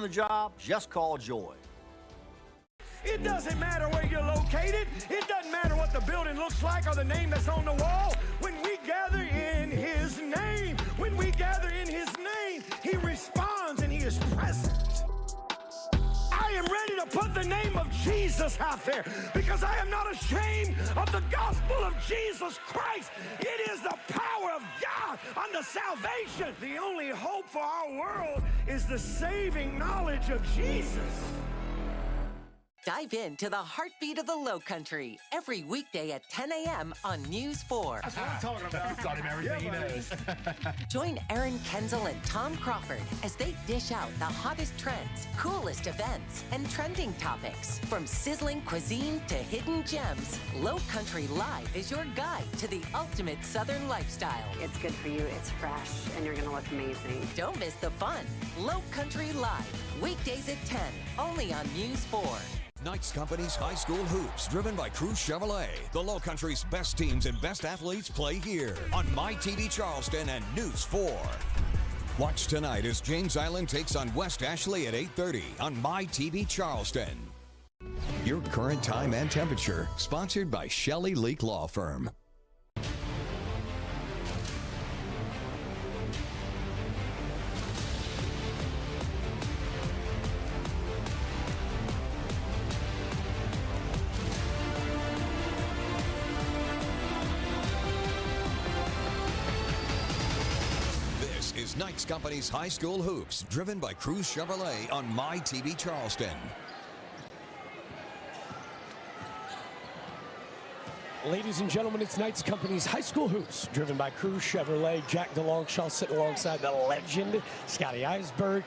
the job, just call Joy. It doesn't matter where you're located. It doesn't matter what the building looks like or the name that's on the wall. When we gather in His name, when we gather in His name, He responds and He is present. I am ready to put the name of Jesus out there because I am not ashamed of the gospel of Jesus Christ. It is the power of God unto salvation. The only hope for our world is the saving knowledge of Jesus. Dive into the heartbeat of the Low Country every weekday at 10 a.m. on News 4. That's what I'm talking about. He's taught him everything he knows. Join Aaron Kenzel and Tom Crawford as they dish out the hottest trends, coolest events, and trending topics. From sizzling cuisine to hidden gems, Low Country Live is your guide to the ultimate Southern lifestyle. It's good for you, it's fresh, and you're going to look amazing. Don't miss the fun. Low Country Live, weekdays at 10, only on News 4. Knights Company's High School Hoops, driven by Cruz Chevrolet. The Low Country's best teams and best athletes play here on MyTV Charleston and News 4. Watch tonight as James Island takes on West Ashley at 8:30 on MyTV Charleston. Your current time and temperature, sponsored by Shelley Leak Law Firm. Knights Company's High School Hoops, driven by Cruz Chevrolet on MyTV Charleston. Ladies and gentlemen, it's Knights Company's High School Hoops, driven by Cruz Chevrolet. Jack DeLongshaw sitting alongside the legend, Scotty Eisberg.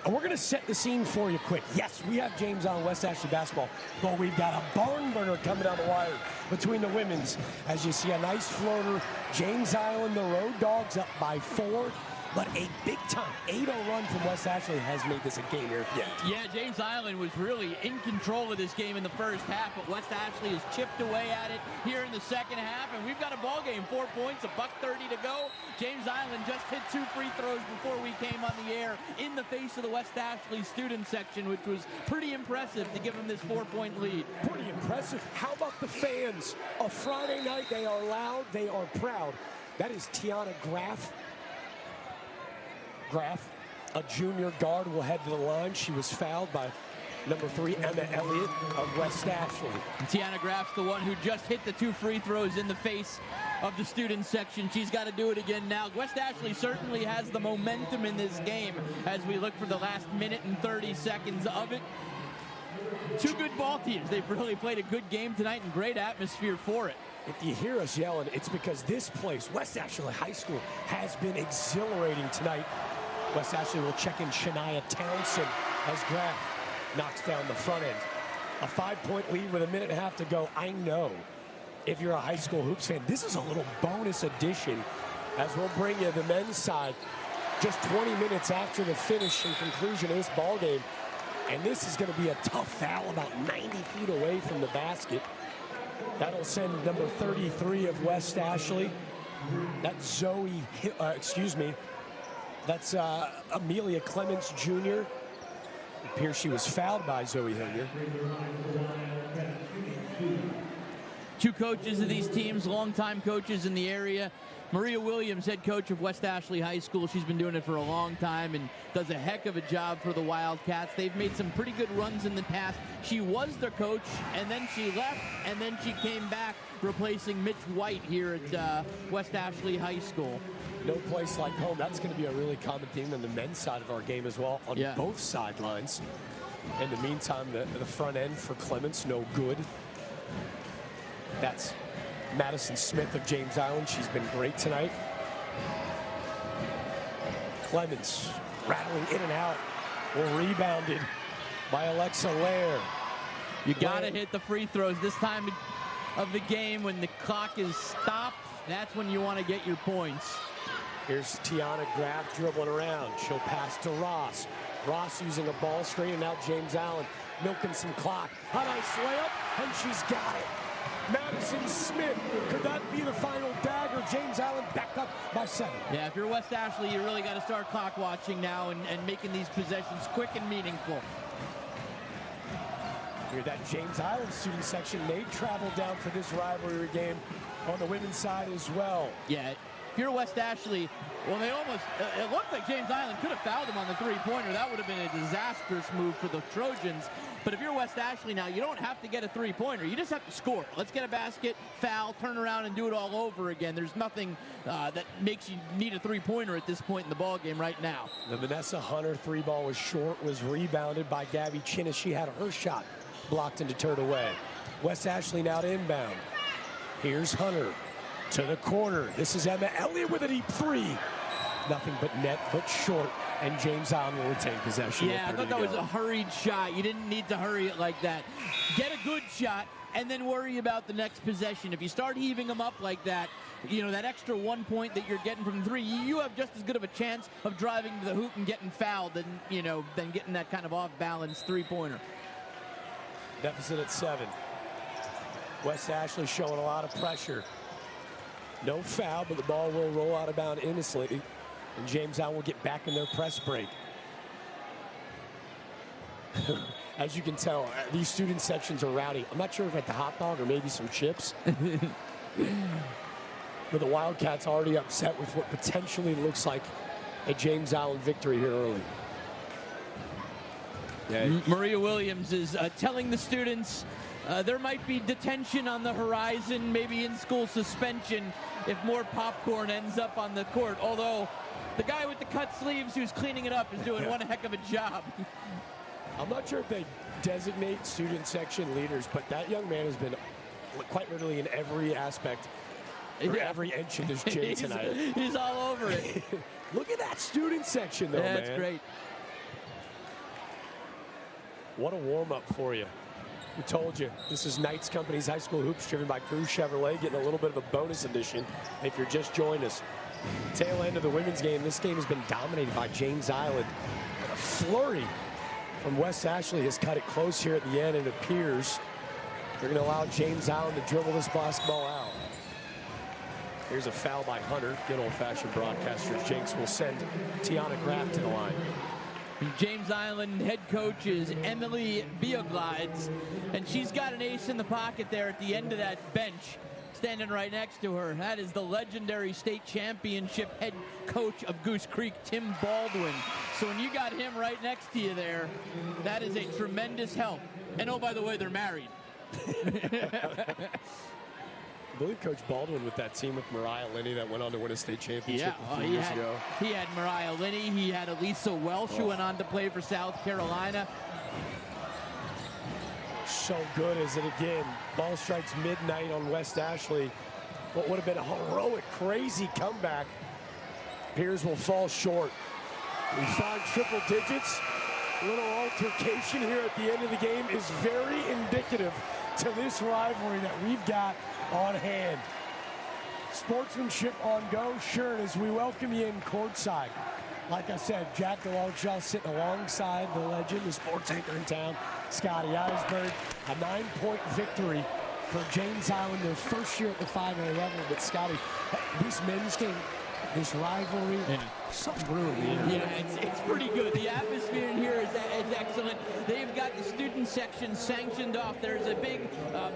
And we're going to set the scene for you quick. Yes, we have James Island West Ashley basketball, but we've got a barn burner coming down the wire between the women's. As you see, a nice floater. James Island, the Road Dogs, up by 4. But a big-time 8-0 run from West Ashley has made this a game here. Yeah, James Island was really in control of this game in the first half, but West Ashley has chipped away at it here in the second half, and we've got a ball game, 4 points, $1:30 to go. James Island just hit 2 free throws before we came on the air in the face of the West Ashley student section, which was pretty impressive to give them this 4-point lead. Pretty impressive. How about the fans? A Friday night, they are loud, they are proud. That is Tiana Graff, a junior guard, will head to the line. She was fouled by number 3, Emma Elliott of West Ashley. Tiana Graff's the one who just hit the 2 free throws in the face of the student section. She's got to do it again now. West Ashley certainly has the momentum in this game as we look for the last minute and 30 seconds of it. 2 good ball teams. They've really played a good game tonight and great atmosphere for it. If you hear us yelling, it's because this place, West Ashley High School, has been exhilarating tonight. West Ashley will check in Shania Townsend as Graff knocks down the front end. A 5-point lead with a minute and a half to go. I know if you're a high school hoops fan, this is a little bonus edition as we'll bring you the men's side just 20 minutes after the finish and conclusion of this ball game. And this is going to be a tough foul about 90 feet away from the basket. That'll send number 33 of West Ashley. That's that's Amelia Clements Jr. It appears she was fouled by Zoe Hilliard. 2 coaches of these teams, longtime coaches in the area. Maria Williams, head coach of West Ashley High School. She's been doing it for a long time and does a heck of a job for the Wildcats. They've made some pretty good runs in the past. She was their coach, and then she left, and then she came back, replacing Mitch White here at West Ashley High School. No place like home. That's going to be a really common theme on the men's side of our game as well, on both sidelines. In the meantime, the front end for Clements, no good. That's Madison Smith of James Island. She's been great tonight. Clements rattling in and out. Well, rebounded by Alexa Lair. You got to hit the free throws this time of the game when the clock is stopped. That's when you want to get your points. Here's Tiana Graff dribbling around. She'll pass to Ross. Ross using a ball screen, and now James Allen milking some clock. A nice layup, and she's got it. Madison Smith. Could that be the final dagger? James Island back up by 7. Yeah, if you're West Ashley, you really got to start clock watching now and making these possessions quick and meaningful. Here, that James Island student section, they traveled down for this rivalry game on the women's side as well. Yeah, if you're West Ashley, well, they almost, it looked like James Island could have fouled him on the three-pointer. That would have been a disastrous move for the Trojans. But if you're West Ashley now, you don't have to get a three-pointer. You just have to score. Let's get a basket, foul, turn around, and do it all over again. There's nothing that makes you need a three-pointer at this point in the ballgame right now. The Vanessa Hunter three ball was short, was rebounded by Gabby Chinnis. She had her shot blocked and deterred away. West Ashley now to inbound. Here's Hunter to the corner. This is Emma Elliott with a deep three. Nothing but net, but short. And James Island will retain possession. Yeah, I thought that was a hurried shot. You didn't need to hurry it like that. Get a good shot and then worry about the next possession. If you start heaving them up like that, you know, that extra 1 point that you're getting from three, you have just as good of a chance of driving to the hoop and getting fouled than, you know, than getting that kind of off-balance three-pointer. Deficit at 7. West Ashley showing a lot of pressure. No foul, but the ball will roll out of bounds innocently. And James Island will get back in their press break. As you can tell, these student sections are rowdy. I'm not sure if at the hot dog or maybe some chips. But the Wildcats already upset with what potentially looks like a James Island victory here early. Yeah. Maria Williams is telling the students there might be detention on the horizon, maybe in-school suspension if more popcorn ends up on the court. Although the guy with the cut sleeves who's cleaning it up is doing one heck of a job. I'm not sure if they designate student section leaders, but that young man has been quite literally in every aspect, or every inch of this gym tonight. He's all over it. Look at that student section, though, man. That's great. What a warm-up for you. We told you, this is Knights Company's High School Hoops, driven by Crew Chevrolet, getting a little bit of a bonus edition if you're just joined us. Tail end of the women's game. This game has been dominated by James Island. A flurry from West Ashley has cut it close here at the end. It appears they're going to allow James Island to dribble this basketball out. Here's a foul by Hunter. Good old-fashioned broadcasters. Jenks will send Tiana Graff to the line. James Island head coach is Emily Bioglides, and she's got an ace in the pocket there at the end of that bench, standing right next to her. That is the legendary state championship head coach of Goose Creek, Tim Baldwin. So when you got him right next to you there, that is a tremendous help. And oh, by the way, they're married. I believe Coach Baldwin with that team with Mariah Linney that went on to win a state championship a few years ago. He had Mariah Linney. He had Elisa Welsh, who went on to play for South Carolina. So good is it again. Ball strikes midnight on West Ashley. What would have been a heroic, crazy comeback. Piers will fall short. We find triple digits. A little altercation here at the end of the game is very indicative to this rivalry that we've got on hand. Sportsmanship on go, sure, as we welcome you in courtside. Like I said, Jack DeLongshaw sitting alongside the legend, the sports anchor in town, Scotty Eisberg. A 9-point victory for James Island, their first year at the 5A level. But Scotty, this men's game, this rivalry, something brewing. Yeah, it's pretty good. The atmosphere in here is excellent. They've got the student section sanctioned off. There's a big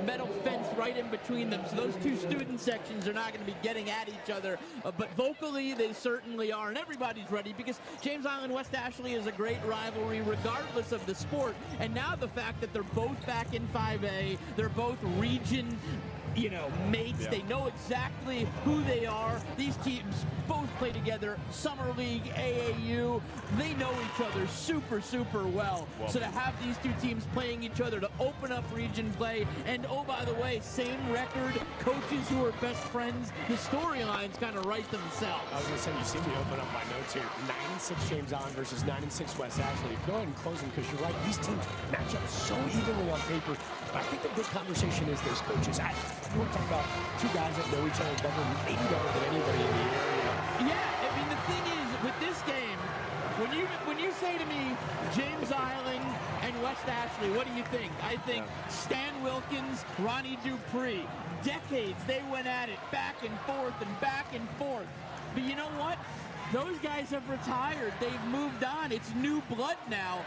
metal fence right in between them, so those two student sections are not going to be getting at each other. But vocally, they certainly are, and everybody's ready because James Island West Ashley is a great rivalry regardless of the sport. And now the fact that they're both back in 5A, they're both region, you know, mates. Yeah. They know exactly who they are. These teams both play together, Summer League, AAU. They know each other super, super well. So to have these two teams playing each other to open up region play, and oh, by the way, same record, coaches who are best friends, the storylines kind of write themselves. I was going to say, you see me open up my notes here. 9-6 James Island versus 9-6 West Ashley. Go ahead and close them because you're right. These teams match up so evenly on paper. But I think the big conversation is this, coaches. We're talking about two guys that know each other better, maybe better than anybody in the area. Yeah, I mean, the thing is, with this game, when you say to me, James Island and West West Ashley, what do you think? I think Stan Wilkins, Ronnie Dupree, decades they went at it back and forth and back and forth. But you know what? Those guys have retired. They've moved on. It's new blood now,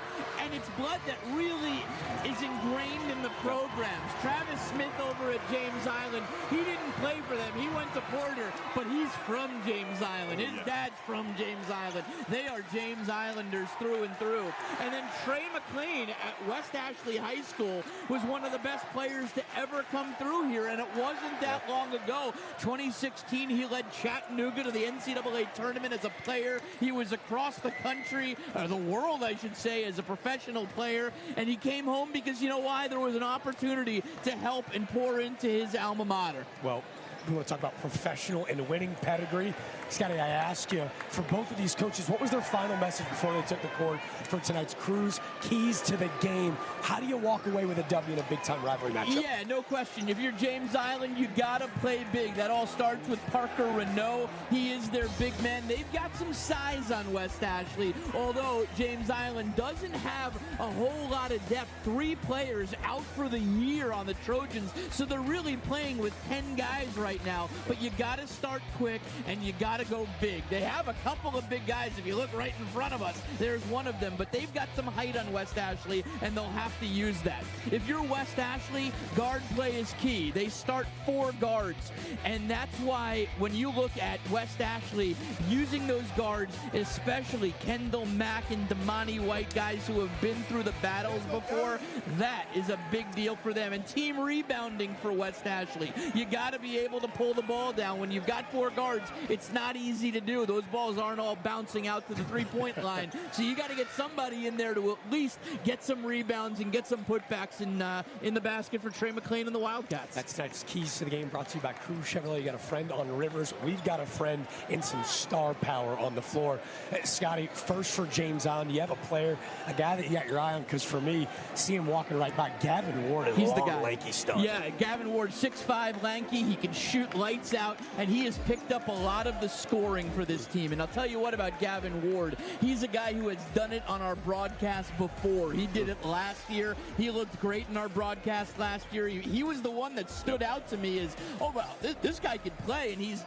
and it's blood that really is ingrained in the programs. Travis Smith over at James Island, he didn't play for them. He went to Porter, but he's from James Island. His dad's from James Island. They are James Islanders through and through. And then Trey McLean at West Ashley High School was one of the best players to ever come through here, and it wasn't that long ago. 2016, he led Chattanooga to the NCAA tournament as a player. He was across the country, or the world, I should say, as a professional player, and he came home because, you know why? There was an opportunity to help and pour into his alma mater. Well, we want to talk about professional and winning pedigree. Scotty, I ask you, for both of these coaches, what was their final message before they took the court for tonight's Cruise Keys to the Game? How do you walk away with a W in a big-time rivalry matchup? Yeah, no question. If you're James Island, you got to play big. That all starts with Parker Renault. He is their big man. They've got some size on West Ashley, although James Island doesn't have a whole lot of depth. 3 players out for the year on the Trojans, so they're really playing with 10 guys right now. But you got to start quick, and you got to go big. They have a couple of big guys. If you look right in front of us, there's one of them, but they've got some height on West Ashley, and they'll have to use that. If you're West Ashley, guard play is key. They start 4 guards, and that's why when you look at West Ashley using those guards, especially Kendall Mack and Damani White, guys who have been through the battles before, that is a big deal for them. And team rebounding for West Ashley. You got to be able to pull the ball down. When you've got 4 guards, it's not easy to do. Those balls aren't all bouncing out to the three-point line. So you got to get somebody in there to at least get some rebounds and get some putbacks in the basket for Trey McLean and the Wildcats. That's tonight's Keys to the Game, brought to you by Crew Chevrolet. You got a friend on Rivers. We've got a friend in some star power on the floor. Scotty, first for James Island, you have a player, a guy that you got your eye on, because for me, see him walking right by Gavin Ward, is he's long, the guy. lanky stuff. Yeah, Gavin Ward, 6'5", lanky. He can shoot lights out, and he has picked up a lot of the scoring for this team. And I'll tell you what about Gavin Ward. He's a guy who has done it on our broadcast before. He did it last year. He looked great in our broadcast last year. He was the one that stood out to me as, oh, well, this guy could play, and he's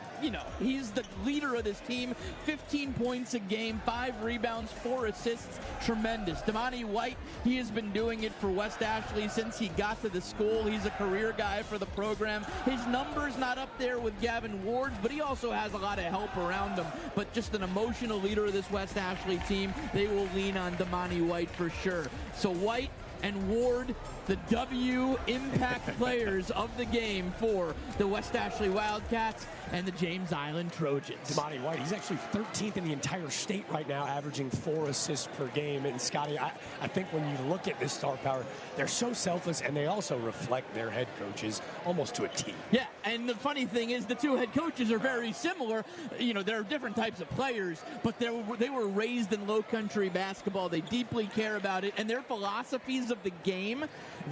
the leader of this team. 15 points a game, 5 rebounds, 4 assists. Tremendous. Damani White, he has been doing it for West Ashley since he got to the school. He's a career guy for the program. His numbers not up there with Gavin Ward's, but he also has a lot of help around him. But just an emotional leader of this West Ashley team. They will lean on Damani White for sure. So White and Ward, the W impact players of the game for the West Ashley Wildcats and the James Island Trojans. Damani White, he's actually 13th in the entire state right now, averaging 4 assists per game. And Scotty, I think when you look at this star power, they're so selfless, and they also reflect their head coaches almost to a T. Yeah, and the funny thing is the 2 head coaches are very similar. You know, they're different types of players, but they were raised in low country basketball. They deeply care about it, and their philosophies of the game,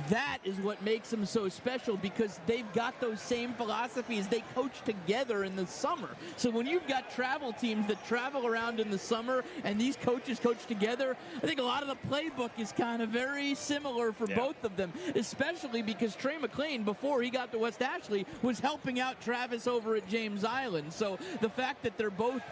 that is what makes them so special, because they've got those same philosophies. They coach together in the summer. So when you've got travel teams that travel around in the summer and these coaches coach together, I think a lot of the playbook is kind of very similar for both of them, especially because Trey McLean, before he got to West Ashley, was helping out Travis over at James Island. So the fact that they're both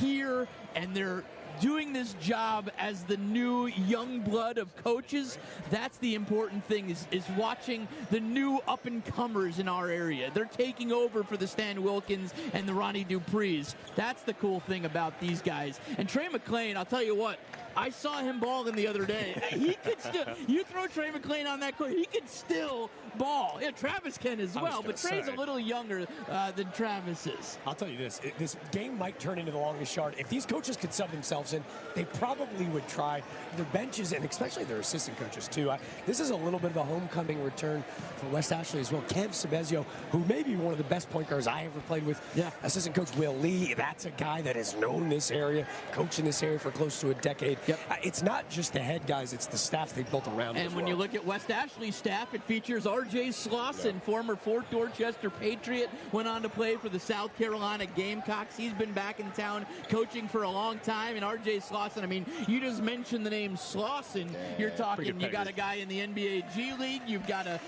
here and they're doing this job as the new young blood of coaches, that's the important thing, is watching the new up-and-comers in our area. They're taking over for the Stan Wilkins and the Ronnie Duprees. That's the cool thing about these guys. And Trey McLean, I'll tell you what, I saw him balling the other day. He could still, you throw Trey McLean on that court, he could still ball. Yeah, Travis can as well, but Trey's a little younger than Travis is. I'll tell you this, this game might turn into the longest yard. If these coaches could sub themselves in, they probably would try. Their benches, and especially their assistant coaches too. This is a little bit of a homecoming return for West Ashley as well. Kev Sabezio, who may be one of the best point guards I ever played with. Yeah. Assistant coach Will Lee, that's a guy that has known this area, coached in this area for close to a decade. Yep. It's not just the head guys, it's the staff they built around him. And when you look at West Ashley's staff, it features R.J. Slauson, former Fort Dorchester Patriot, went on to play for the South Carolina Gamecocks. He's been back in town coaching for a long time. And R.J. Slauson, I mean, you just mentioned the name Slauson. You're talking, you got a guy in the NBA G League. You've got a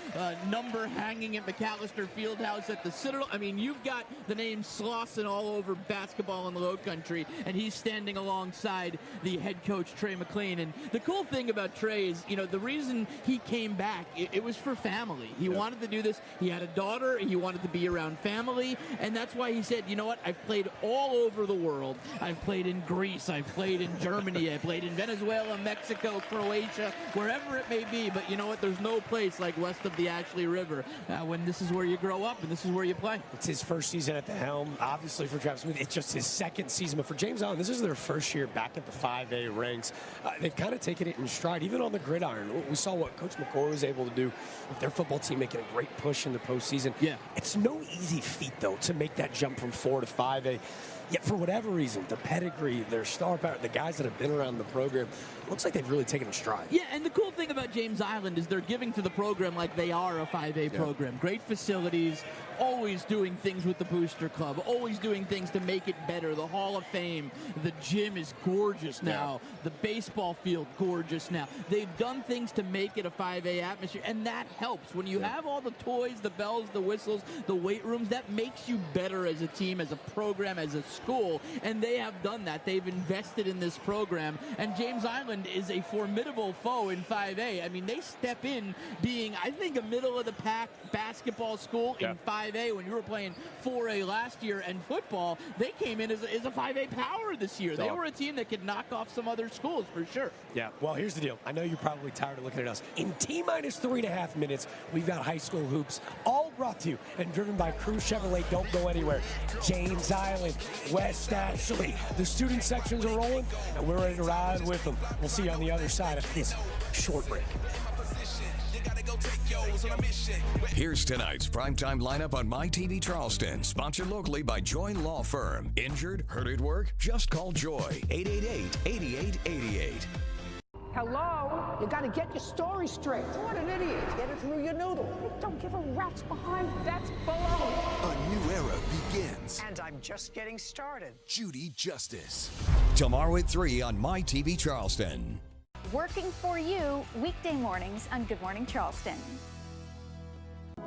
number hanging at McAllister Fieldhouse at the Citadel. I mean, you've got the name Slauson all over basketball in the Low Country, and he's standing alongside the head coach, Trey McLean. And the cool thing about Trey is, you know, the reason he came back, it was for family. He wanted to do this. He had a daughter. He wanted to be around family, and that's why he said, you know what, I've played all over the world. I've played in Greece. I've played in Germany. I played in Venezuela, Mexico, Croatia, wherever it may be. But you know what, there's no place like west of the Ashley River when this is where you grow up and this is where you play. It's his first season at the helm. Obviously for Travis Smith, it's just his second season. But for James Allen, this is their first year back at the 5A ranks. They've kind of taken it in stride, even on the gridiron. We saw what Coach McCoy was able to do with their football team, making a great push in the postseason. Yeah. It's no easy feat, though, to make that jump from 4 to 5A. Yet for whatever reason, the pedigree, their star power, the guys that have been around the program, looks like they've really taken a stride. Yeah, and the cool thing about James Island is they're giving to the program like they are a 5A program. Great facilities, always doing things with the Booster Club, always doing things to make it better. The Hall of Fame, the gym is gorgeous now. The baseball field, gorgeous now. They've done things to make it a 5A atmosphere, and that helps. When you have all the toys, the bells, the whistles, the weight rooms, that makes you better as a team, as a program, as a school, and they have done that. They've invested in this program, and James Island is a formidable foe in 5A. I mean, they step in being, I think, a middle-of-the-pack basketball school in 5A. When you were playing 4A last year and football, they came in as a 5A power this year. They were a team that could knock off some other schools for sure. Yeah, well, here's the deal. I know you're probably tired of looking at us. In T-minus 3.5 minutes, we've got high school hoops, all brought to you and driven by Crew Chevrolet. Don't go anywhere. James Island, West Ashley. The student sections are rolling, and we're ready to ride with them. We'll see you on the other side of this short break. Here's tonight's primetime lineup on MyTV Charleston, sponsored locally by Join Law Firm. Injured? Hurt at work? Just call Joy, 888-8888. Hello? You gotta get your story straight. What an idiot. Get it through your noodle. Don't give a rat's behind. That's baloney. A new era begins. And I'm just getting started. Judy Justice. Tomorrow at 3 on MyTV Charleston. Working for you weekday mornings on Good Morning Charleston.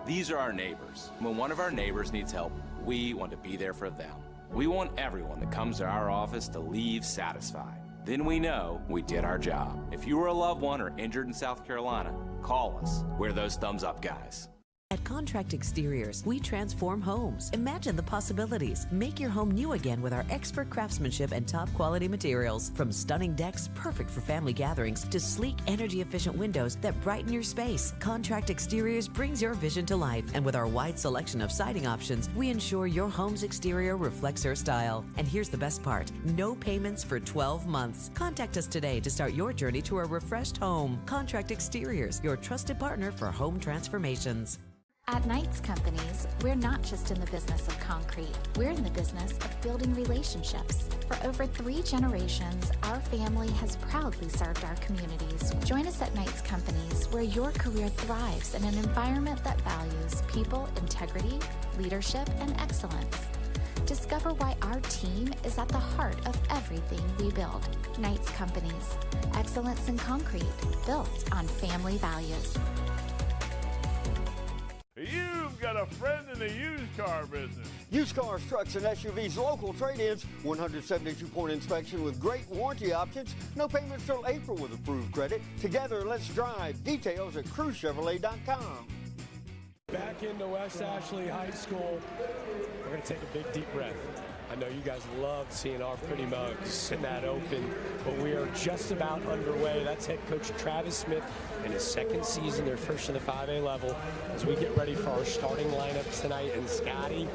These are our neighbors. When one of our neighbors needs help, we want to be there for them. We want everyone that comes to our office to leave satisfied. Then we know we did our job. If you were a loved one or injured in South Carolina, call us. We're those thumbs up guys. At Contract Exteriors, we transform homes. Imagine the possibilities. Make your home new again with our expert craftsmanship and top quality materials. From stunning decks perfect for family gatherings to sleek, energy-efficient windows that brighten your space, Contract Exteriors brings your vision to life. And with our wide selection of siding options, we ensure your home's exterior reflects your style. And here's the best part: no payments for 12 months. Contact us today to start your journey to a refreshed home. Contract Exteriors, your trusted partner for home transformations. At Knights Companies, we're not just in the business of concrete. We're in the business of building relationships. For over 3 generations, our family has proudly served our communities. Join us at Knights Companies, where your career thrives in an environment that values people, integrity, leadership, and excellence. Discover why our team is at the heart of everything we build. Knights Companies, excellence in concrete, built on family values. You've got a friend in the used car business. Used cars, trucks, and SUVs, local trade-ins, 172-point inspection with great warranty options. No payments till April with approved credit. Together, let's drive. Details at crewchevrolet.com. Back into West Ashley High School. We're going to take a big, deep breath. I know you guys love seeing our pretty mugs in that open, but we are just about underway. That's head coach Travis Smith in his second season, their first in the 5A level, as we get ready for our starting lineup tonight. And Scotty,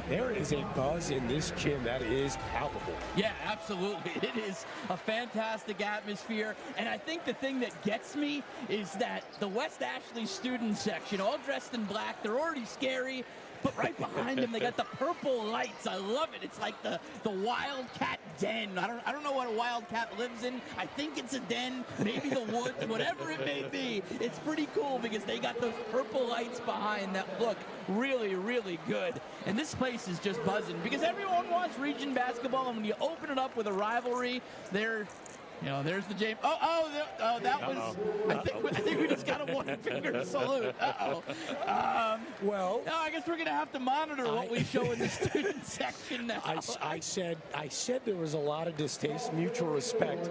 there is a buzz in this gym that is palpable. Yeah, absolutely. It is a fantastic atmosphere. And I think the thing that gets me is that the West Ashley student section, all dressed in black, they're already scary. But right behind them, they got the purple lights. I love it. It's like the Wildcat den. I don't know what a Wildcat lives in. I think it's a den, maybe the woods, whatever it may be. It's pretty cool because they got those purple lights behind that look really, really good. And this place is just buzzing because everyone wants region basketball, and when you open it up with a rivalry, there's the James. That was. I think we just got a one-finger salute. Well, no, I guess we're gonna have to monitor what we show in the student section now. I said there was a lot of distaste, mutual respect.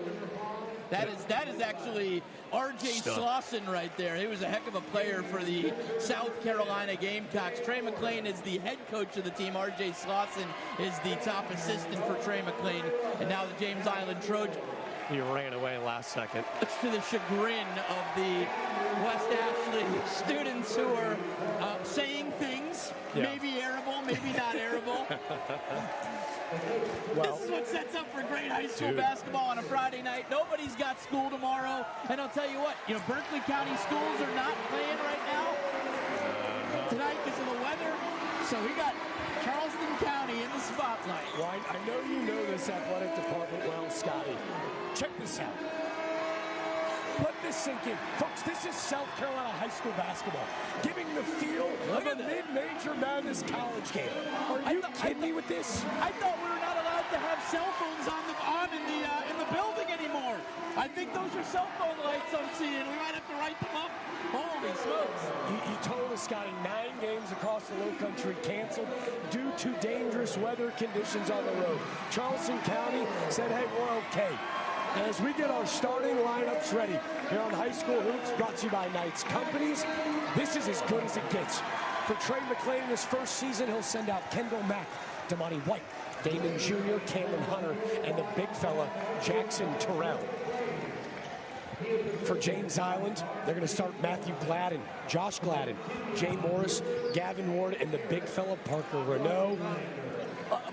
That is actually R.J. Slauson right there. He was a heck of a player for the South Carolina Gamecocks. Trey McClain is the head coach of the team. R.J. Slauson is the top assistant for Trey McClain, and now the James Island Trojans. You ran away last second. It's to the chagrin of the West Ashley students who are saying things, maybe arable, maybe not arable. Well, this is what sets up for great high school basketball on a Friday night. Nobody's got school tomorrow. And I'll tell you what, Berkeley County schools are not playing right now tonight because of the weather. So we got Charleston County in the spotlight. Well, I know you know this athletic department well, Scotty. Check this out. Let this sink in. Folks, this is South Carolina high school basketball, giving the feel of a mid-major Madness college game. Are you kidding me with this? I thought we were not allowed to have cell phones in the building anymore. I think those are cell phone lights I'm seeing. We might have to write them up. Holy smokes. You told us, Scotty, 9 games across the low country canceled due to dangerous weather conditions on the road. Charleston County said, hey, we're okay. And as we get our starting lineups ready here on High School Hoops, brought to you by Knights Companies, this is as good as it gets. For Trey McClain in his first season, he'll send out Kendall Mack, Damani White, Damon Jr., Cameron Hunter, and the big fella, Jackson Terrell. For James Island, they're going to start Matthew Gladden, Josh Gladden, Jay Morris, Gavin Ward, and the big fella, Parker Renault.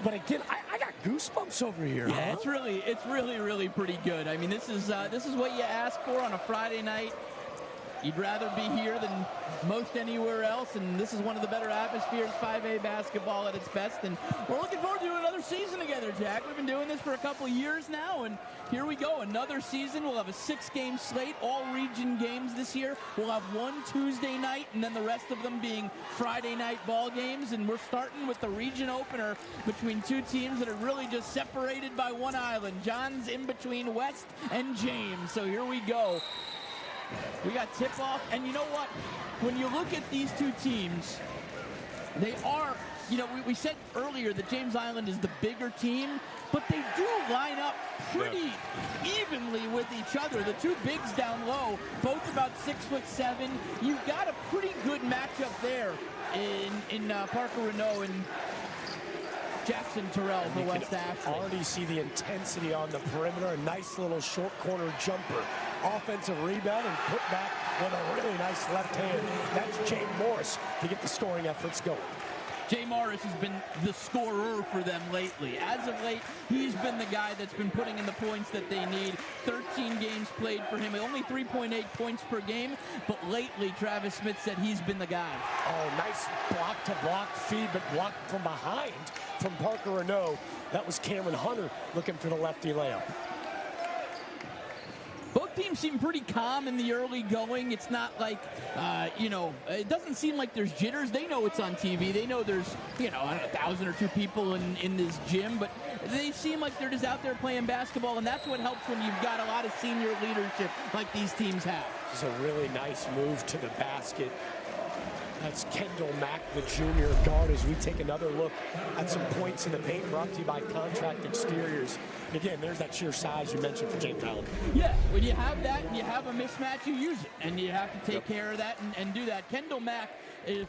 But again, I got goosebumps over here. Yeah, it's really pretty good. I mean, this is what you ask for on a Friday night. You'd rather be here than most anywhere else, and this is one of the better atmospheres, 5A basketball at its best, and we're looking forward to another season together, Jack. We've been doing this for a couple of years now, and here we go, another season. We'll have a 6-game slate, all region games this year. We'll have one Tuesday night, and then the rest of them being Friday night ball games, and we're starting with the region opener between two teams that are really just separated by one island. John's in between West and James, so here we go. We got tip-off, and you know what? When you look at these two teams, they are, we said earlier that James Island is the bigger team, but they do line up pretty evenly with each other. The two bigs down low, both about 6'7". You've got a pretty good matchup there in Parker Renault and Jackson Terrell for West Ashley. Already see the intensity on the perimeter. A nice little short corner jumper. Offensive rebound and put back with a really nice left hand. That's Jay Morris to get the scoring efforts going. Jay Morris has been the scorer for them lately. As of late, he's been the guy that's been putting in the points that they need. 13 games played for him, only 3.8 points per game, but lately Travis Smith said he's been the guy. Oh, nice block-to-block feed, but blocked from behind from Parker Renault. That was Cameron Hunter looking for the lefty layup. Both teams seem pretty calm in the early going. It's not like, it doesn't seem like there's jitters. They know it's on TV. They know there's, 1,000 or 2 people in this gym, but they seem like they're just out there playing basketball, and that's what helps when you've got a lot of senior leadership like these teams have. It's a really nice move to the basket. That's Kendall Mack, the junior guard, as we take another look at some points in the paint, brought to you by Contract Exteriors. And again, there's that sheer size you mentioned for James Island. Yeah, when you have that and you have a mismatch, you use it. And you have to take care of that and do that. Kendall Mack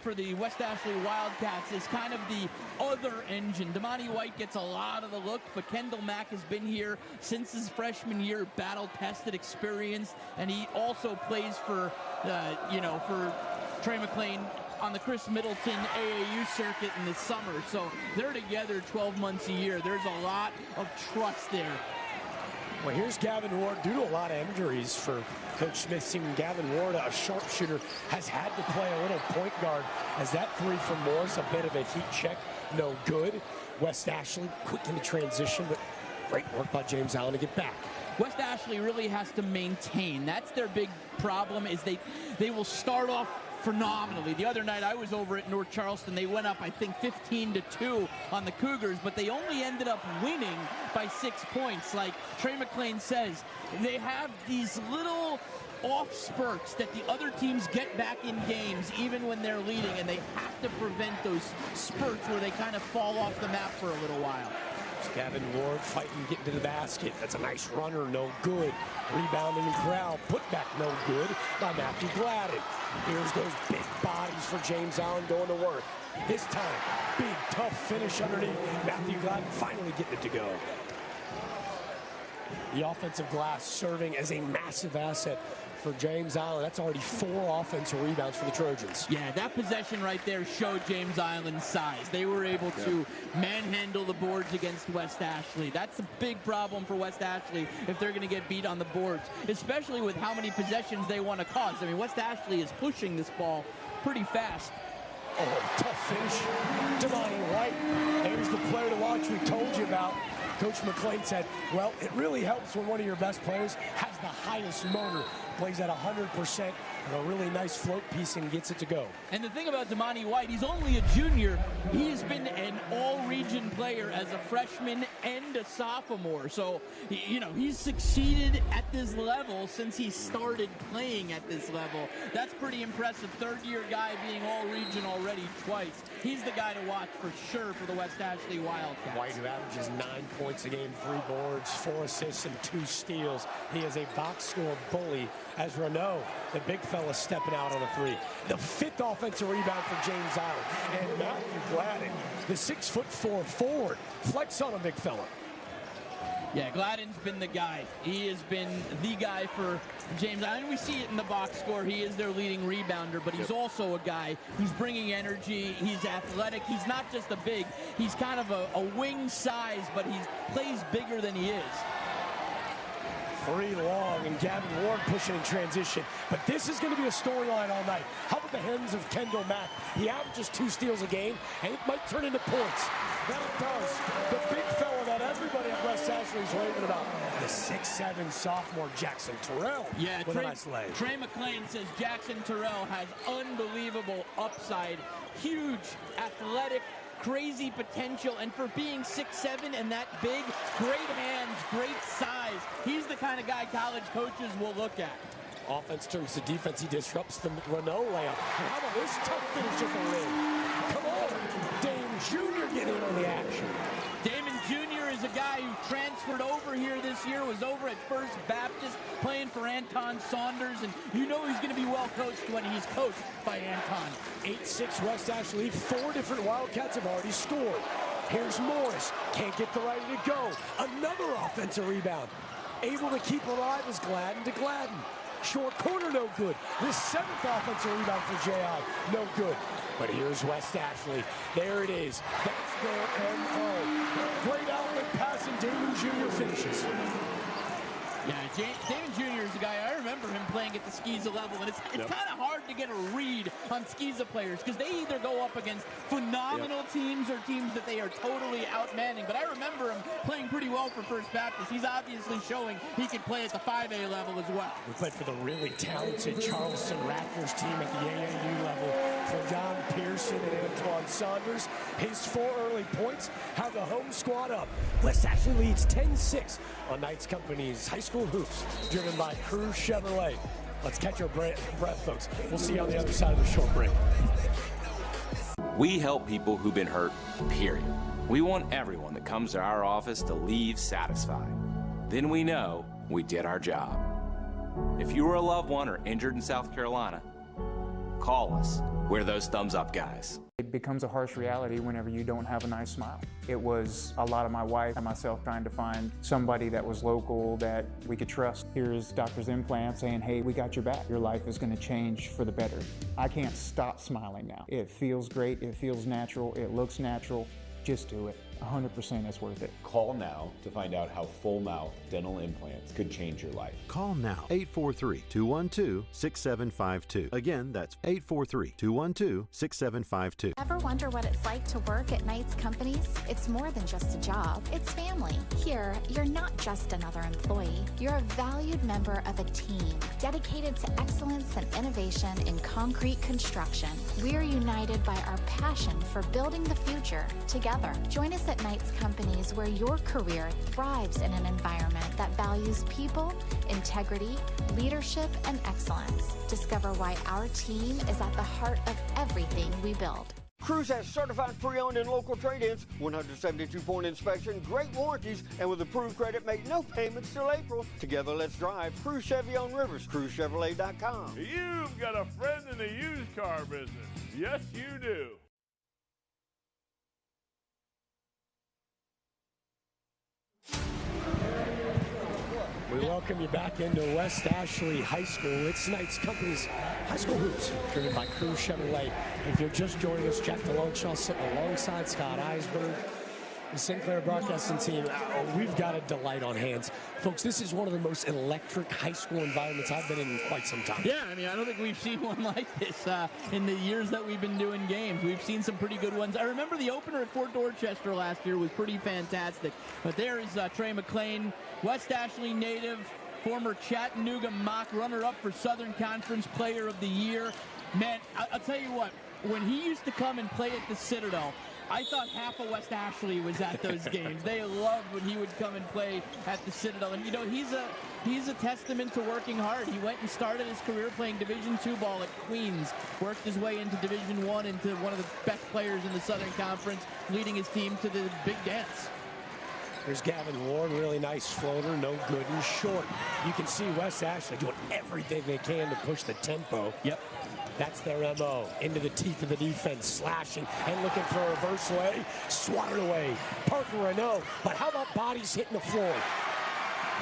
for the West Ashley Wildcats is kind of the other engine. Damani White gets a lot of the look, but Kendall Mack has been here since his freshman year, battle-tested, experienced, and he also plays for, for Trey McClain on the Chris Middleton AAU circuit in the summer. So they're together 12 months a year. There's a lot of trust there. Well, here's Gavin Ward. Due to a lot of injuries for Coach Smith, seeing Gavin Ward, a sharpshooter, has had to play a little point guard as that three from Morris, a bit of a heat check, no good. West Ashley quick in the transition, but Great work by James Allen to get back. West Ashley really has to maintain. That's their big problem, is they will start off phenomenally. The other night I was over at North Charleston. They went up, I think, 15-2 on the Cougars, but they only ended up winning by 6 points. Like Trey McClain says, they have these little off spurts that the other teams get back in games even when they're leading, and they have to prevent those spurts where they kind of fall off the map for a little while. Gavin Ward fighting, getting to the basket. That's a nice runner, no good. Rebounding and crowd, put back no good by Matthew Gladden. Here's those big bodies for James Allen going to work. This time, big, tough finish underneath. Matthew Gladden finally getting it to go. The offensive glass serving as a massive asset for James Allen. That's already 4 offensive rebounds for the Trojans. Yeah, that possession right there showed James Island's size. They were able to manhandle the boards against West Ashley. That's a big problem for West Ashley if they're going to get beat on the boards, especially with how many possessions they want to cause. I mean, West Ashley is pushing this ball pretty fast. Oh, tough finish. Damani White, there's the player to watch we told you about. Coach McClain said, well, it really helps when one of your best players has the highest motor, plays at 100%, and a really nice float piece and gets it to go. And the thing about Damani White, he's only a junior. He has been an all-region player as a freshman and a sophomore. So, you know, he's succeeded at this level since he started playing at this level. That's pretty impressive. Third-year guy being all-region already twice. He's the guy to watch for sure for the West Ashley Wildcats. White, who averages 9 points a game, 3 boards, 4 assists, and 2 steals. He is a box score bully as Renault, the big fella, stepping out on a 3. The 5th offensive rebound for James Allen. And Matthew Gladden, the 6'4" forward, flex on a big fella. Yeah, Gladden's been the guy. He has been the guy for James Allen. We see it in the box score. He is their leading rebounder, but he's also a guy who's bringing energy. He's athletic. He's not just a big. He's kind of a wing size, but he plays bigger than he is. 3 long, and Gavin Ward pushing in transition. But this is going to be a storyline all night. How about the hands of Kendall Mack? He averages 2 steals a game, and it might turn into points. That it does. The big fella that everybody at West Ashley is raving about. The 6'7" sophomore Jackson Terrell. Yeah, with a nice leg. Trey McClain says Jackson Terrell has unbelievable upside. Huge, athletic, crazy potential, and for being 6'7" and that big, great hands, great size. He's the kind of guy college coaches will look at. Offense turns to defense. He disrupts the Renault layup. And how about this tough finish at the rim? Come on, Dame Jr. get in on the action. Damon Jr. is a guy who transferred over here this year, was over at First Baptist playing for Anton Saunders, and you know he's going to be well coached when he's coached by Anton. 8-6 West Ashley. 4 different Wildcats have already scored. Here's Morris. Can't get the righty to go. Another offensive rebound. Able to keep alive is Gladden to Gladden. Short corner, no good. The 7th offensive rebound for J.I. No good. But here's West Ashley. There it is. That's their M.O. Great outlet pass, and Damon Jr. finishes. Yeah, Damon Jr. is a guy, I remember him playing at the Skeeza level, and it's kind of hard to get a read on Skeeza players because they either go up against phenomenal teams or teams that they are totally outmanning. But I remember him playing pretty well for First Baptist. He's obviously showing he can play at the 5A level as well. We played for the really talented Charleston Raptors team at the AAU level. For John Pearson and Antoine Saunders, his 4 early points have the home squad up. West Ashley leads 10-6 on Knights Company's high school hoops, driven by Crew Chevrolet. Let's catch our breath, folks. We'll see you on the other side of the short break. We help people who've been hurt, period. We want everyone that comes to our office to leave satisfied. Then we know we did our job. If you were a loved one or injured in South Carolina, call us. We're those thumbs up guys. It becomes a harsh reality whenever you don't have a nice smile. It was a lot of my wife and myself trying to find somebody that was local that we could trust. Here's Doctor's Implant saying, hey, we got your back. Your life is going to change for the better. I can't stop smiling now. It feels great. It feels natural. It looks natural. Just do it. 100% it's worth it. Call now to find out how full mouth dental implants could change your life. Call now, 843-212-6752. Again, that's 843-212-6752. Ever wonder what it's like to work at Knight's Companies? It's more than just a job, it's family. Here, you're not just another employee. You're a valued member of a team dedicated to excellence and innovation in concrete construction. We're united by our passion for building the future together. Join us at Knight's Companies, where your career thrives in an environment that values people, integrity, leadership, and excellence. Discover why our team is at the heart of everything we build. Cruise has certified pre-owned and local trade-ins, 172-point inspection, great warranties, and with approved credit, make no payments till April. Together, let's drive. Cruise Chevy on Rivers, cruisechevrolet.com. You've got a friend in the used car business. Yes, you do. We welcome you back into West Ashley High School. It's Knight's Company's High School Hoops, driven by Crew Chevrolet. If you're just joining us, Jack DeLongchamp sitting alongside Scott Eisberg, the Sinclair Broadcasting team. We've got a delight on hands. Folks, this is one of the most electric high school environments I've been in quite some time. Yeah, I mean, I don't think we've seen one like this in the years that we've been doing games. We've seen some pretty good ones. I remember the opener at Fort Dorchester last year was pretty fantastic. But there is Trey McLean, West Ashley native, former Chattanooga mock runner-up for Southern Conference Player of the Year. Man, I'll tell you what, when he used to come and play at the Citadel, I thought half of West Ashley was at those games. They loved when he would come and play at the Citadel. And, you know, he's a testament to working hard. He went and started his career playing Division II ball at Queens, worked his way into Division I, into one of the best players in the Southern Conference, leading his team to the big dance. There's Gavin Ward, really nice floater, no good and short. You can see West Ashley doing everything they can to push the tempo. Yep. That's their M.O. Into the teeth of the defense, slashing and looking for a reverse lay. Swatted away. Parker Renault. But how about bodies hitting the floor?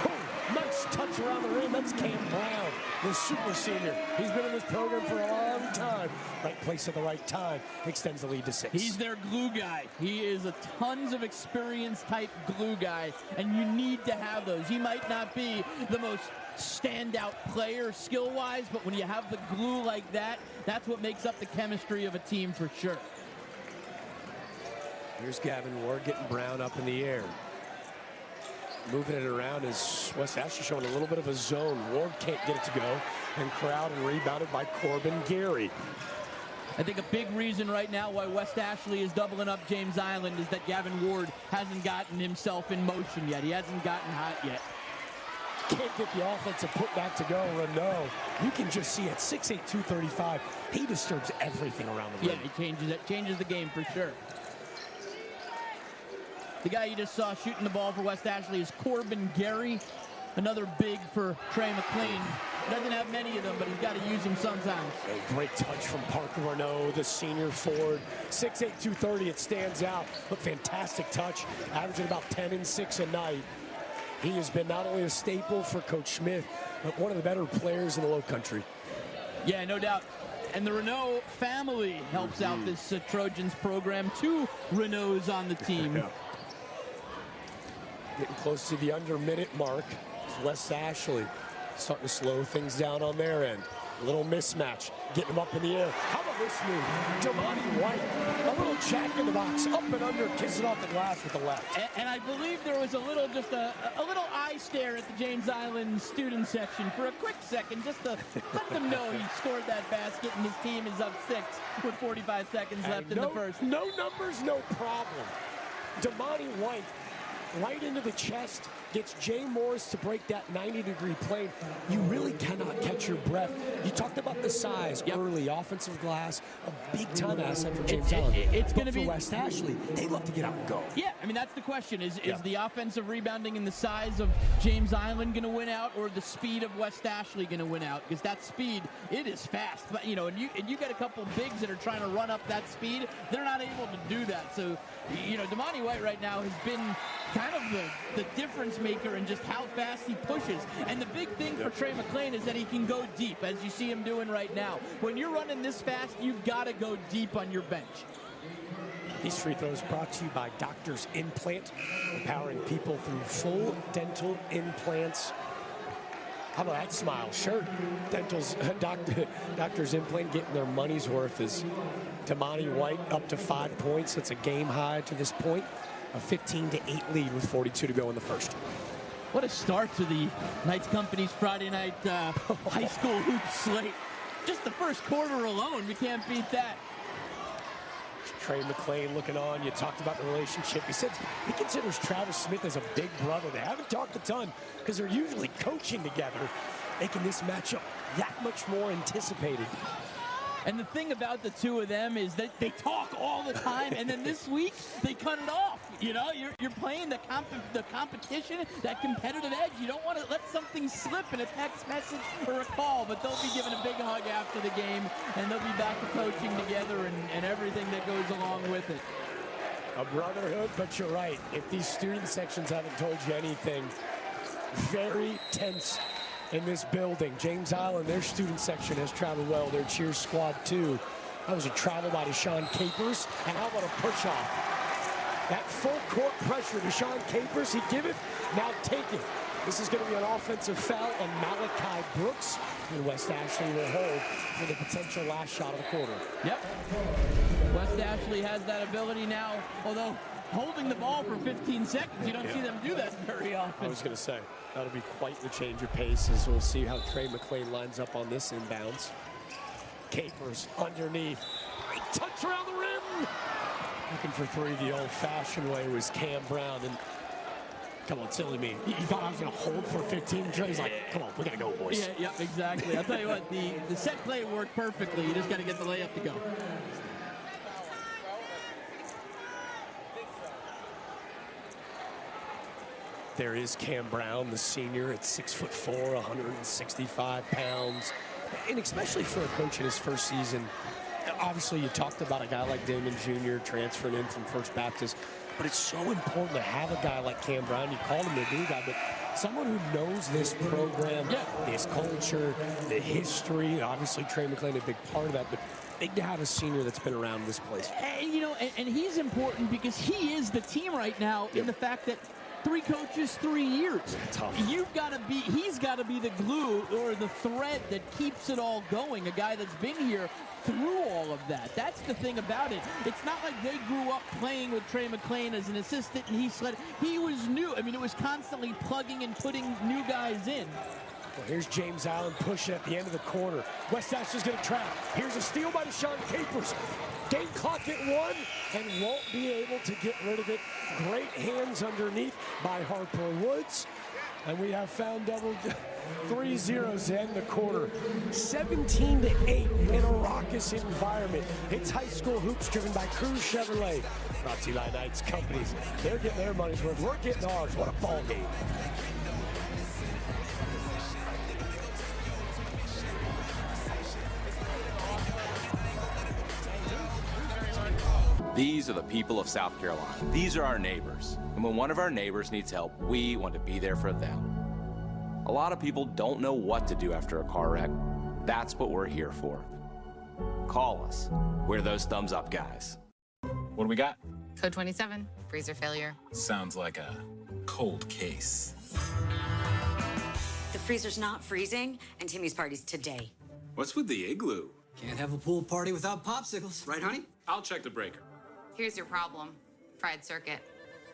Oh, nice touch around the rim. That's Cam Brown, the super senior. He's been in this program for a long time. Right place at the right time. Extends the lead to 6. He's their glue guy. He is a tons of experience type glue guy, and you need to have those. He might not be the most standout player skill-wise, but when you have the glue like that, that's what makes up the chemistry of a team for sure. Here's Gavin Ward getting Brown up in the air. Moving it around as West Ashley showing a little bit of a zone. Ward can't get it to go, and crowd and rebounded by Corbin Gary. I think a big reason right now why West Ashley is doubling up James Island is that Gavin Ward hasn't gotten himself in motion yet. He hasn't gotten hot yet. Can't get the offensive putback to go. Renault, you can just see at 6'8", 235, he disturbs everything around the rim. Yeah, he changes the game for sure. The guy you just saw shooting the ball for West Ashley is Corbin Gary, another big for Trey McLean. Doesn't have many of them, but he's got to use them sometimes. A great touch from Parker Renault, the senior forward. 6'8", 230, it stands out, but fantastic touch, averaging about 10 and 6 a night. He has been not only a staple for Coach Smith, but one of the better players in the Low Country. Yeah, no doubt. And the Renault family helps out this Trojans program. 2 Renaults on the team. Yeah. Getting close to the under-minute mark. West Ashley starting to slow things down on their end. A little mismatch, getting them up in the air. How about this move? Damani White, a little jack in the box, up and under, kissing off the glass with the left. And I believe there was a little eye stare at the James Island student section for a quick second, just to let them know he scored that basket and his team is up 6 with 45 seconds left in the first. No numbers, no problem. Damani White, right into the chest, gets Jay Morris to break that 90-degree plane. You really cannot catch your breath. You talked about the size early, offensive glass, a big-time asset for James Island. It's going to be West Ashley. They love to get out and go. Yeah, I mean, that's the question. Is the offensive rebounding and the size of James Island going to win out, or the speed of West Ashley going to win out? Because that speed, it is fast. But, you know, and you got a couple bigs that are trying to run up that speed. They're not able to do that. So, you know, Damani White right now has been kind of the difference maker in just how fast he pushes. And the big thing for Trey McLean is that he can go deep, as you see him doing right now. When you're running this fast, you've got to go deep on your bench. These free throws brought to you by Doctor's Implant, empowering people through full dental implants. How about that smile? Sure. Doctor's Implant getting their money's worth is Damani White up to 5 points. That's a game high to this point. A 15-8 lead with 42 to go in the first. What a start to the Knights Company's Friday night high school hoop slate. Just the first quarter alone, you can't beat that. Trey McClain looking on. You talked about the relationship. He said he considers Travis Smith as a big brother. They haven't talked a ton because they're usually coaching together, making this matchup that much more anticipated. And the thing about the two of them is that they talk all the time, and then this week they cut it off. You know, you're playing the competition, that competitive edge. You don't want to let something slip in a text message or a call, but they'll be given a big hug after the game, and they'll be back to coaching together and everything that goes along with it. A brotherhood, but you're right. If these student sections haven't told you anything, very tense in this building. James Island, their student section has traveled well. Their cheer squad, too. That was a travel by Deshaun Capers. And how about a push-off? That full court pressure, Deshaun Capers, he'd give it, now take it. This is going to be an offensive foul on Malachi Brooks, and West Ashley will hold for the potential last shot of the quarter. Yep. West Ashley has that ability now, although holding the ball for 15 seconds, you don't see them do that very often. I was going to say, that'll be quite the change of pace as we'll see how Trey McClain lines up on this inbounds. Capers underneath. Great touch around the rim. Looking for three the old-fashioned way was Cam Brown. And come on, silly me. You thought I was going to hold for 15? Trey's like, come on, we got to go, boys. Yeah, exactly. I'll tell you what, the set play worked perfectly. You just got to get the layup to go. There is Cam Brown, the senior at 6'4", 165 pounds. And especially for a coach in his first season, obviously you talked about a guy like Damon Jr. transferring in from First Baptist, but it's so important to have a guy like Cam Brown. You call him the new guy, but someone who knows this program, this culture, the history. Obviously Trey McClain a big part of that, but big to have a senior that's been around this place. And, you know, and he's important because he is the team right now in the fact that 3 coaches, 3 years. Tough. He's got to be the glue or the thread that keeps it all going. A guy that's been here through all of that. That's the thing about it. It's not like they grew up playing with Trey McClain as an assistant and he was new. I mean, it was constantly plugging and putting new guys in. Well, here's James Allen pushing at the end of the quarter. West Ashley's going to trap. Here's a steal by Deshaun Capers. Game clock at 1 and won't be able to get rid of it. Great hands underneath by Harper Woods. And we have found double 3-0s to end the quarter. 17-8 in a raucous environment. It's high school hoops driven by Cruz Chevrolet. Brought to you by Knights Companies. They're getting their money's worth. We're getting ours. What a ball game. These are the people of South Carolina. These are our neighbors. And when one of our neighbors needs help, we want to be there for them. A lot of people don't know what to do after a car wreck. That's what we're here for. Call us. We're those thumbs up guys. What do we got? Code 27, freezer failure. Sounds like a cold case. The freezer's not freezing, and Timmy's party's today. What's with the igloo? Can't have a pool party without popsicles, right, honey? I'll check the breaker. Here's your problem. Fried circuit.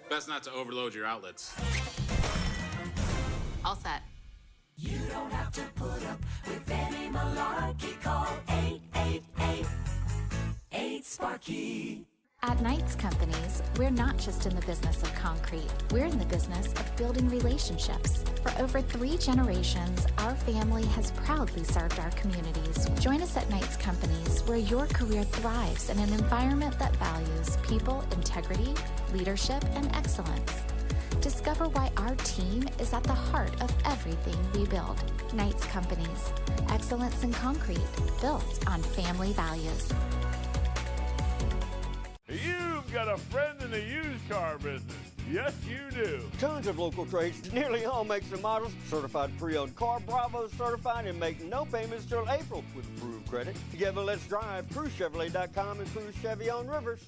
Best not to overload your outlets. All set. You don't have to put up with any malarkey. Call 888-8-SPARKY. At Knights Companies, we're not just in the business of concrete. We're in the business of building relationships. For over 3 generations, our family has proudly served our communities. Join us at Knights Companies, where your career thrives in an environment that values people, integrity, leadership, and excellence. Discover why our team is at the heart of everything we build. Knights Companies, excellence in concrete, built on family values. You've got a friend in the used car business. Yes, you do. Tons of local trades, nearly all makes and models, certified pre-owned car, Bravo certified, and make no payments till April with approved credit. Together, let's drive. CruzChevrolet.com and Cruz Chevy on Rivers.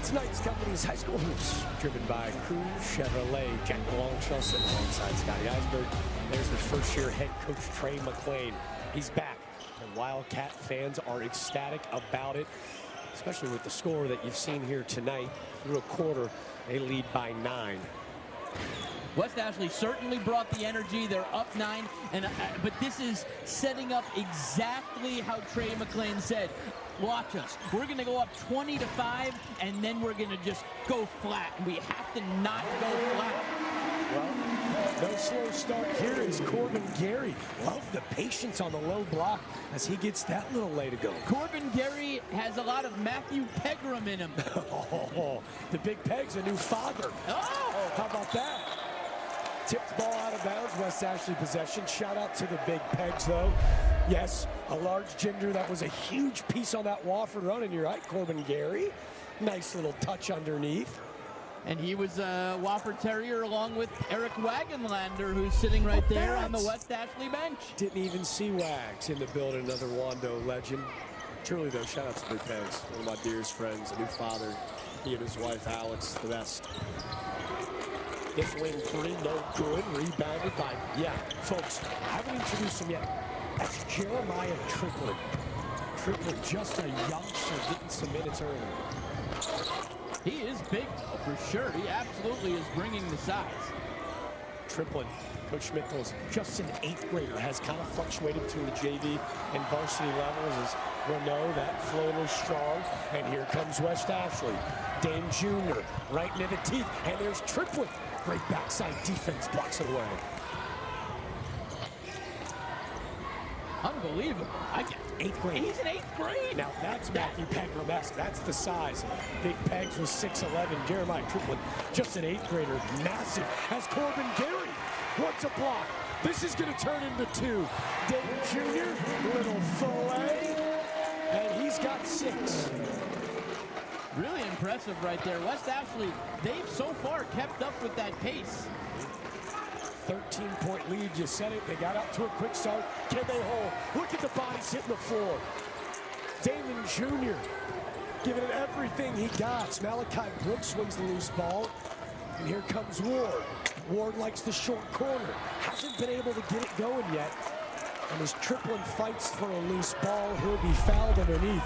Tonight's Company's High School Hoops, driven by Crew Chevrolet. Jack Longshell sitting alongside Scotty Eisberg. There's the first-year head coach, Trey McClain. He's back, and Wildcat fans are ecstatic about it, especially with the score that you've seen here tonight. Through a quarter, they lead by 9. West Ashley certainly brought the energy. They're up 9, but this is setting up exactly how Trey McClain said. Watch us. We're going to go up 20-5, and then we're going to just go flat. We have to not go flat. Well, no slow start here is Corbin Gary. Love the patience on the low block as he gets that little lay to go. Corbin Gary has a lot of Matthew Pegram in him. Oh, the Big Peg's a new father. Oh, how about that? Tipped ball out of bounds, West Ashley possession. Shout out to the Big Pegs, though. Yes, a large ginger. That was a huge piece on that Wofford run, and you're right, Corbin Gary. Nice little touch underneath. And he was a Wofford Terrier along with Eric Wagenlander, who's sitting right there on the West Ashley bench. Didn't even see Wags in the building, another Wando legend. Truly, though, shout out to the Big Pegs. One of my dearest friends, a new father. He and his wife, Alex, the best. This wing 3, no good. Rebounded by, folks, I haven't introduced him yet. That's Jeremiah Triplett. Triplett, just a youngster, getting some minutes early. He is big, for sure. He absolutely is bringing the size. Triplett, Coach Schmidt's just an 8th grader, has kind of fluctuated between the JV and varsity levels. As we'll know, that floater strong. And here comes West Ashley. Dame Jr. right into the teeth. And there's Triplett. Great backside defense, blocks it away. Unbelievable. 8th grade. He's in 8th grade. Now that's Matthew Pegram-esque. That's the size. Big Pegs was 6'11". Jeremiah Triplett, just an 8th grader. Massive. As Corbin Gary, what's a block? This is going to turn into 2. Dave Jr., little fillet, and he's got 6. Really impressive right there. West Ashley, they've so far kept up with that pace. 13-point lead, you said it. They got up to a quick start. Can they hold? Look at the bodies hitting the floor. Damon Jr. giving it everything he got. Malachi Brooks wins the loose ball. And here comes Ward. Ward likes the short corner. Hasn't been able to get it going yet. And as Triplett fights for a loose ball, he'll be fouled underneath.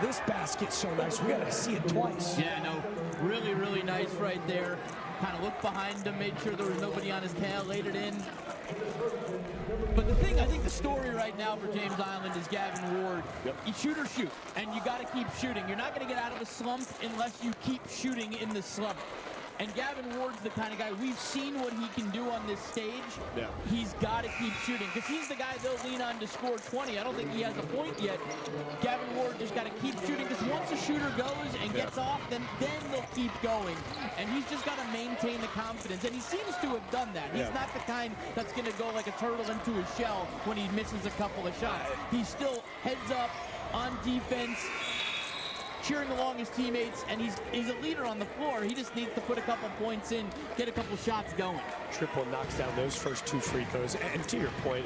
This basket's so nice, we gotta see it twice. Yeah, no, really, really nice right there. Kind of looked behind him, made sure there was nobody on his tail, laid it in. But the thing, I think the story right now for James Island is Gavin Ward. You shoot or shoot, and you gotta keep shooting. You're not gonna get out of a slump unless you keep shooting in the slump. And Gavin Ward's the kind of guy, we've seen what he can do on this stage. Yeah. He's got to keep shooting, because he's the guy they'll lean on to score 20. I don't think he has a point yet. Gavin Ward just got to keep shooting, because once a shooter goes and gets off, then they'll keep going. And he's just got to maintain the confidence, and he seems to have done that. He's not the kind that's going to go like a turtle into his shell when he misses a couple of shots. He's still heads up on defense, cheering along his teammates, and he's a leader on the floor. He just needs to put a couple points in, get a couple shots going. Triplett knocks down those first 2 free throws. And to your point,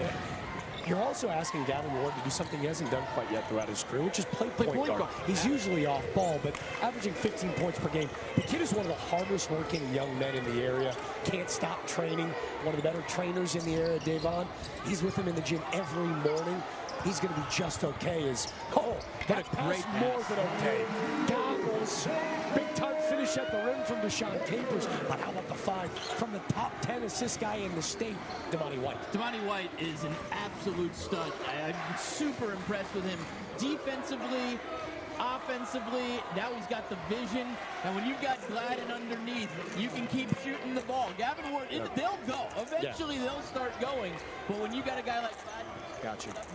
you're also asking Gavin Ward to do something he hasn't done quite yet throughout his career, which is play point guard. He's usually off ball, but averaging 15 points per game. The kid is one of the hardest working young men in the area. Can't stop training. One of the better trainers in the area, Davon. He's with him in the gym every morning. He's going to be just okay that pass more than okay. Goggles, big time finish at the rim from Deshaun Capers. But how about the 5 from the top 10 assist guy in the state, Damani White? Damani White is an absolute stud. I'm super impressed with him defensively, offensively. Now he's got the vision. And when you've got Gladden underneath, you can keep shooting the ball. Gavin Ward, they'll go. Eventually they'll start going. But when you got a guy like Gladden,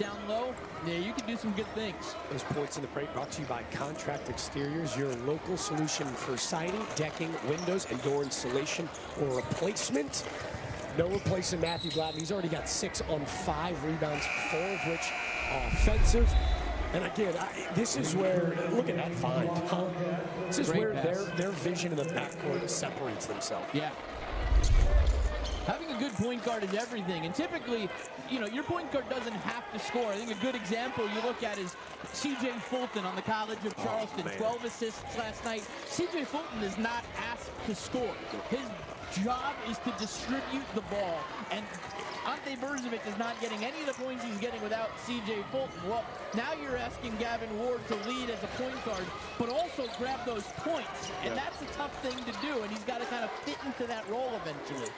down low, you can do some good things. Those points in the break brought to you by Contract Exteriors, your local solution for siding, decking, windows, and door installation or replacement. No replacing Matthew Gladden. He's already got 6 on 5 rebounds, 4 of which offensive. And again, this is where, look at that find, huh? This is where their vision in the backcourt separates themselves. Yeah. Having a a good point guard is everything. And typically, you know, your point guard doesn't have to score. I think a good example you look at is C.J. Fulton on the College of Charleston. 12 assists last night. C.J. Fulton is not asked to score. His job is to distribute the ball. And Ante Berzovic is not getting any of the points he's getting without C.J. Fulton. Well, now you're asking Gavin Ward to lead as a point guard, but also grab those points. And that's a tough thing to do, and he's got to kind of fit into that role eventually.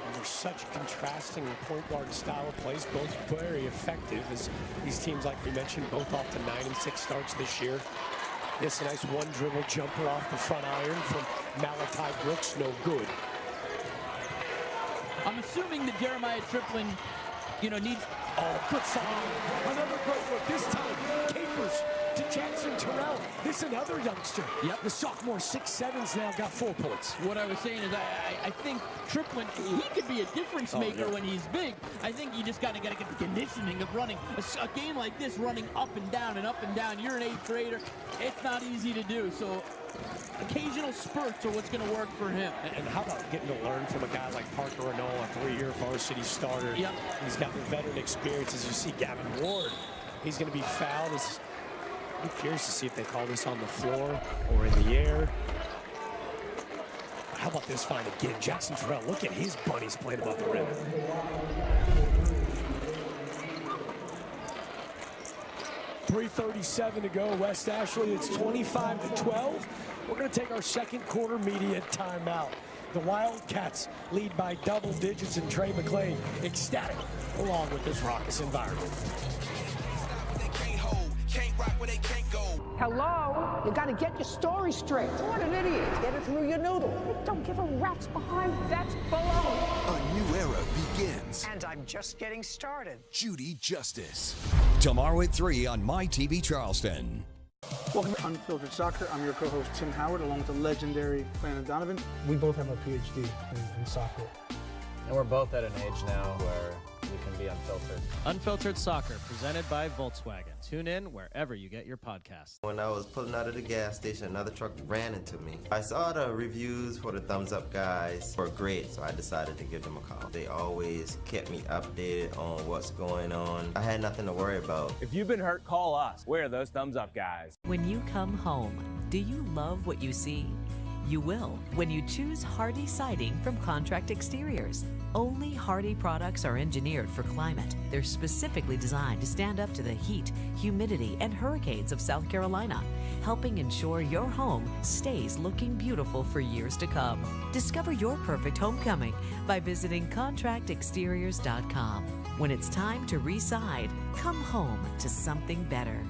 And there's such contrasting point guard style of plays, both very effective as these teams, like we mentioned, both off to 9-6 starts this year. This a nice one dribble jumper off the front iron from Malachi Brooks, no good. I'm assuming that Jeremiah Triplin, you know, needs... Oh, good side. Another great look. This time, capers to Jackson Terrell. This is another youngster. Yep. The sophomore 6'7's now got 4 points. What I was saying is I think Triplin, he could be a difference maker when he's big. I think you just got to get the conditioning of running. A game like this, running up and down and up and down. You're an 8th grader. It's not easy to do. So occasional spurts are what's going to work for him. And how about getting to learn from a guy like Parker Renault, a 3-year varsity starter? Yep. He's got the veteran experience. As you see Gavin Ward, he's going to be fouled. I'm curious to see if they call this on the floor or in the air. How about this find again? Jackson Terrell, look at his bunnies playing above the rim. .337 to go, West Ashley. It's 25-12. We're going to take our second quarter media timeout. The Wildcats lead by double digits, and Trey McClain ecstatic along with this raucous environment. Hello? You gotta get your story straight. What an idiot. Get it through your noodle. Don't give a rat's behind. That's baloney. A new era begins. And I'm just getting started. Judy Justice. Tomorrow at 3 on MyTV Charleston. Welcome to Unfiltered Soccer. I'm your co-host, Tim Howard, along with the legendary Brandon Donovan. We both have a PhD in soccer. And we're both at an age now where we can be unfiltered. Unfiltered Soccer, presented by Volkswagen. Tune in wherever you get your podcasts. When I was pulling out of the gas station, another truck ran into me. I saw the reviews for the Thumbs Up guys were great, so I decided to give them a call. They always kept me updated on what's going on. I had nothing to worry about. If you've been hurt, call us. We're those Thumbs Up guys. When you come home, do you love what you see? You will when you choose Hardy Siding from Contract Exteriors. Only Hardy products are engineered for climate. They're specifically designed to stand up to the heat, humidity, and hurricanes of South Carolina, helping ensure your home stays looking beautiful for years to come. Discover your perfect homecoming by visiting contractexteriors.com. When it's time to re-side, come home to something better.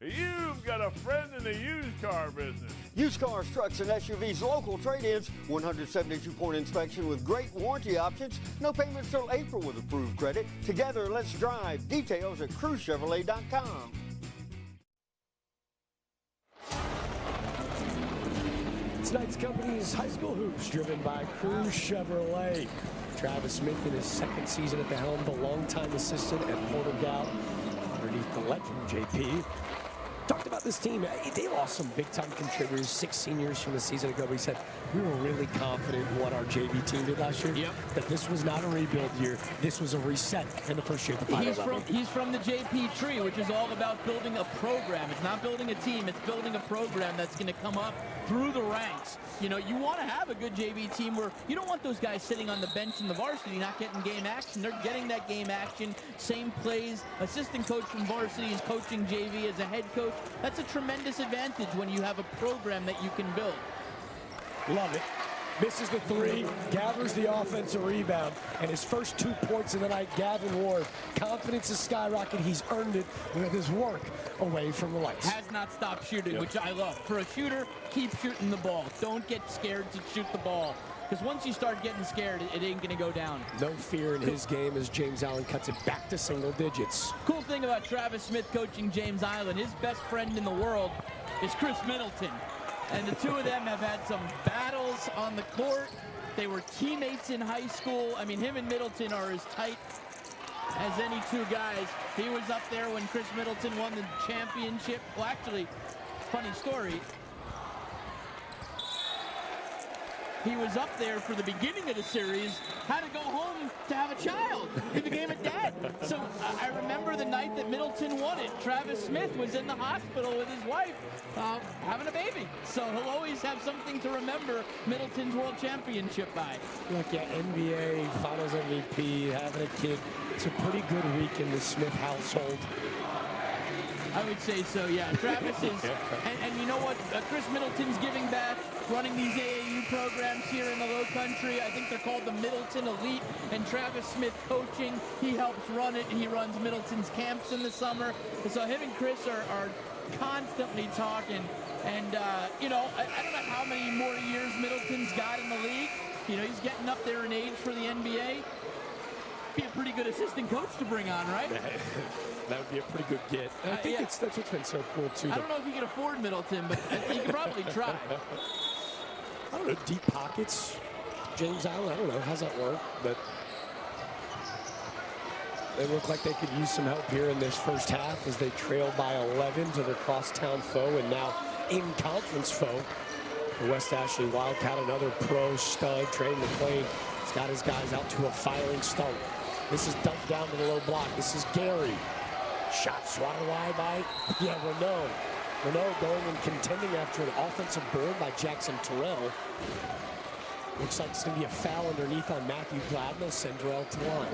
You've got a friend in the used car business. Used cars, trucks, and SUVs, local trade-ins, 172-point inspection with great warranty options, no payments till April with approved credit. Together, let's drive. Details at cruisechevrolet.com. Tonight's company is High School Hoops, driven by Cruz Chevrolet. Travis Smith in his second season at the helm, the longtime assistant at Porter-Gaut, underneath the legend, JP. Talked about this team. They lost some big-time contributors, 6 seniors from the season ago. But he said, we were really confident in what our JV team did last year. Yep. That this was not a rebuild year. This was a reset in the first year at the final level. He's from the JP tree, which is all about building a program. It's not building a team. It's building a program that's going to come up through the ranks. You know, you want to have a good JV team where you don't want those guys sitting on the bench in the varsity not getting game action. They're getting that game action, same plays. Assistant coach from varsity is coaching JV as a head coach. That's a tremendous advantage when you have a program that you can build. Love it. Misses the 3, gathers the offensive rebound, and his first 2 points of the night, Gavin Ward. Confidence is skyrocketing. He's earned it with his work away from the lights. Has not stopped shooting, which I love. For a shooter, keep shooting the ball. Don't get scared to shoot the ball. Because once you start getting scared, it ain't going to go down. No fear in his game as James Allen cuts it back to single digits. Cool thing about Travis Smith coaching James Allen, his best friend in the world is Chris Middleton. And the two of them have had some battles on the court. They were teammates in high school. I mean, him and Middleton are as tight as any two guys. He was up there when Chris Middleton won the championship. Well, actually, funny story. he was up there for the beginning of the series, had to go home to have a child. He became a dad. So I remember the night that Middleton won it. Travis Smith was in the hospital with his wife having a baby. So he'll always have something to remember Middleton's World Championship by. Look, yeah, NBA Finals MVP, having a kid. It's a pretty good week in the Smith household. I would say so, yeah. Travis is, and you know what? Chris Middleton's giving back, running these AAU programs here in the Low Country. I think they're called the Middleton Elite, and Travis Smith coaching. He helps run it, and he runs Middleton's camps in the summer. And so him and Chris are constantly talking. And, you know, I don't know how many more years Middleton's got in the league. You know, he's getting up there in age for the NBA. Be a pretty good assistant coach to bring on, right? That would be a pretty good get. And I think that's what's been so cool, too. I don't know if he can afford Middleton, but he can probably try. I don't know, deep pockets. James Allen, I don't know. How's that work? But they look like they could use some help here in this first half as they trail by 11 to their crosstown foe and now in-conference foe. The West Ashley Wildcat, another pro stud, Trey McClain. He's got his guys out to a firing start. This is dumped down to the low block. This is Gary. Shot swatted wide by, Renault. Renault going and contending after an offensive board by Jackson Terrell. Looks like it's going to be a foul underneath on Matthew Gladnell. Send Terrell to line.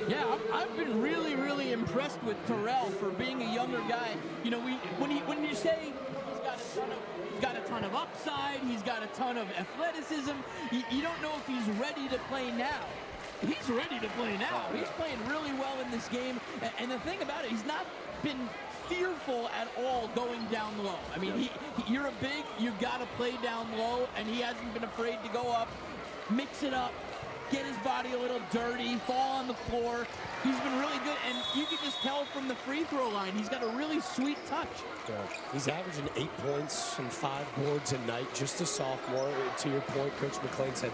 Yeah, I've been really, really impressed with Terrell for being a younger guy. You know, when you say he's got a ton of upside, he's got a ton of athleticism, you don't know if he's ready to play now. He's ready to play now. He's playing really well in this game. And the thing about it, he's not been fearful at all going down low. I mean, you're a big, you've got to play down low, and he hasn't been afraid to go up, mix it up, get his body a little dirty, fall on the floor. He's been really good, and you can just tell from the free throw line, he's got a really sweet touch. Yeah. He's averaging 8 points and 5 boards a night, just a sophomore. To your point, Coach McClain said,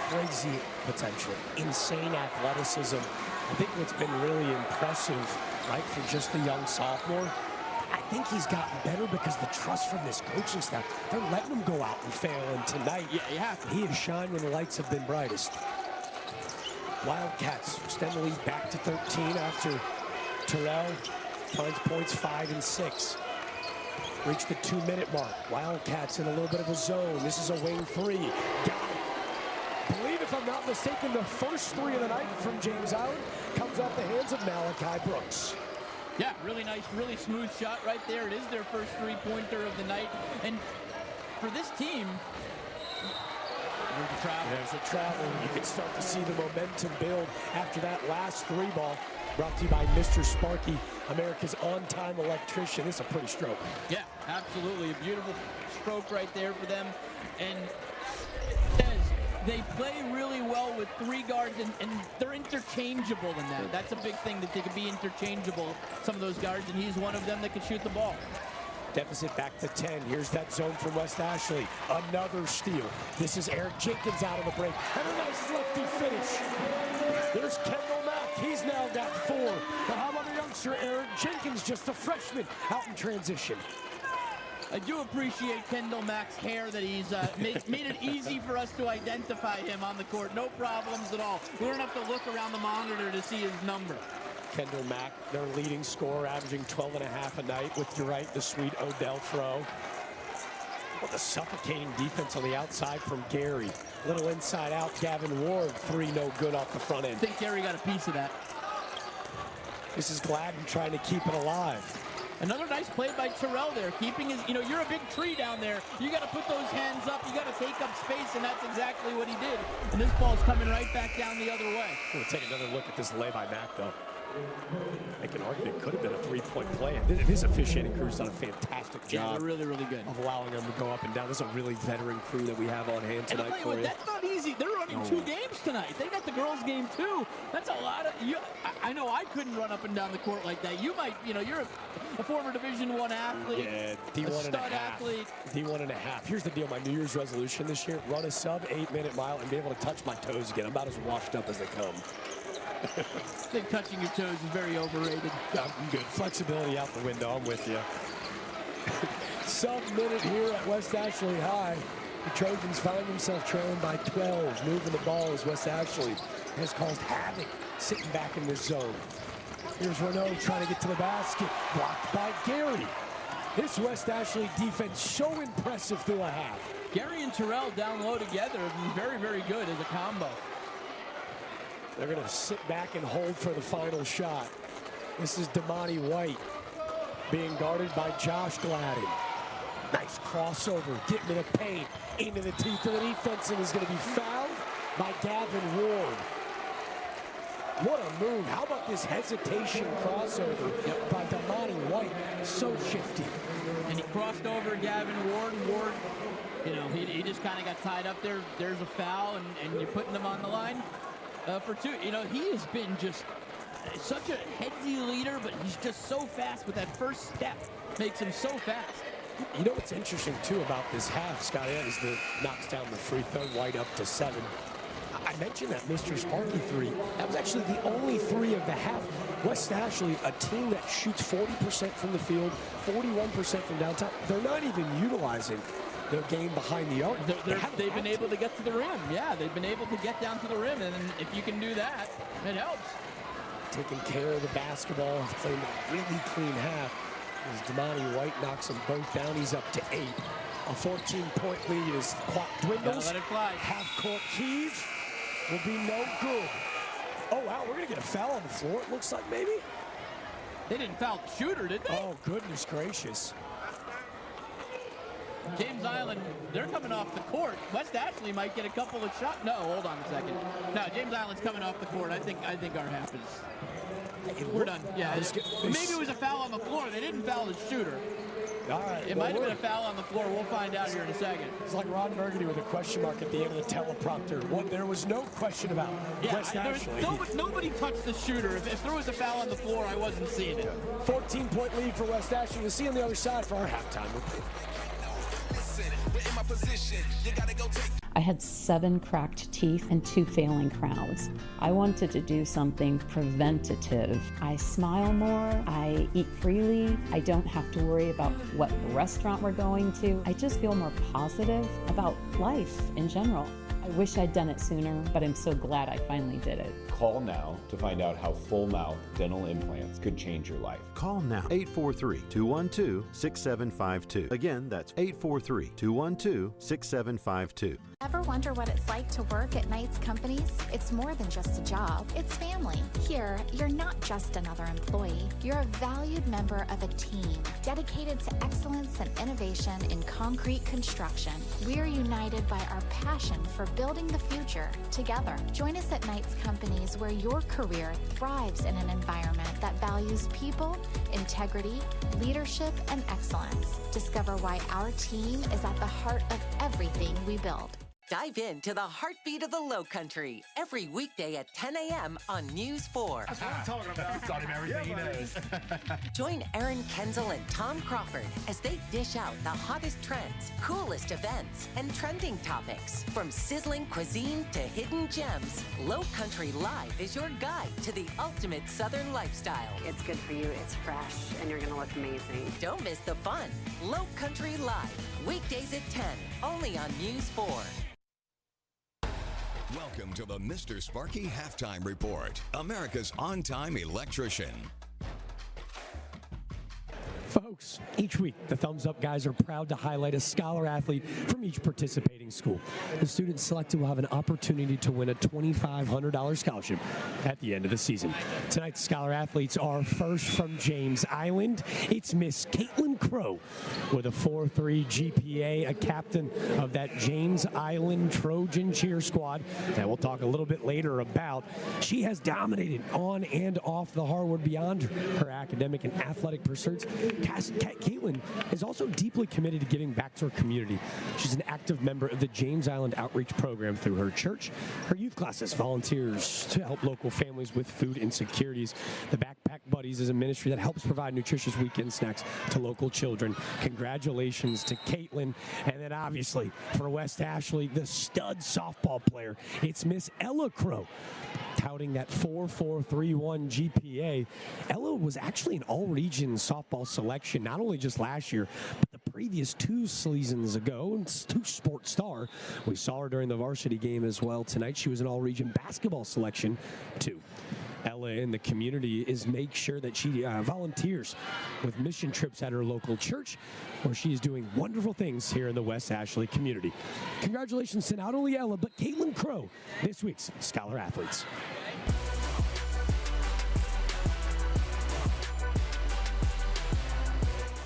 crazy potential, insane athleticism. I think what's been really impressive, right, for just a young sophomore, I think he's gotten better because the trust from this coaching staff. They're letting him go out and fail, and tonight, he has shined when the lights have been brightest. Wildcats extend the lead back to 13 after Terrell finds points 5 and 6. Reach the 2-minute mark. Wildcats in a little bit of a zone. This is a wing three. Got it. I believe, if I'm not mistaken, the first three of the night from James Allen comes off the hands of Malachi Brooks. Yeah, really nice, really smooth shot right there. It is their first three-pointer of the night. And for this team, there's a travel. You can start to see the momentum build after that last three ball. Brought to you by Mr. Sparky, America's on-time electrician. It's a pretty stroke. Yeah, absolutely. A beautiful stroke right there for them. And they play really well with three guards, and they're interchangeable in that. That's a big thing, that they can be interchangeable, some of those guards, and he's one of them that can shoot the ball. Deficit back to 10. Here's that zone from West Ashley. Another steal. This is Eric Jenkins out of the break. And a nice lefty finish. There's Kendall Mack. He's now got 4. But how about the youngster Eric Jenkins, just a freshman, out in transition? I do appreciate Kendall Mack's hair, that he's made it easy for us to identify him on the court. No problems at all. We don't have to look around the monitor to see his number. Kendall Mack, their leading scorer, averaging 12.5 a night with your right, the sweet Odell throw. What a suffocating defense on the outside from Gary. Little inside out, Gavin Ward, 3 no good off the front end. I think Gary got a piece of that. This is Gladden trying to keep it alive. Another nice play by Terrell there, keeping his, you're a big tree down there. You got to put those hands up. You got to take up space, and that's exactly what he did. And this ball's coming right back down the other way. We'll take another look at this lay by Mack, though. I can argue it could have been a 3-point play. And this officiating crew's done a fantastic job. Yeah, they're really, really good. Of allowing them to go up and down. This is a really veteran crew that we have on hand tonight for you. That's not easy. They're running 2 games tonight. They got the girls' game, too. That's a lot of... I know I couldn't run up and down the court like that. You might, you're a former Division I athlete. Yeah, D1 and a half. Athlete. D1 and a half. Here's the deal. My New Year's resolution this year, run a sub 8-minute mile and be able to touch my toes again. I'm about as washed up as they come. I think touching your toes is very overrated. I'm good. Flexibility out the window. I'm with you. Sub-minute here at West Ashley High. The Trojans find themselves trailing by 12, moving the ball as West Ashley has caused havoc sitting back in this zone. Here's Renault trying to get to the basket, blocked by Gary. This West Ashley defense so impressive through a half. Gary and Terrell down low together have been very, very good as a combo. They're going to sit back and hold for the final shot. This is Damani White being guarded by Josh Gladden. Nice crossover, getting to the paint, into the teeth of the defense, and is going to be fouled by Gavin Ward. What a move. How about this hesitation crossover by Damani White? So shifty. And he crossed over Gavin Ward. Ward, you know, he just kind of got tied up there. There's a foul, and you're putting them on the line for two. You know, he has been just such a headsy leader, but he's just so fast with that first step. Makes him so fast. You know what's interesting, too, about this half, Scott, is that knocks down the free throw, White up to 7. I mentioned that Mr. Sparky 3. That was actually the only 3 of the half. West Ashley, a team that shoots 40% from the field, 41% from downtown. They're not even utilizing their game behind the arc. They've been able to get to the rim. Yeah, they've been able to get down to the rim, and if you can do that, it helps. Taking care of the basketball, playing a really clean half. As Damani White knocks them both down, he's up to 8. A 14-point lead as the clock dwindles. Let it fly. Half-court heave will be no good. Oh, wow, we're going to get a foul on the floor, it looks like, maybe? They didn't foul the shooter, did they? Oh, goodness gracious. James Island, they're coming off the court. West Ashley might get a couple of shots. No, hold on a second. No, James Island's coming off the court. I think our half is... We're done. Yeah, maybe it was a foul on the floor. They didn't foul the shooter. All right. It might have been a foul on the floor. We'll find out here in a second. It's like Ron Burgundy with a question mark at the end of the teleprompter. There was no question about West Ashley. Nobody touched the shooter. If there was a foul on the floor, I wasn't seeing it. 14-point lead for West Ashley. We'll see on the other side for our halftime report. I had 7 cracked teeth and 2 failing crowns. I wanted to do something preventative. I smile more, I eat freely, I don't have to worry about what restaurant we're going to. I just feel more positive about life in general. I wish I'd done it sooner, but I'm so glad I finally did it. Call now to find out how full mouth dental implants could change your life. Call now, 843-212-6752. Again, that's 843-212-6752. Ever wonder what it's like to work at Knight's Companies? It's more than just a job, it's family. Here, you're not just another employee. You're a valued member of a team dedicated to excellence and innovation in concrete construction. We're united by our passion for building the future together. Join us at Knight's Companies, where your career thrives in an environment that values people, integrity, leadership, and excellence. Discover why our team is at the heart of everything we build. Dive into the heartbeat of the Lowcountry every weekday at 10 a.m. on News 4. That's what I'm talking about. Taught him everything he knows. Join Aaron Kenzel and Tom Crawford as they dish out the hottest trends, coolest events, and trending topics. From sizzling cuisine to hidden gems, Lowcountry Live is your guide to the ultimate Southern lifestyle. It's good for you, it's fresh, and you're going to look amazing. Don't miss the fun. Lowcountry Live, weekdays at 10, only on News 4. Welcome to the Mr. Sparky Halftime Report, America's on-time electrician. Folks, each week, the Thumbs Up guys are proud to highlight a scholar athlete from each participating school. The students selected will have an opportunity to win a $2,500 scholarship at the end of the season. Tonight's scholar athletes are first from James Island. It's Miss Caitlin Crow with a 4.3 GPA, a captain of that James Island Trojan cheer squad that we'll talk a little bit later about. She has dominated on and off the hardwood beyond her academic and athletic pursuits. Caitlin is also deeply committed to giving back to her community. She's an active member of the James Island Outreach Program through her church. Her youth classes volunteers to help local families with food insecurities. The Backpack Buddies is a ministry that helps provide nutritious weekend snacks to local children. Congratulations to Caitlin. And then obviously for West Ashley, the stud softball player, it's Miss Ella Crow. Touting that 4.431 GPA. Ella was actually an all-region softball selection, not only just last year, but the previous 2 seasons ago, and 2 sports star. We saw her during the varsity game as well tonight. She was an all-region basketball selection too. Ella in the community is make sure that she volunteers with mission trips at her local church, where she is doing wonderful things here in the West Ashley community. Congratulations to not only Ella, but Caitlin Crow, this week's Scholar Athletes.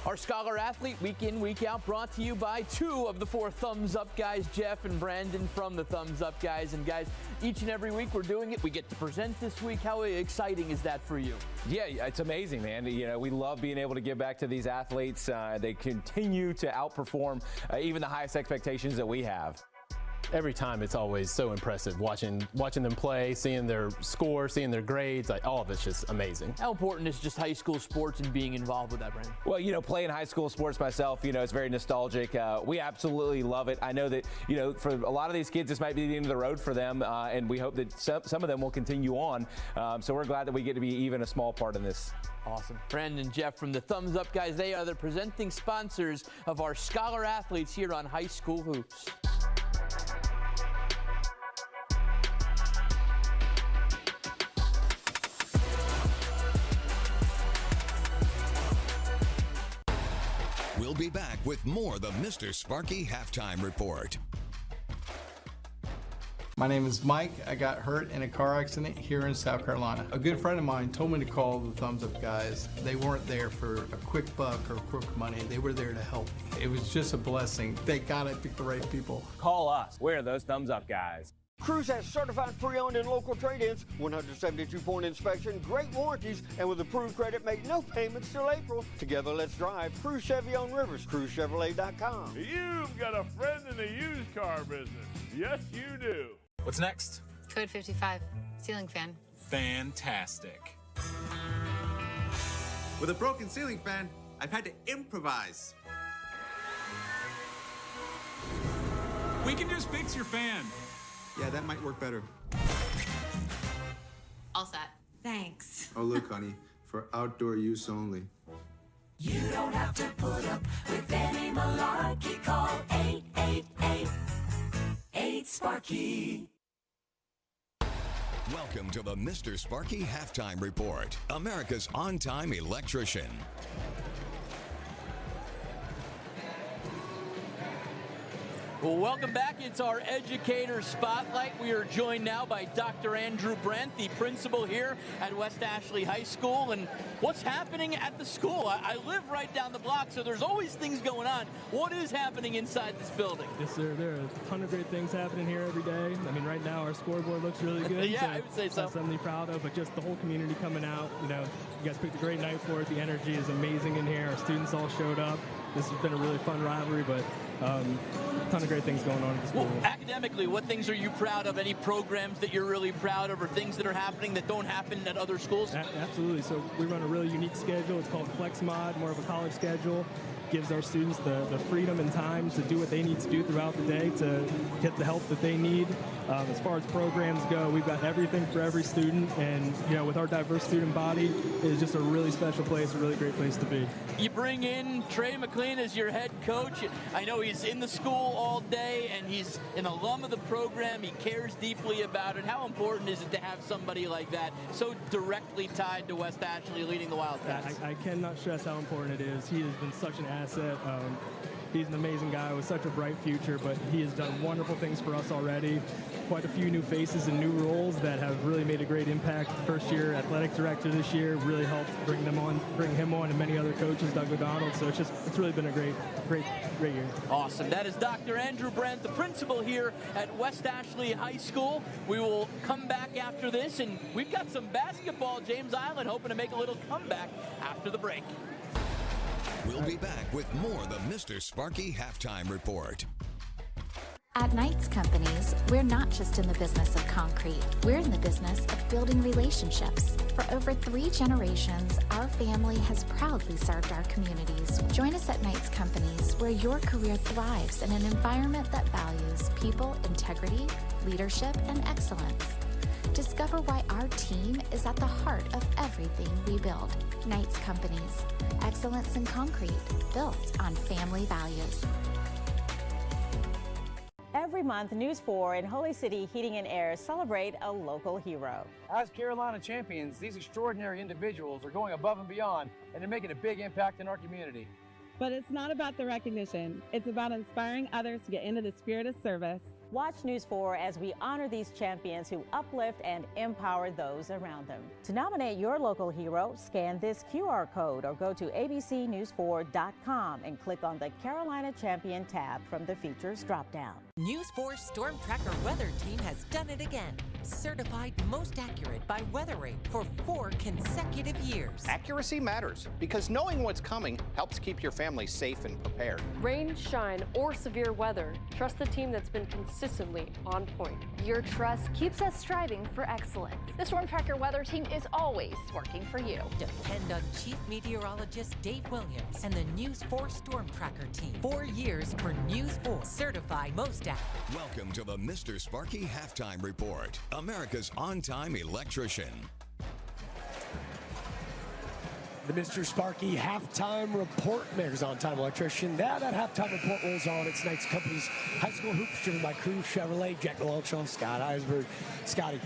Our Scholar Athlete week in, week out, brought to you by 2 of the 4 Thumbs Up guys, Jeff and Brandon from the Thumbs Up guys. And guys, each and every week we're doing it. We get to present this week. How exciting is that for you? Yeah, it's amazing, man. You know, we love being able to give back to these athletes. They continue to outperform even the highest expectations that we have. Every time it's always so impressive watching them play, seeing their score, seeing their grades. All of it's just amazing. How important is just high school sports and being involved with that, Brandon? Well, you know, playing high school sports myself, you know, it's very nostalgic. We absolutely love it. I know that, you know, for a lot of these kids, this might be the end of the road for them, and we hope that some of them will continue on. So we're glad that we get to be even a small part in this. Awesome. Brandon and Jeff from the Thumbs Up guys, they are the presenting sponsors of our Scholar Athletes here on High School Hoops. We'll be back with more of the Mr. Sparky Halftime Report. My name is Mike. I got hurt in a car accident here in South Carolina. A good friend of mine told me to call the Thumbs Up guys. They weren't there for a quick buck or quick money. They were there to help me. It was just a blessing. Thank God I picked the right people. Call us. We're those Thumbs Up guys. Cruise has certified pre-owned and local trade-ins, 172-point inspection, great warranties, and with approved credit, make no payments till April. Together, let's drive. Cruise Chevy on Rivers, CruiseChevrolet.com. You've got a friend in the used car business. Yes, you do. What's next? Code 55, ceiling fan. Fantastic. With a broken ceiling fan, I've had to improvise. We can just fix your fan. Yeah, that might work better. All set. Thanks. Oh, look, honey, for outdoor use only. You don't have to put up with any malarkey. Call 888-8-SPARKY. Welcome to the Mr. Sparky Halftime Report, America's on-time electrician. Well, welcome back. It's our Educator Spotlight. We are joined now by Dr. Andrew Brent, the principal here at West Ashley High School. And what's happening at the school? I live right down the block, so there's always things going on. What is happening inside this building? Yes, sir. There are a ton of great things happening here every day. I mean, right now our scoreboard looks really good. Yeah, I would say so. That's something to be proud of, but just the whole community coming out. You know, you guys picked a great night for it. The energy is amazing in here. Our students all showed up. This has been a really fun rivalry, but a ton of great things going on at the school. Well, academically, what things are you proud of? Any programs that you're really proud of, or things that are happening that don't happen at other schools? Absolutely. So we run a really unique schedule. It's called Flex Mod, more of a college schedule. Gives our students the freedom and time to do what they need to do throughout the day to get the help that they need. As far as programs go, we've got everything for every student, and you know, with our diverse student body, it is just a really special place, a really great place to be. You bring in Trey McLean as your head coach. I know he's in the school all day, and he's an alum of the program. He cares deeply about it. How important is it to have somebody like that so directly tied to West Ashley leading the Wildcats? I cannot stress how important it is. He has been such an asset. He's an amazing guy with such a bright future, but he has done wonderful things for us already. Quite a few new faces and new roles that have really made a great impact. First year athletic director this year really helped bring him on, and many other coaches, Doug O'Donnell. So it's really been a great year. Awesome. That is Dr. Andrew Brent, the principal here at West Ashley High School. We will come back after this, and we've got some basketball. James Island hoping to make a little comeback after the break. We'll be back with more of the Mr. Sparky Halftime Report. At Knights Companies, we're not just in the business of concrete. We're in the business of building relationships. For over 3 generations, our family has proudly served our communities. Join us at Knights Companies, where your career thrives in an environment that values people, integrity, leadership, and excellence. Discover why our team is at the heart of everything we build. Knights Companies. Excellence in concrete, built on family values. Every month, News 4 and Holy City Heating and Air celebrate a local hero. As Carolina champions, these extraordinary individuals are going above and beyond, and they're making a big impact in our community. But it's not about the recognition. It's about inspiring others to get into the spirit of service. Watch News 4 as we honor these champions who uplift and empower those around them. To nominate your local hero, scan this QR code or go to abcnews4.com and click on the Carolina Champion tab from the Features dropdown. News 4 Storm Tracker Weather Team has done it again. Certified most accurate by Weathering for 4 consecutive years. Accuracy matters because knowing what's coming helps keep your family safe and prepared. Rain, shine, or severe weather, trust the team that's been consistently on point. Your trust keeps us striving for excellence. The Storm Tracker Weather Team is always working for you. Depend on Chief Meteorologist Dave Williams and the News 4 Storm Tracker Team. 4 years for News 4 certified most accurate. Welcome to the Mr. Sparky Halftime Report, America's on-time electrician. The Mr. Sparky halftime report. Mayor's on-time electrician. Now that halftime report rolls on. It's Knights Company's high school hoops driven by Crew Chevrolet. Jack Malonshaw, Scott Eisberg. Scotty,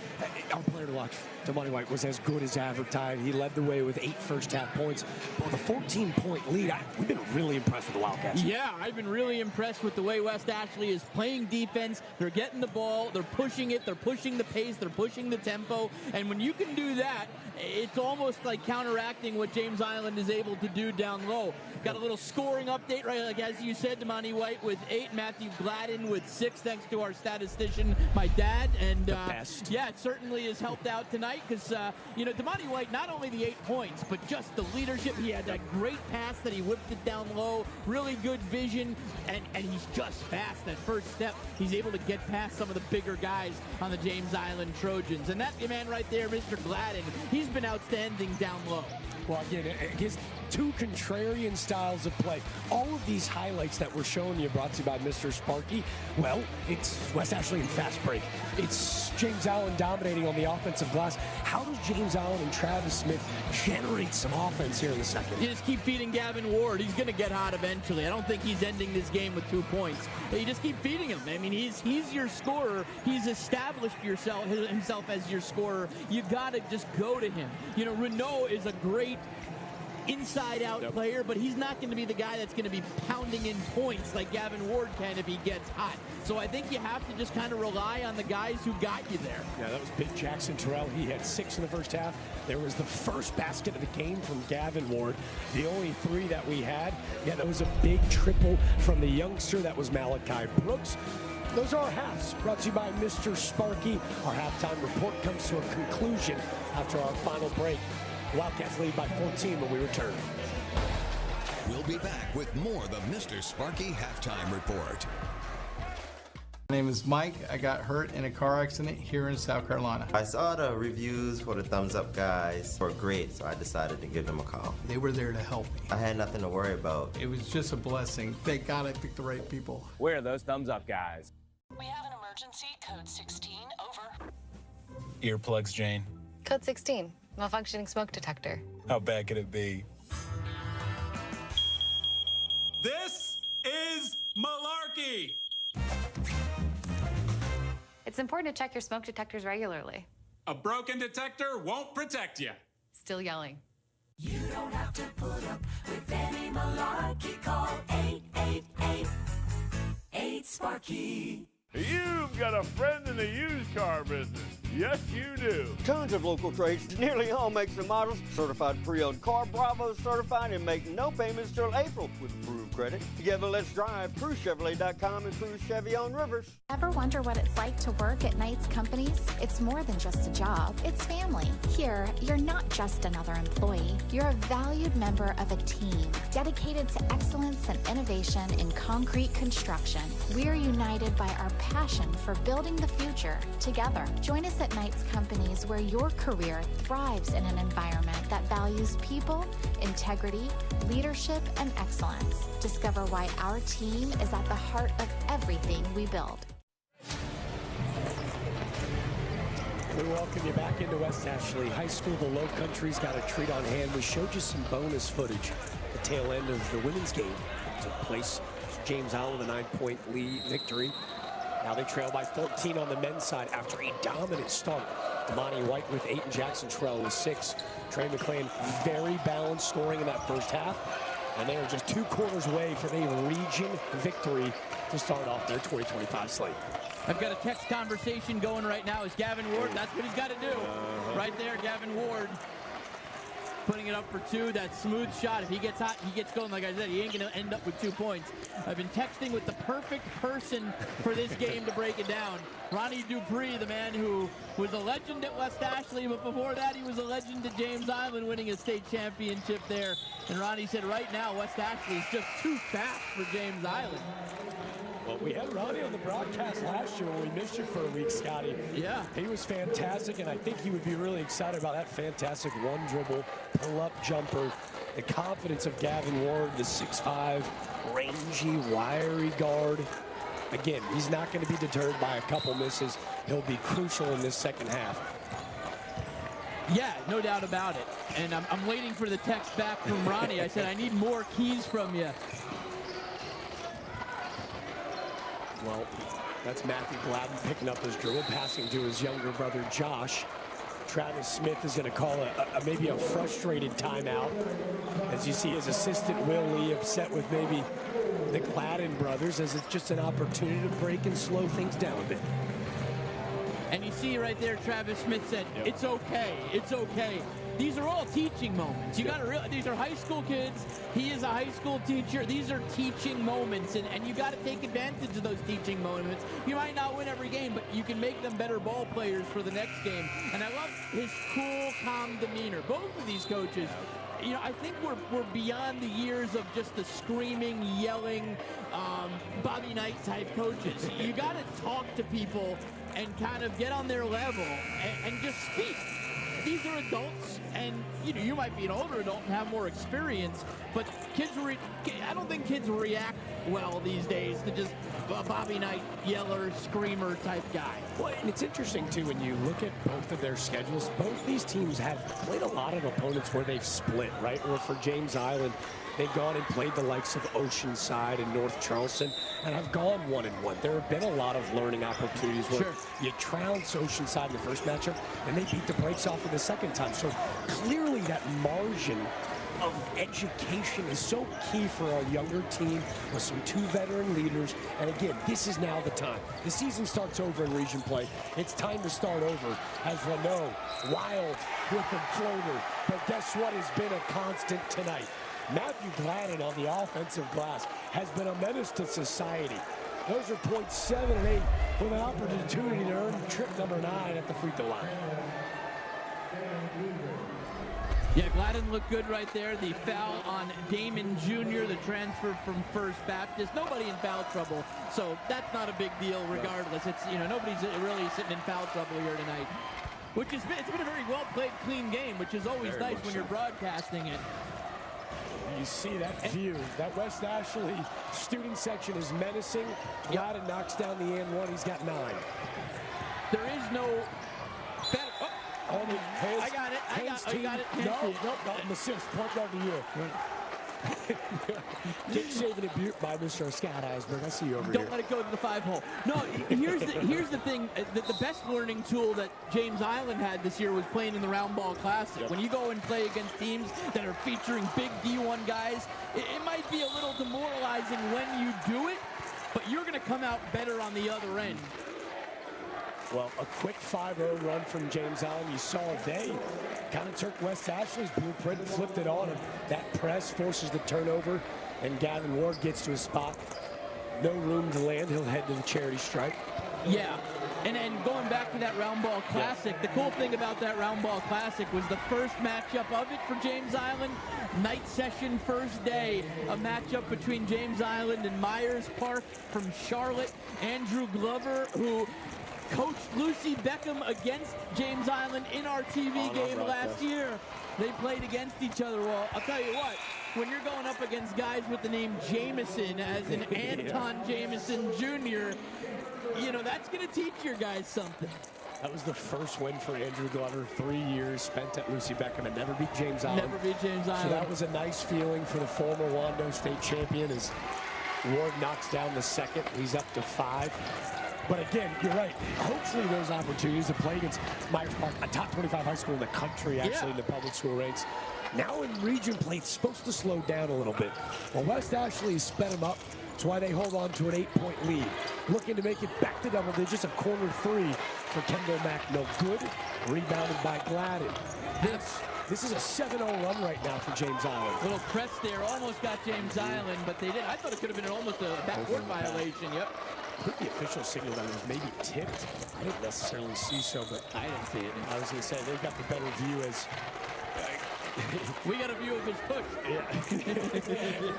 our player to watch, Damani White, was as good as advertised. He led the way with 8 first-half points. But with a 14-point lead, we've been really impressed with the Wildcats. Yeah, I've been really impressed with the way West Ashley is playing defense. They're getting the ball. They're pushing it. They're pushing the pace. They're pushing the tempo. And when you can do that, it's almost like counteracting what James Island is able to do down low. Got a little scoring update, right? Like as you said, Damani White with 8, Matthew Gladden with 6, thanks to our statistician, my dad. And yeah, it certainly has helped out tonight because, you know, Damani White, not only the 8 points, but just the leadership. He had that great pass that he whipped it down low, really good vision, and he's just fast. That first step, he's able to get past some of the bigger guys on the James Island Trojans. And that man right there, Mr. Gladden, he's been outstanding down low. Well, again, his 2 contrarian styles of play. All of these highlights that we're showing you brought to you by Mr. Sparky. Well, it's West Ashley in fast break. It's James Allen dominating on the offensive glass. How does James Allen and Travis Smith generate some offense here in the second? You just keep feeding Gavin Ward. He's going to get hot eventually. I don't think he's ending this game with 2 points. You just keep feeding him. I mean, he's your scorer. He's established himself as your scorer. You got to just go to him. You know, Renault is a great inside-out player, but he's not going to be the guy that's going to be pounding in points like Gavin Ward can if he gets hot. So I think you have to just kind of rely on the guys who got you there. Yeah, that was big Jackson Terrell. He had 6 in the first half. There was the first basket of the game from Gavin Ward. The only 3 that we had. Yeah, that was a big triple from the youngster. That was Malachi Brooks. Those are our halves, brought to you by Mr. Sparky. Our halftime report comes to a conclusion after our final break. Wildcats lead by 14 when we return. We'll be back with more of the Mr. Sparky Halftime Report. My name is Mike. I got hurt in a car accident here in South Carolina. I saw the reviews for the Thumbs Up guys were great, so I decided to give them a call. They were there to help me. I had nothing to worry about. It was just a blessing. Thank God I picked the right people. Where are those Thumbs Up guys? We have an emergency. Code 16, over. Earplugs, Jane. Code 16, malfunctioning smoke detector. How bad could it be? This is malarkey! It's important to check your smoke detectors regularly. A broken detector won't protect you. Still yelling. You don't have to put up with any malarkey. Call 888-8-SPARKY. You've got a friend in the used car business. Yes, you do. Tons of local trades, nearly all makes and models, certified pre-owned car, Bravo certified, and make no payments till April with approved credit. Together, let's drive. CruiseChevrolet.com and Cruise Chevy on Rivers. Ever wonder what it's like to work at Knights Companies? It's more than just a job. It's family. Here, you're not just another employee. You're a valued member of a team dedicated to excellence and innovation in concrete construction. We're united by our passion for building the future together. Join us at Knights Companies, where your career thrives in an environment that values people, integrity, leadership, and excellence. Discover why our team is at the heart of everything we build. We welcome you back into West Ashley High School. The Low Country's got a treat on hand. We showed you some bonus footage at the tail end of the women's game that took place. James Island, a 9-point lead victory. Now they trail by 14 on the men's side after a dominant start. Damani White with 8 and Jackson Terrell with 6. Trey McClain, very balanced scoring in that first half. And they are just 2 quarters away from a region victory to start off their 2025 slate. I've got a text conversation going right now. Is Gavin Ward? That's what he's got to do. Right there, Gavin Ward. Putting it up for 2. That smooth shot. If he gets hot, he gets going. Like I said, he ain't going to end up with 2 points. I've been texting with the perfect person for this game to break it down. Ronnie Dupree, the man who was a legend at West Ashley, but before that he was a legend at James Island, winning a state championship there. And Ronnie said right now West Ashley is just too fast for James Island. Well, we had Ronnie on the broadcast last year when we missed you for a week, Scotty. Yeah. He was fantastic, and I think he would be really excited about that fantastic one-dribble, pull-up jumper, the confidence of Gavin Ward, the 6'5", rangy, wiry guard. Again, he's not going to be deterred by a couple misses. He'll be crucial in this second half. Yeah, no doubt about it. And I'm waiting for the text back from Ronnie. I said, I need more keys from you. Well, that's Matthew Gladden picking up his dribble, passing to his younger brother, Josh. Travis Smith is going to call maybe a frustrated timeout. As you see his assistant, Will Lee, upset with maybe the Gladden brothers, as it's just an opportunity to break and slow things down a bit. And you see right there, Travis Smith said, it's okay, it's okay. These are all teaching moments. You got to realize these are high school kids. He is a high school teacher. These are teaching moments, and you got to take advantage of those teaching moments. You might not win every game, but you can make them better ball players for the next game. And I love his cool, calm demeanor. Both of these coaches, you know, I think we're beyond the years of just the screaming, yelling, Bobby Knight type coaches. You got to talk to people and kind of get on their level and just speak. These are adults, and you know, you might be an older adult and have more experience, but kids I don't think kids react well these days to just a Bobby Knight yeller, screamer type guy. Well, and it's interesting too when you look at both of their schedules. Both these teams have played a lot of opponents where they've split, right? Or for James Island, they've gone and played the likes of Oceanside and North Charleston and have gone 1-1. There have been a lot of learning opportunities where you trounce Oceanside in the first matchup and they beat the brakes off in the second time. So clearly that margin of education is so key for our younger team with some 2 veteran leaders. And again, this is now the time. The season starts over in region play. It's time to start over as Renault, Wild with the floater. But guess what has been a constant tonight? Matthew Gladden on the offensive glass has been a menace to society. Those are points 7 and 8 with an opportunity to earn trip number 9 at the free throw line. Yeah, Gladden looked good right there. The foul on Damon Jr., the transfer from First Baptist. Nobody in foul trouble, so that's not a big deal regardless. It's, you know, nobody's really sitting in foul trouble here tonight. It's been a very well-played, clean game, which is always nice when you're broadcasting it. You see that view. That West Ashley student section is menacing. Gladden knocks down the and one. He's got 9. There is no better. I got it. I got it. No, assist. Point guard to you. Get saving a butte by Mr. Scott Eisberg. I see you over here. Don't let it go to the 5-hole. No, here's the thing. The best learning tool that James Island had this year was playing in the Round Ball Classic. When you go and play against teams that are featuring big D1 guys, it might be a little demoralizing when you do it, but you're going to come out better on the other end. Well, a quick 5-0 run from James Island. You saw they kind of took West Ashley's blueprint, flipped it on him. That press forces the turnover, and Gavin Ward gets to his spot. No room to land. He'll head to the charity stripe. Yeah, and going back to that Round Ball Classic, the cool thing about that Round Ball Classic was the first matchup of it for James Island. Night session, first day, a matchup between James Island and Myers Park from Charlotte. Andrew Glover, who coached Lucy Beckham against James Island in our TV game last year. They played against each other. Well, I'll tell you what, when you're going up against guys with the name Jameson, as in Anton Jameson Jr., you know, that's going to teach your guys something. That was the first win for Andrew Glover. 3 years spent at Lucy Beckham and never beat James Island. Never beat James Island. So that was a nice feeling for the former Wando State champion as Ward knocks down the second. He's up to 5. But again, you're right. Hopefully those opportunities to play against Myers Park, a top 25 high school in the country, actually, in the public school ranks. Now in region play, it's supposed to slow down a little bit. Well, West Ashley has sped them up. That's why they hold on to an 8-point lead. Looking to make it back to double digits. A corner 3 for Kendall Mack. No good. Rebounded by Gladden. This is a 7-0 run right now for James Island. Little press there. Almost got James Island, but they didn't. I thought it could have been almost a backcourt violation. Yep. I think the official signal that it was maybe tipped. I didn't necessarily see so, but I didn't see it. I was going to say, they've got the better view as... We got a view of his push. Yeah.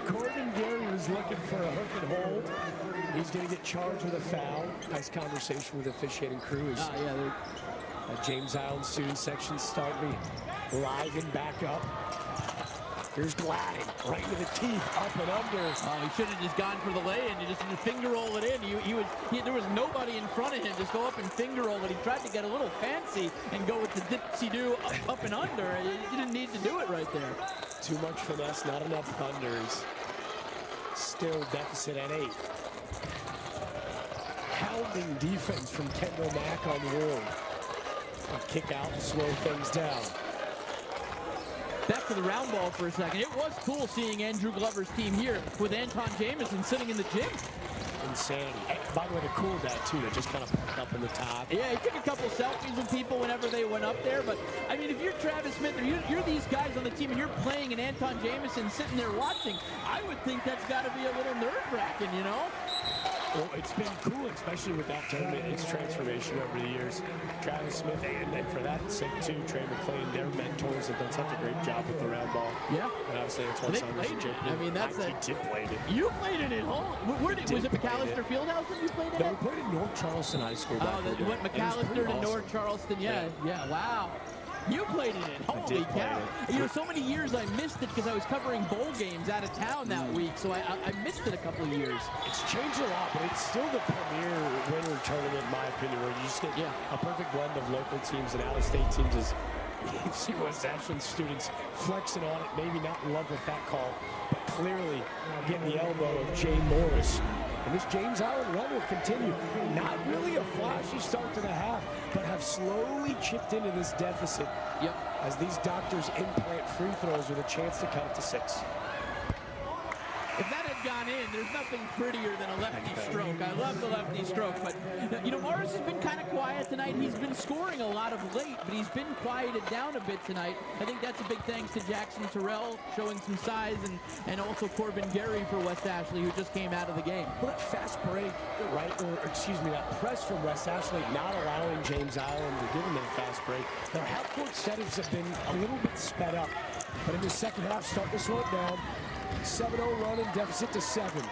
Corbin Gary was looking for a hook and hold. He's going to get charged with a foul. Nice conversation with the officiating crew. James Island student section starting to liven back up. Here's Gladden, right into the teeth, up and under. Oh, he should have just gone for the lay-in. You just finger roll it in. There was nobody in front of him. Just go up and finger roll it. He tried to get a little fancy and go with the dipsy-do up and under. You didn't need to do it right there. Too much finesse, not enough thunders. Still deficit at 8. Hounding defense from Kendall Mack on Ward. A kick out and slow things down. Back to the round ball for a second. It was cool seeing Andrew Glover's team here with Anton Jamison sitting in the gym. Insanity. By the way, the cool dad, too, that just kind of popped up in the top. Yeah, he took a couple selfies with people whenever they went up there. But, I mean, if you're Travis Smith or you're these guys on the team and you're playing and Anton Jamison sitting there watching, I would think that's got to be a little nerve-wracking, you know? Well, it's been cool, especially with that tournament, its transformation over the years. Travis Smith, and then for that sake, too, Trey McLean, their mentors have done such a great job with the round ball. Yeah. And obviously, it's what Saunders and Jake did. I mean, that's He played it. You played it at home. Was it McAllister Fieldhouse that you played it No, at? we played at North Charleston High School. Oh, went McAllister to North Charleston. Yeah, wow. You played in it. Holy cow. You know, so many years I missed it because I was covering bowl games out of town that week, so I missed it a couple of years. It's changed a lot, but it's still the premier winter tournament, in my opinion, where you just get a perfect blend of local teams and out-of-state teams. As you see West Ashland students flexing on it, maybe not in love with that call, but clearly getting the elbow of Jay Morris. And this James Island run will continue. Not really a flashy start to the half, but have slowly chipped into this deficit as these doctors implant free throws with a chance to cut it to 6. If that had gone in, there's nothing prettier than a lefty stroke. I love the lefty stroke, but, you know, Morris has been kind of quiet tonight. He's been scoring a lot of late, but he's been quieted down a bit tonight. I think that's a big thanks to Jackson Terrell showing some size, and also Corbin Gary for West Ashley, who just came out of the game. Well, that fast break, right, or excuse me, that press from West Ashley not allowing James Island to give him that fast break. Their half-court settings have been a little bit sped up, but in the second half, starting to slow it down. 7-0 run and deficit to 7.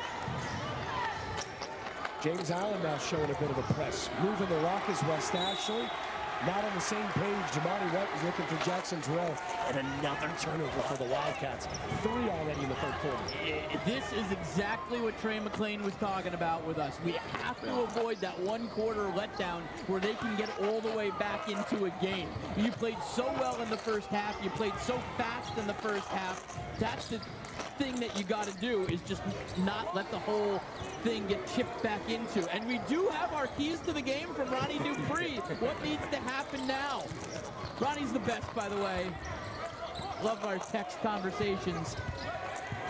James Island now showing a bit of a press. Moving the rock is West Ashley. Not on the same page. Jamani White was looking for Jackson Terrell. And another turnover for the Wildcats. 3 already in the third quarter. This is exactly what Trey McLean was talking about with us. We have to avoid that one-quarter letdown where they can get all the way back into a game. You played so well in the first half. You played so fast in the first half. That's the thing that you got to do, is just not let the whole thing get chipped back into. And we do have our keys to the game from Ronnie Dupree. What needs to happen now? Ronnie's the best, by the way. Love our text conversations.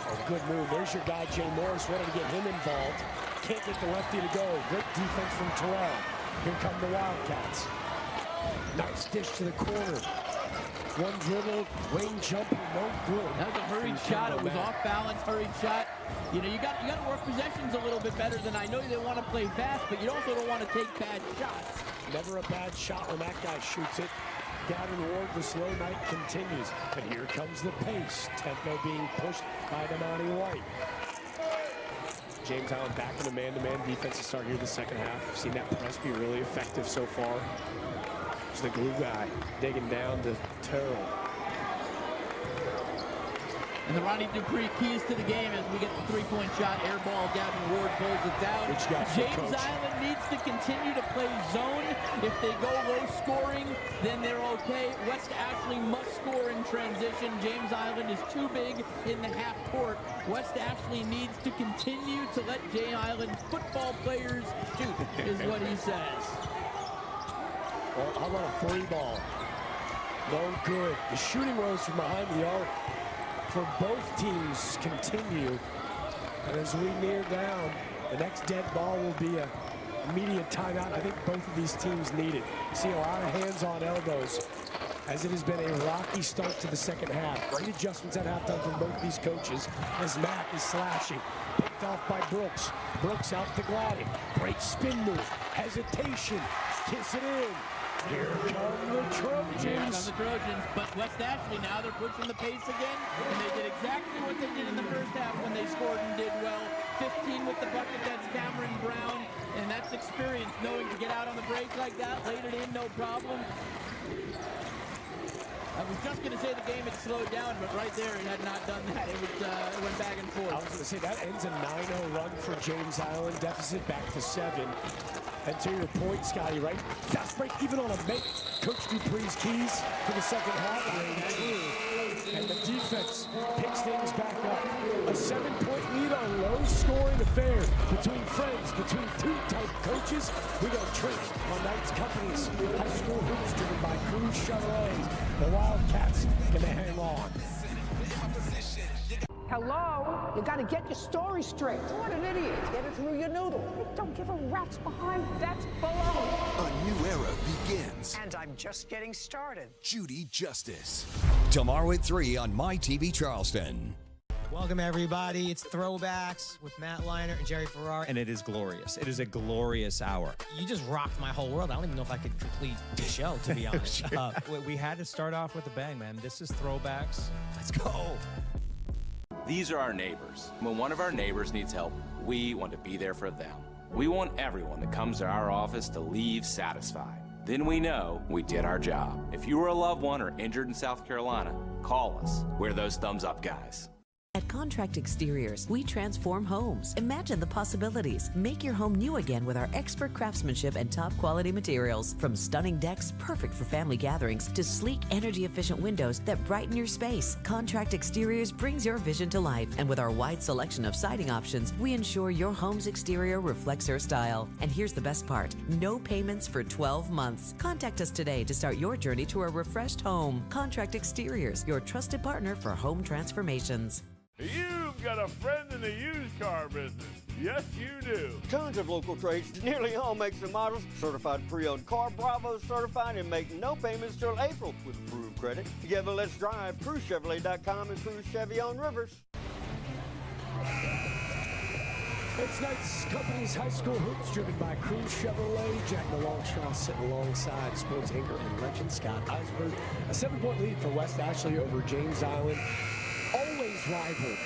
Oh, good move. There's your guy, Jay Morris, ready to get him involved. Can't get the lefty to go. Great defense from Terrell. Here come the Wildcats. Nice dish to the corner. One dribble, wing jumper, no good. That was a hurried shot. It was off balance, hurried shot. You know, you got to work possessions a little bit better than I know they want to play fast, but you also don't want to take bad shots. Never a bad shot when that guy shoots it. Gavin Ward, the slow night continues. But here comes the pace. Tempo being pushed by Damani White. James Island back in a man-to-man defense to start here the second half. We've seen that press be really effective so far. The glue guy digging down to Terrell. And the Ronnie Dupree keys to the game as we get the three-point shot, air ball, Gavin Ward pulls it down. James Island needs to continue to play zone. If they go low scoring, then they're okay. West Ashley must score in transition. James Island is too big in the half court. West Ashley needs to continue to let J Island football players shoot, is what he says. Well, how about a free ball? No good. The shooting rose from behind the arc for both teams continue. And as we near down, the next dead ball will be a immediate timeout. I think both of these teams need it. See a lot of hands on elbows as it has been a rocky start to the second half. Great adjustments at halftime from both these coaches as Mack is slashing. Picked off by Brooks. Brooks out to Gladden. Great spin move. Hesitation. Kiss it in. Here come the Trojans. Here come the Trojans, but West Ashley now, they're pushing the pace again, and they did exactly what they did in the first half when they scored and did well. 15 with the bucket, that's Cameron Brown, and that's experience, knowing to get out on the break like that, laid it in, no problem. I was just going to say the game had slowed down, but right there it had not done that. It went back and forth. I was going to say that ends a 9-0 run for James Island. Deficit back to 7. And to your point, Scotty, right? Fast break even on a make. Coach Dupree's keys for the second half. And the defense picks things back up. A 7-point lead on low-scoring affair between friends, between two tight coaches. We go Trent on Knights Company's high school hoops driven by Cruz Chevrolet. The Wildcats gonna hang on. Hello? You gotta get your story straight. What an idiot. Get it through your noodle. Don't give a rat's behind. That's below. A new era begins. And I'm just getting started. Judy Justice. Tomorrow at 3 on My TV Charleston. Welcome, everybody. It's Throwbacks with Matt Leinart and Jerry Ferrara. And it is glorious. It is a glorious hour. You just rocked my whole world. I don't even know if I could complete the show, to be honest. We had to start off with a bang, man. This is Throwbacks. Let's go. These are our neighbors. When one of our neighbors needs help, we want to be there for them. We want everyone that comes to our office to leave satisfied. Then we know we did our job. If you were a loved one or injured in South Carolina, call us. We're those thumbs up guys. At Contract Exteriors, we transform homes. Imagine the possibilities. Make your home new again with our expert craftsmanship and top quality materials. From stunning decks perfect for family gatherings to sleek, energy-efficient windows that brighten your space, Contract Exteriors brings your vision to life. And with our wide selection of siding options, we ensure your home's exterior reflects your style. And here's the best part: no payments for 12 months. Contact us today to start your journey to a refreshed home. Contract Exteriors, your trusted partner for home transformations. You've got a friend in the used car business. Yes, you do. Tons of local trades, nearly all makes and models, certified pre-owned car, Bravo certified, and make no payments till April with approved credit. Together, let's drive. CruiseChevrolet.com and Cruise Chevy on Rivers. It's Knights Company's high school hoops driven by Cruz Chevrolet. Jack Malonshaw sitting alongside sports anchor and legend Scott Eisberg. A 7-point lead for West Ashley over James Island. Always rival,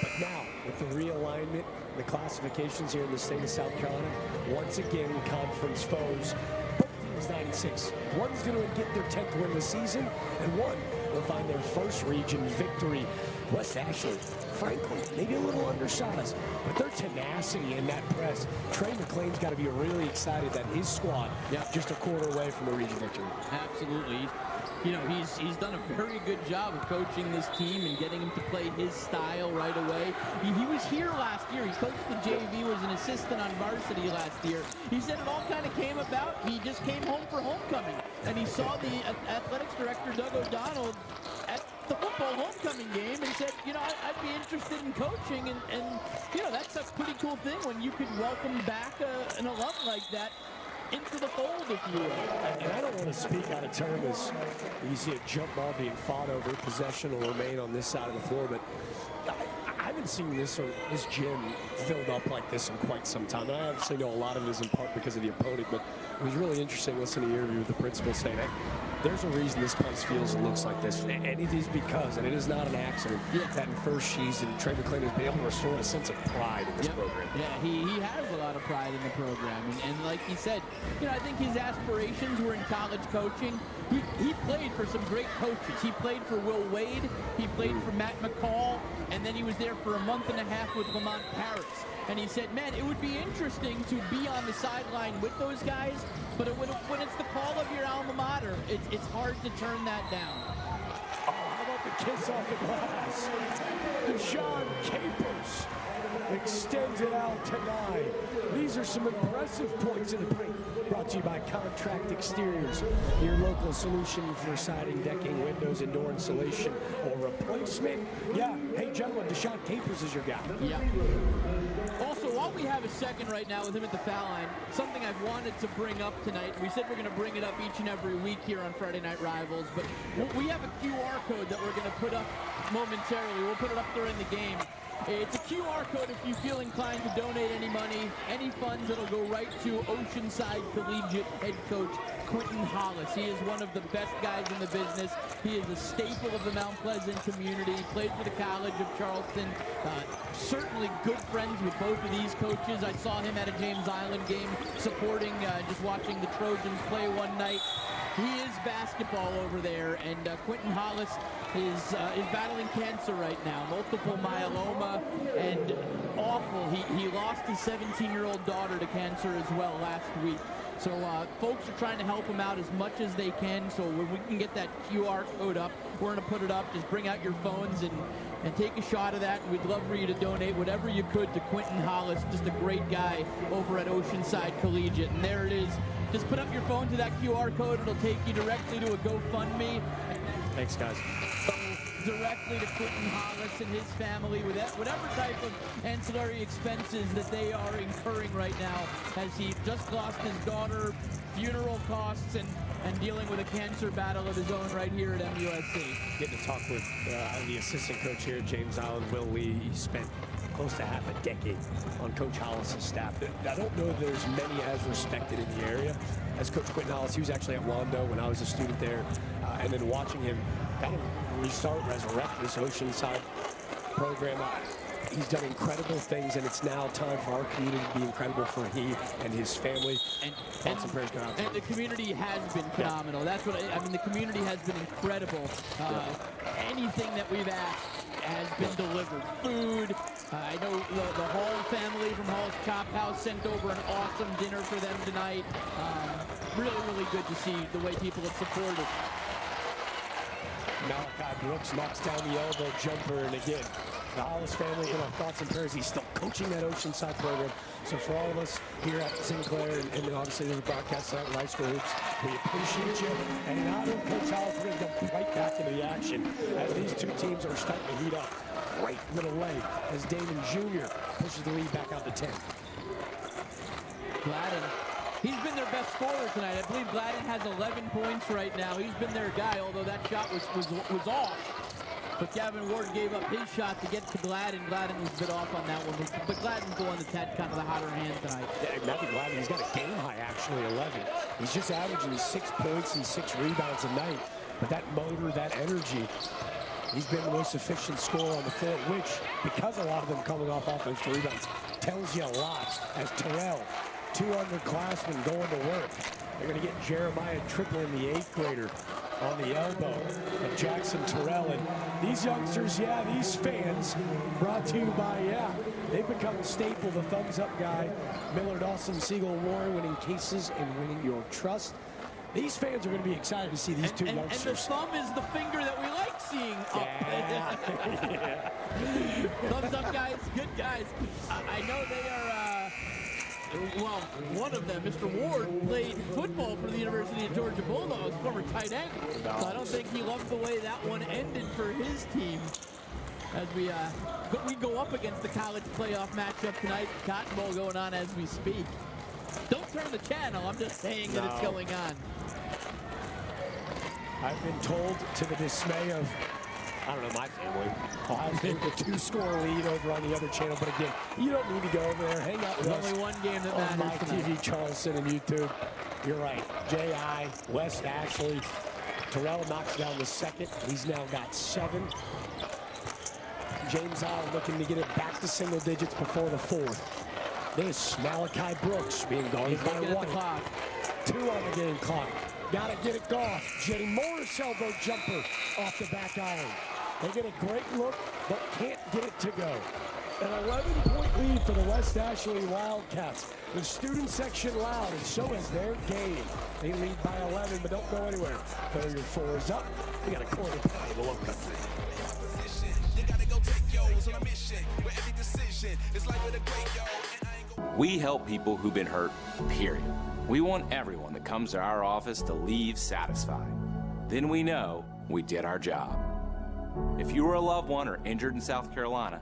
but now with the realignment, the classifications here in the state of South Carolina, once again conference foes. Both teams 96. One's going to get their 10th win of the season, and one will find their first region victory. West Ashley, frankly, maybe a little undersized, but their tenacity in that press. Trey McLean's got to be really excited that his squad just a quarter away from a region victory. Absolutely. You know, he's done a very good job of coaching this team and getting them to play his style right away. He was here last year. He coached the JV, was an assistant on varsity last year. He said it all kind of came about. He just came home for homecoming, and he saw the athletics director, Doug O'Donnell, at the football homecoming game and said, you know, I'd be interested in coaching, and you know, that's a pretty cool thing when you could welcome back an alum like that into the fold, if you will. And I don't want to speak out of turn as you see a jump ball being fought over. Possession will remain on this side of the floor, but I haven't seen this gym filled up like this in quite some time. And I obviously know a lot of it is in part because of the opponent, but it was really interesting listening to the interview with the principal saying, hey, there's a reason this place feels and looks like this, and it is because, and it is not an accident, that in first season, Trey McClain has been able to restore a sense of pride in this program. Yeah, he has a lot of pride in the program, and like he said, I think his aspirations were in college coaching. He played for some great coaches. He played for Will Wade, he played for Matt McCall, and then he was there for a month and a half with Lamont Paris. And he said, man, it would be interesting to be on the sideline with those guys, but when it's the call of your alma mater, it's hard to turn that down. Oh, how about the kiss off the glass? Deshaun Capers extends it out to 9. These are some impressive points in the paint. Brought to you by Contract Exteriors, your local solution for siding, decking, windows, and door insulation or replacement. Yeah, hey gentlemen, Deshaun Capers is your guy. Yeah. Also, while we have a second right now with him at the foul line, something I've wanted to bring up tonight. We said we're going to bring it up each and every week here on Friday Night Rivals, but we have a QR code that we're going to put up momentarily. We'll put it up during the game. It's a QR code if you feel inclined to donate any money, any funds. It'll go right to Oceanside Collegiate head coach Quentin Hollis. He is one of the best guys in the business. He is a staple of the Mount Pleasant community. He played for the College of Charleston. Certainly good friends with both of these coaches. I saw him at a James Island game supporting, just watching the Trojans play one night. He is basketball over there, and Quentin Hollis is battling cancer right now, multiple myeloma, and awful. He lost his 17-year-old daughter to cancer as well last week. So folks are trying to help him out as much as they can. So when we can get that QR code up, we're going to put it up. Just bring out your phones and take a shot of that. We'd love for you to donate whatever you could to Quentin Hollis, just a great guy over at Oceanside Collegiate. And there it is. Just put up your phone to that QR code. It'll take you directly to a GoFundMe. Thanks, guys. Directly to Quentin Hollis and his family with whatever type of ancillary expenses that they are incurring right now, as he just lost his daughter, funeral costs, and dealing with a cancer battle of his own right here at MUSC. Getting to talk with the assistant coach here at James Island, Will Lee. He spent close to half a decade on Coach Hollis' staff. I don't know if there's many as respected in the area as Coach Quentin Hollis. He was actually at Wando when I was a student there, and then watching him kind of restart, resurrect this Oceanside program. He's done incredible things, and it's now time for our community to be incredible for he and his family. And the community has been phenomenal. That's what I mean. The community has been incredible. Anything that we've asked has been delivered. Food. I know the Hall family from Hall's Chop House sent over an awesome dinner for them tonight. Really, really good to see the way people have supported. Malachi Brooks knocks down the elbow jumper, and again, the Hollis family in our thoughts and prayers. He's still coaching that Oceanside program. So for all of us here at Sinclair and obviously the broadcast at High School Hoops, we appreciate you. And in honor of Coach Hollis, we're going to go right back into the action as these two teams are starting to heat up. Great little lay as Damon Jr. pushes the lead back out to 10. Gladden. He's been their best scorer tonight. I believe Gladden has 11 points right now. He's been their guy, although that shot was off. But Gavin Ward gave up his shot to get to Gladden. Gladden was a bit off on that one. But Gladden's the one that's had kind of the hotter hand tonight. Yeah, Matthew Gladden, he's got a game high, actually, 11. He's just averaging 6 points and 6 rebounds a night. But that motor, that energy, he's been the most efficient scorer on the floor, which, because a lot of them coming off offensive rebounds, tells you a lot. As Terrell, 2 underclassmen going to work. They're going to get Jeremiah Triplin, the 8th grader, on the elbow of Jackson Terrell. And these youngsters, these fans, brought to you by, they've become a staple, the thumbs up guy, Miller Dawson, Siegel Warren, winning cases and winning your trust. These fans are going to be excited to see these two youngsters. And the thumb is the finger that we like seeing up. Thumbs up, guys. Good guys. I know they are, well, one of them, Mr. Ward, played football for the University of Georgia Bulldogs, former tight end. So I don't think he loved the way that one ended for his team. As we go up against the college playoff matchup tonight, Cotton Bowl going on as we speak. Don't turn the channel, I'm just saying that it's going on. I've been told, to the dismay of, I don't know, my family, I've been the 2-score lead over on the other channel. But again, you don't need to go over there. Hang out with us. There's only one game that on matters My tonight. TV Charleston and YouTube. You're right. J.I., West Ashley, Terrell knocks down the second. He's now got 7. James Island looking to get it back to single digits before the 4th. This, Malachi Brooks being guarded by White. 2 on the game clock. Got to get it off. Jay Morris elbow jumper off the back iron. They get a great look, but can't get it to go. An 11-point lead for the West Ashley Wildcats. The student section loud, and so is their game. They lead by 11, but don't go anywhere. Failure 4 is up. We got a quarter to play in the low country. We help people who've been hurt, period. We want everyone that comes to our office to leave satisfied. Then we know we did our job. If you are a loved one or injured in South Carolina,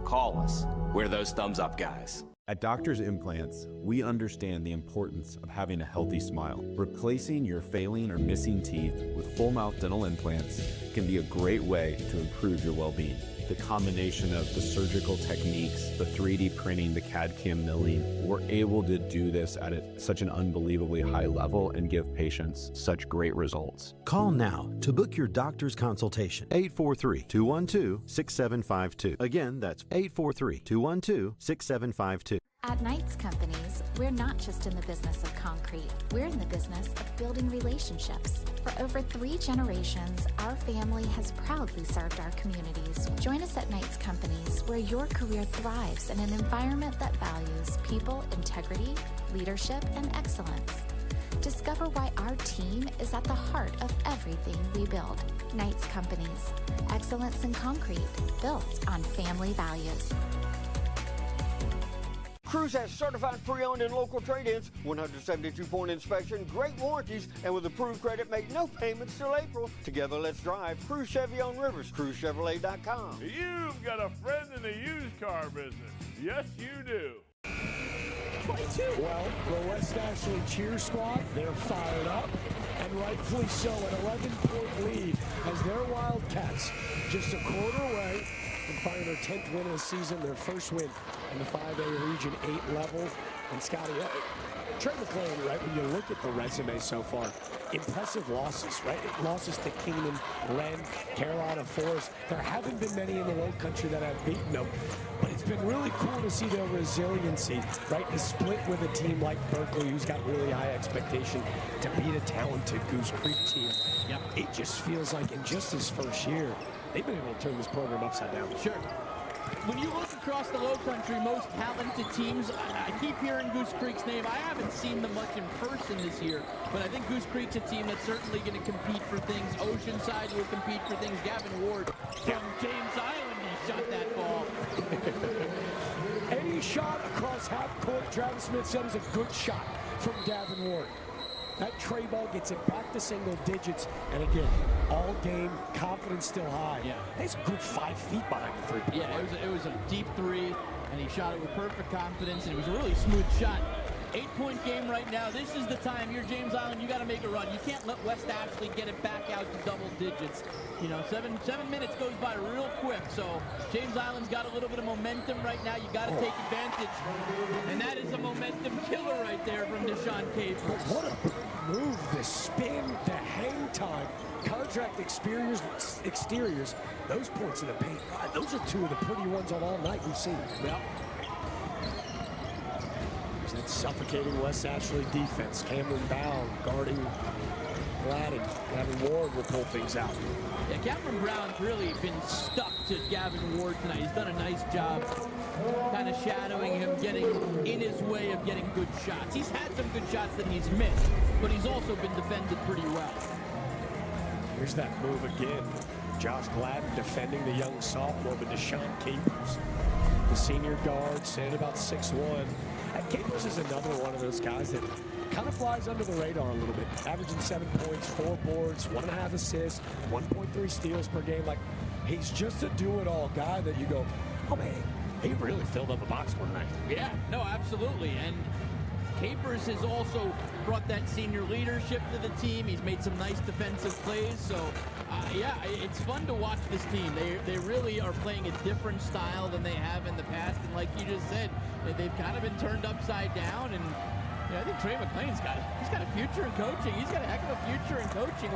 call us. We're those thumbs up guys. At Doctor's Implants, we understand the importance of having a healthy smile. Replacing your failing or missing teeth with full mouth dental implants can be a great way to improve your well-being. The combination of the surgical techniques, the 3D printing, the CAD/CAM milling, we're able to do this at such an unbelievably high level and give patients such great results. Call now to book your doctor's consultation. 843-212-6752. Again, that's 843-212-6752. At Knights Companies, we're not just in the business of concrete, we're in the business of building relationships. For over 3 generations, our family has proudly served our communities. Join us at Knights Companies, where your career thrives in an environment that values people, integrity, leadership, and excellence. Discover why our team is at the heart of everything we build. Knights Companies, excellence in concrete, built on family values. Cruise has certified pre-owned and local trade-ins, 172-point inspection, great warranties, and with approved credit, make no payments till April. Together, let's drive. Cruise Chevy on Rivers, CruiseChevrolet.com. You've got a friend in the used car business. Yes, you do. 22. Well, the West Ashley cheer squad, they're fired up, and rightfully so, an 11-point lead as their Wildcats just a quarter away from finding their 10th win of the season, their first win in the 5A Region 8 level. And Scotty, Trey McClain, right, when you look at the resume so far, impressive losses, right? Losses to Kingman, Wren, Carolina Forest. There haven't been many in the low country that have beaten them, but it's been really cool to see their resiliency, right? To split with a team like Berkeley, who's got really high expectation, to beat a talented Goose Creek team. Yep. It just feels like in just his first year, they've been able to turn this program upside down. Sure. When you look across the low country, most talented teams, I keep hearing Goose Creek's name. I haven't seen them much in person this year, but I think Goose Creek's a team that's certainly going to compete for things. Oceanside will compete for things. Gavin Ward from James Island, he shot that ball. Any shot across half court, Travis Smith said, is a good shot from Gavin Ward. That tray ball gets it back to single digits, and again, all game, confidence still high. Yeah. He's a good 5 feet behind the three-point line. Yeah, it was a deep 3, and he shot it with perfect confidence, and it was a really smooth shot. 8-point game right now. This is the time. You're James Island. You got to make a run. You can't let West Ashley get it back out to double digits. You know, 7 minutes goes by real quick. So James Island's got a little bit of momentum right now. You got to take advantage, and that is a momentum killer right there from Deshaun Capers. What a move! The spin, the hang time, contract exteriors. Those points in the paint. God, those are 2 of the pretty ones on all night we've seen. Yep. That suffocating West Ashley defense. Cameron Brown guarding Gladden. Gavin Ward will pull things out. Yeah, Cameron Brown's really been stuck to Gavin Ward tonight. He's done a nice job kind of shadowing him, getting in his way of getting good shots. He's had some good shots that he's missed, but he's also been defended pretty well. Here's that move again. Josh Gladden defending the young sophomore, but Deshaun Capers, the senior guard, standing about 6'1". Capers is another one of those guys that kind of flies under the radar a little bit. Averaging 7 points, 4 boards, 1.5 assists, 1.3 steals per game. Like, he's just a do-it-all guy that you go, oh man, he really filled up a box score tonight. Yeah, no, absolutely. And Capers has also brought that senior leadership to the team. He's made some nice defensive plays. So, yeah, it's fun to watch this team. They really are playing a different style than they have in the past. And like you just said, they've kind of been turned upside down. And Yeah, I think Trey McClain's got a future in coaching. He's got a heck of a future in coaching.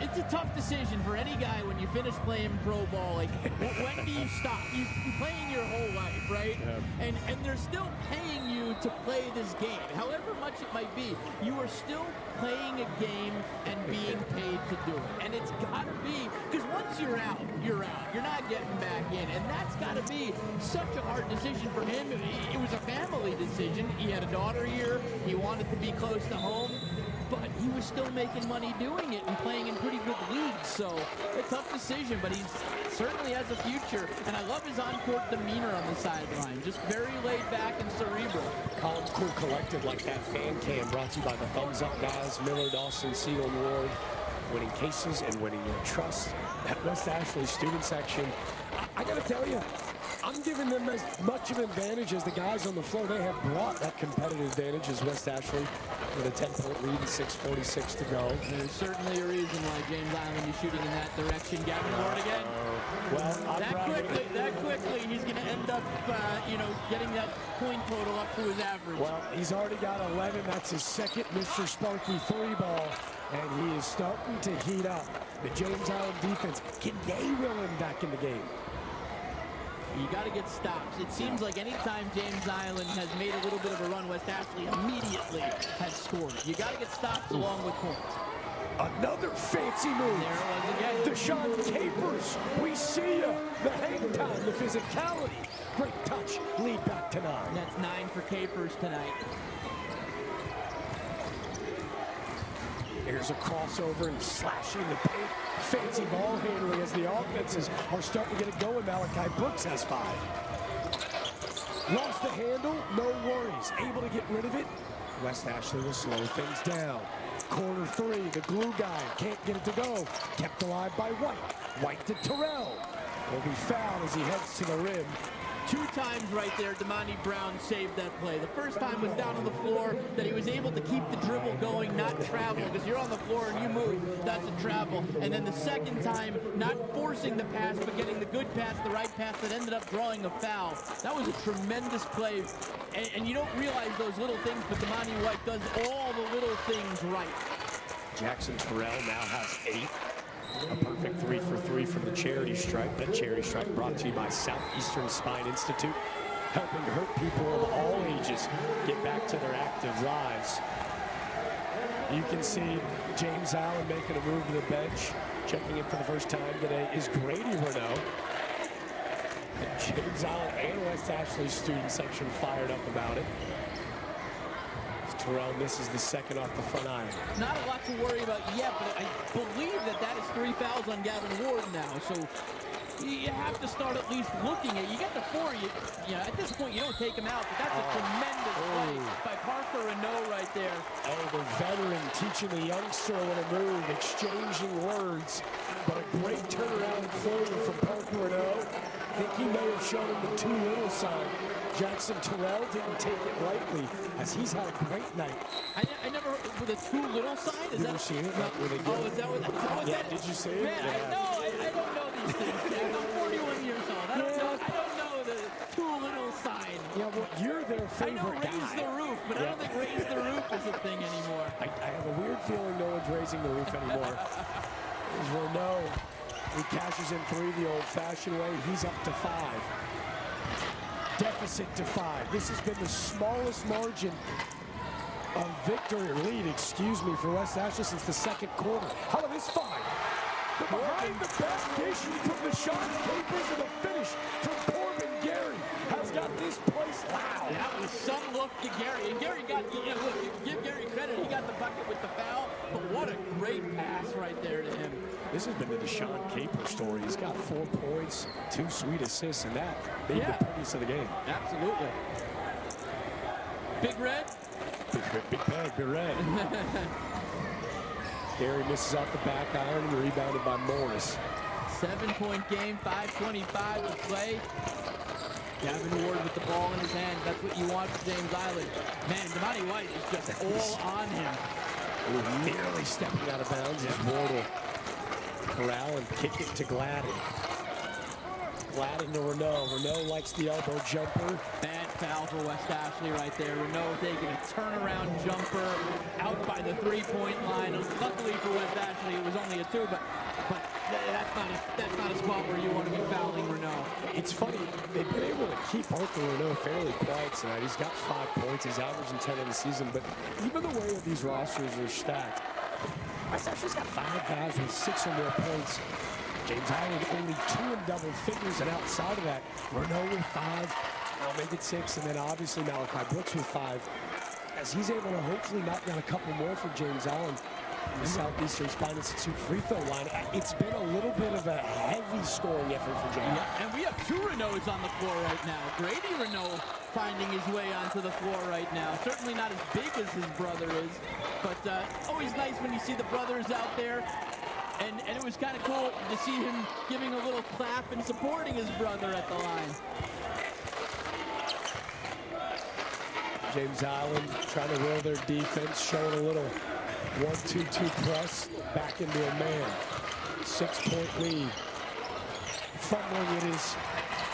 It's a tough decision for any guy when you finish playing pro ball. Like, when do you stop? You've been playing your whole life, right? Yeah. And they're still paying you to play this game. However much it might be, you are still playing a game and being paid to do it. And it's got to be, because once you're out, you're out. You're not getting back in. And that's got to be such a hard decision for him. It was a family decision. He had a daughter here. He wanted to be close to home. But he was still making money doing it and playing in pretty good leagues. So a tough decision, but he certainly has a future. And I love his on-court demeanor on the sideline. Just very laid back and cerebral. Calm, cool, collected like that fan cam brought to you by the Thumbs Up guys, Miller, Dawson, Siegel, Ward. Winning cases and winning your trust. That West Ashley student section, I got to tell you, I'm giving them as much of an advantage as the guys on the floor. They have brought that competitive advantage as West Ashley with a 10-point lead and 6:46 to go. There's certainly a reason why James Island is shooting in that direction. Gavin Ward again. Well, that quickly, he's going to end up, getting that point total up to his average. Well, he's already got 11. That's his second Mr. Sparky 3-ball. And he is starting to heat up. The James Island defense, can they reel him back in the game? You got to get stops. It seems like anytime James Island has made a little bit of a run, West Ashley immediately has scored. You got to get stops along with points. Another fancy move. There it was again. Deshaun Capers, we see you. The hang time, the physicality. Great touch, lead back to 9. That's 9 for Capers tonight. Here's a crossover and slashing the paint. Fancy ball handling as the offenses are starting to get it going. Malachi Brooks has 5. Lost the handle, no worries. Able to get rid of it. West Ashley will slow things down. Corner 3, the glue guy can't get it to go. Kept alive by White. White to Terrell. Will be fouled as he heads to the rim. 2 times right there, Damani Brown saved that play. The first time was down on the floor, that he was able to keep the dribble going, not travel, because you're on the floor and you move, that's a travel. And then the second time, not forcing the pass, but getting the good pass, the right pass that ended up drawing a foul. That was a tremendous play. And you don't realize those little things, but Damani White does all the little things right. Jackson Terrell now has 8. A perfect 3 for 3 from the charity stripe. That charity stripe brought to you by Southeastern Spine Institute, helping hurt people of all ages get back to their active lives. You can see James Allen making a move to the bench. Checking in for the first time today is Grady Renault. And James Allen and West Ashley student section fired up about it. Terrell misses the second off the front iron. Not a lot to worry about yet, but I believe that is 3 fouls on Gavin Ward now. So you have to start at least looking at it. You get the 4, at this point you don't take him out, but that's a tremendous play by Parker Renault right there. Oh, the veteran teaching the youngster a little move, exchanging words, but a great turnaround floater from Parker Renault. I think he may have shown him the too little sign. Jackson Terrell didn't take it lightly, as he's had a great night. I never, with a too little sign? Did you see it? Oh, is that what yeah, did you see it? Man, yeah. I don't know these things. I'm 41 years old. I don't know the too little sign. Yeah, well, you're their favorite guy. I know raise the roof, but I don't think raise the roof is a thing anymore. I have a weird feeling no one's raising the roof anymore. There's Renault. He cashes in 3 the old-fashioned way. He's up to 5. Deficit to 5. This has been the smallest margin of victory, or lead, for West Ashley since the second quarter. How about this 5? The behind the back dish from the shot Capers and the finish from Corbin Gary has got this place loud. That was some look to Gary. And Gary got, look, give Gary credit. He got the bucket with the foul, but what a great pass right there to him. This has been the Deshaun Capers story. He's got 4 points, 2 sweet assists, and that made the piece of the game. Absolutely. Big Red? Big Red. Gary misses out the back iron and rebounded by Morris. 7-point game, 5:25 to play. Gavin Ward with the ball in his hand. That's what you want from James Island. Man, Damani White is just all on him. Ooh, nearly stepping out of bounds as Ward will corral and kick it to Gladden. Flat into Renault. Renault likes the elbow jumper. Bad foul for West Ashley right there. Renault taking a turnaround jumper out by the three-point line. Luckily for West Ashley, it was only a 2, but that's not a spot where you want to be fouling Renault. It's funny, they've been able to keep Arthur Renault fairly quiet tonight. He's got 5 points. He's averaging 10 in the season, but even the way that these rosters are stacked, West Ashley's got 5 guys with 6 or more points. James Island only 2 in double figures, and outside of that, Renault with 5, I'll make it 6, and then obviously Malachi Brooks with 5. As he's able to hopefully knock down a couple more for James Allen, the Southeastern Spine Institute free throw line. It's been a little bit of a heavy scoring effort for James. Yeah, and we have 2 Renaults on the floor right now. Grady Renault finding his way onto the floor right now. Certainly not as big as his brother is, but always nice when you see the brothers out there. And it was kind of cool to see him giving a little clap and supporting his brother at the line. James Island trying to roll their defense, showing a little 1-2-2 press back into a man. 6-point lead. Fumbling it is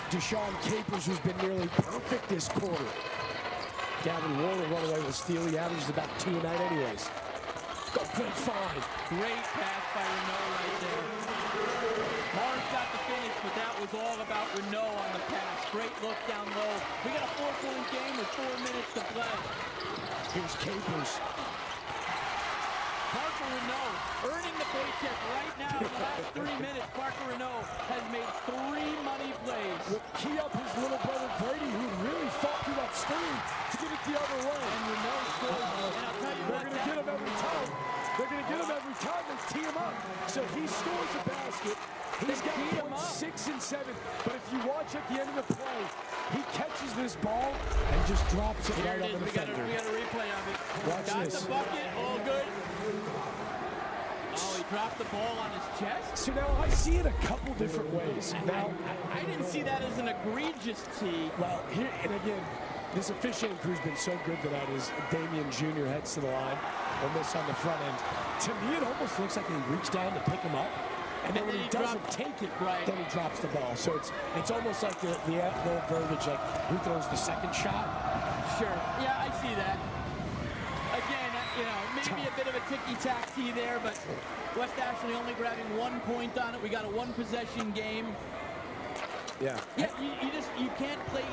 Deshaun Capers, who's been nearly perfect this quarter. Gavin Ward will run away with a steal. He averages about 2 a night anyways. Go play fine. Great pass by Renault right there. Morris got the finish, but that was all about Renault on the pass. Great look down low. We got a 4-point game with 4 minutes to play. Here's Capers. Parker Renault earning the paycheck right now in the last 3 minutes. Parker Renault has made 3 money plays. Will key up his little brother Brady, who really fought through that screen to get it the other way. And Renault scores. And I'll tell you They're going to get him every time. They're going to get him every time. They tee him up. So he scores a basket. He's got points 6 and 7. But if you watch at the end of the play, he catches this ball and just drops it right on the defender. We got a replay of it. Watch got this. The bucket, all good. Oh, he dropped the ball on his chest? So now I see it a couple different ways. Now I didn't see that as an egregious tee. Well, here, and again, this officiating crew's been so good tonight as Damian Jr. heads to the line. We'll miss on the front end. To me, it almost looks like he reached down to pick him up. And then when he doesn't take it, then he drops the ball. So it's almost like the old verbiage, like who throws the second shot? Sure. Yeah, I see that. Again, maybe a bit of a ticky-tack tee there, but West Ashley only grabbing 1 point on it. We got a 1-possession game. Yeah. Yeah, you can't play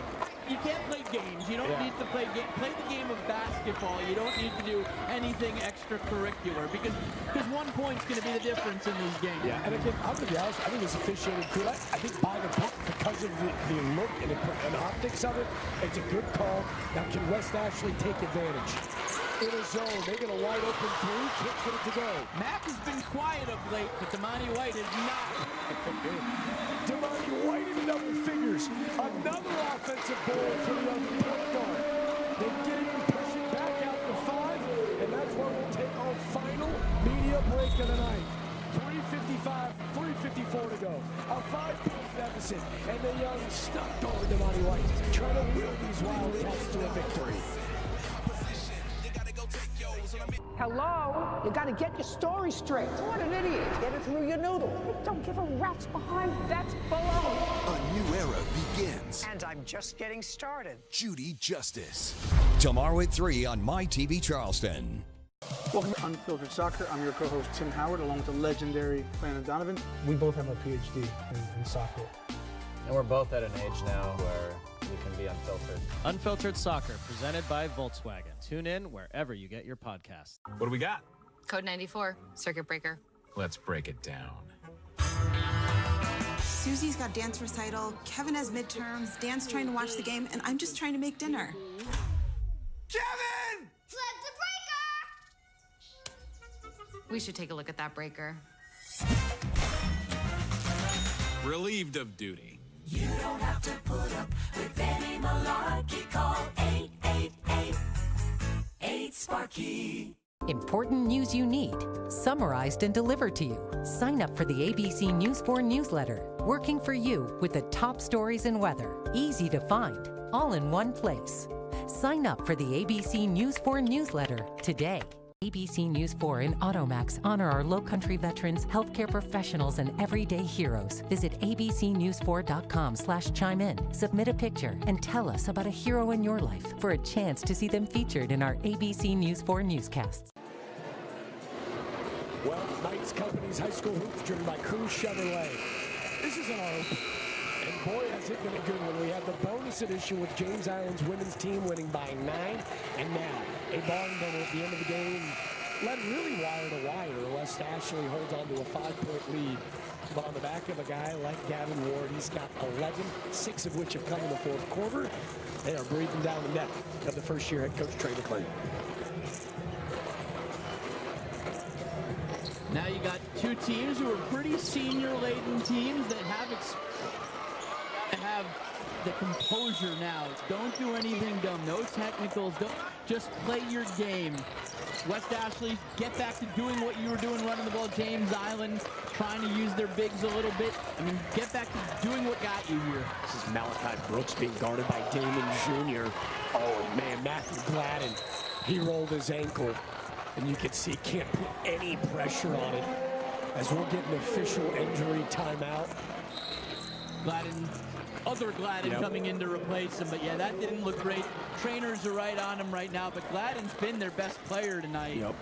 games. You don't need to play the game of basketball. You don't need to do anything extracurricular because 1 point's going to be the difference in these games. Yeah, and again, I'm going to be honest, I think this officiating crew, I think by the book, because of the look and optics of it, it's a good call. Now, can West Ashley take advantage? In a zone, they get a wide open 3, can't get it to go. Mack has been quiet of late, but Damani White is not. Damani White in double figures. Another offensive ball for the other point guard. They get him to push it back out to 5, and that's where we'll take our final media break of the night. 3:54 to go. A 5-point deficit, and the young stuck guard Damani White trying to will these Wildcats to a victory. Hello? You gotta get your story straight. What an idiot. Get it through your noodle. Don't give a rat's behind. That's baloney. A new era begins. And I'm just getting started. Judy Justice. Tomorrow at 3 on My TV Charleston. Welcome to Unfiltered Soccer. I'm your co-host, Tim Howard, along with the legendary Brandon Donovan. We both have a PhD in soccer. And we're both at an age now where we can be unfiltered. Unfiltered Soccer, presented by Volkswagen. Tune in wherever you get your podcasts. What do we got? Code 94, circuit breaker. Let's break it down. Susie's got dance recital, Kevin has midterms, Dan's trying to watch the game, and I'm just trying to make dinner. Kevin! Flip the breaker! We should take a look at that breaker. Relieved of duty. You don't have to put up with any malarkey. Call 888-8-SPARKY. Important news you need, summarized and delivered to you. Sign up for the ABC News 4 newsletter, working for you with the top stories and weather. Easy to find, all in one place. Sign up for the ABC News 4 newsletter today. ABC News 4 and Automax honor our Lowcountry veterans, healthcare professionals, and everyday heroes. Visit abcnews4.com/chime in, submit a picture, and tell us about a hero in your life for a chance to see them featured in our ABC News 4 newscasts. Well, Knights Company's high school hoops driven by Cruz Chevrolet. This is an hope. And boy, has it been a good one. We had the bonus edition with James Island's women's team winning by 9. And now, a barn burner at the end of the game. Led really wire to wire. West Ashley holds on to a 5-point lead. But on the back of a guy like Gavin Ward, he's got 11, 6 of which have come in the fourth quarter. They are breathing down the neck of the first-year head coach, Trey McClain. Now you got two teams who are pretty senior-laden teams that have the composure now. Don't do anything dumb. No technicals. Don't just play your game. West Ashley, get back to doing what you were doing, running the ball. James Island trying to use their bigs a little bit. I mean, get back to doing what got you here. This is Malachi Brooks being guarded by Damon Jr. Oh, man, Matthew Gladden. He rolled his ankle, and you can see can't put any pressure on it as we'll get an official injury timeout. Gladden, other Gladden coming in to replace him, but yeah, that didn't look great. Trainers are right on him right now, but Gladden's been their best player tonight. Yep.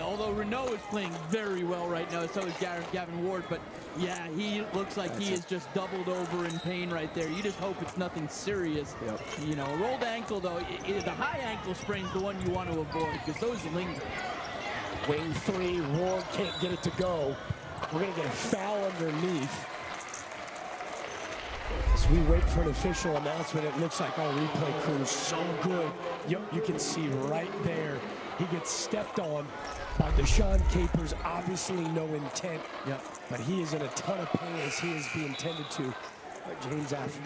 Although Renault is playing very well right now, so is Gavin Ward, but yeah, he looks like he is just doubled over in pain right there. You just hope it's nothing serious. Yep. You know, a rolled ankle, though, the high ankle sprain's the one you want to avoid because those linger. Wing 3, Ward can't get it to go. We're going to get a foul underneath. As we wait for an official announcement, it looks like our replay crew is so good. Yep, you can see right there. He gets stepped on by Deshaun Capers, obviously no intent. Yep. But he is in a ton of pain as he is being tended to by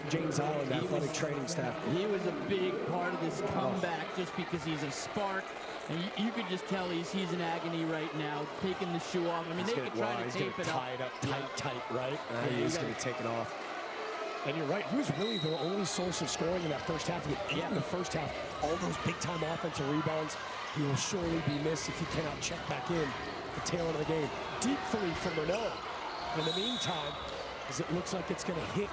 James Island athletic training staff. He was a big part of this comeback just because he's a spark. And you could just tell he's in agony right now, taking the shoe off. I mean, they could try to tape it up. Tie it up tight, right? He's going to take it off. And you're right, he was really the only source of scoring in that first half. He had 8 in the first half. All those big-time offensive rebounds, he will surely be missed if he cannot check back in the tail end of the game. Deep three from Renault. In the meantime, as it looks like it's going to hit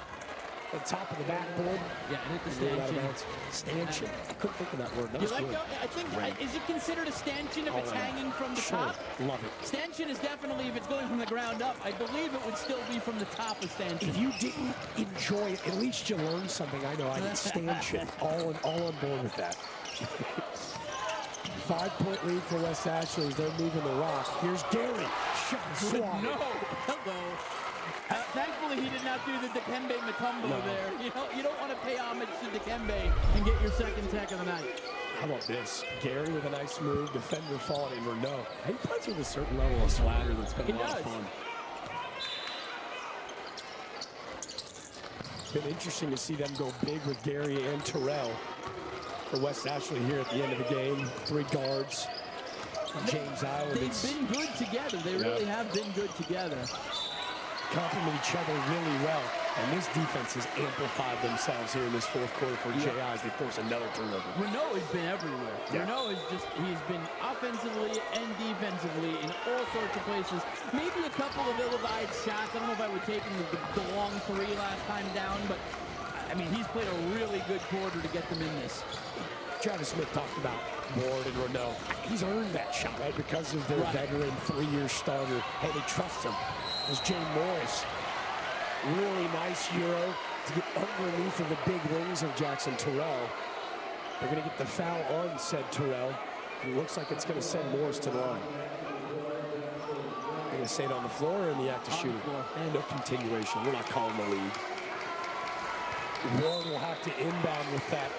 the top of the backboard. Yeah, hit the stanchion. Stanchion. I couldn't think of that word. That was good. I think, is it considered a stanchion if it's hanging from the top? Love it. Stanchion is definitely, if it's going from the ground up, I believe it would still be from the top of stanchion. If you didn't enjoy it, at least you learned something. I know, I did stanchion. all on board with that. 5-point lead for West Ashley as they're moving the rock. Here's Gary. Shot swat. No. Hello. Thankfully, he did not do the Dikembe Mutombo there. You don't want to pay homage to Dikembe and get your second tech of the night. How about this? Gary with a nice move, defender falling in Renault. He plays with a certain level of swagger that's been a lot of fun. Been interesting to see them go big with Gary and Terrell for West Ashley here at the end of the game. 3 guards. James Island. They've been good together. They really have been good together. Complement each other really well. And this defense has amplified themselves here in this fourth quarter for JI as they force another turnover. Renault has been everywhere. Renault is he's been offensively and defensively in all sorts of places. Maybe a couple of ill-advised shots. I don't know if I would take him the long 3 last time down, but I mean, he's played a really good quarter to get them in this. Travis Smith talked about Ward and Renault. He's earned that shot, right? Because of their veteran 3-year starter. Hey, they trust him. As Jane Morris, really nice Euro to get underneath of the big wings of Jackson Terrell. They're going to get the foul on said Terrell. It looks like it's going to send Morris to the line. They're going to say it on the floor or in the act of shooting. And no continuation. We're not calling the lead. Ward will have to inbound with that.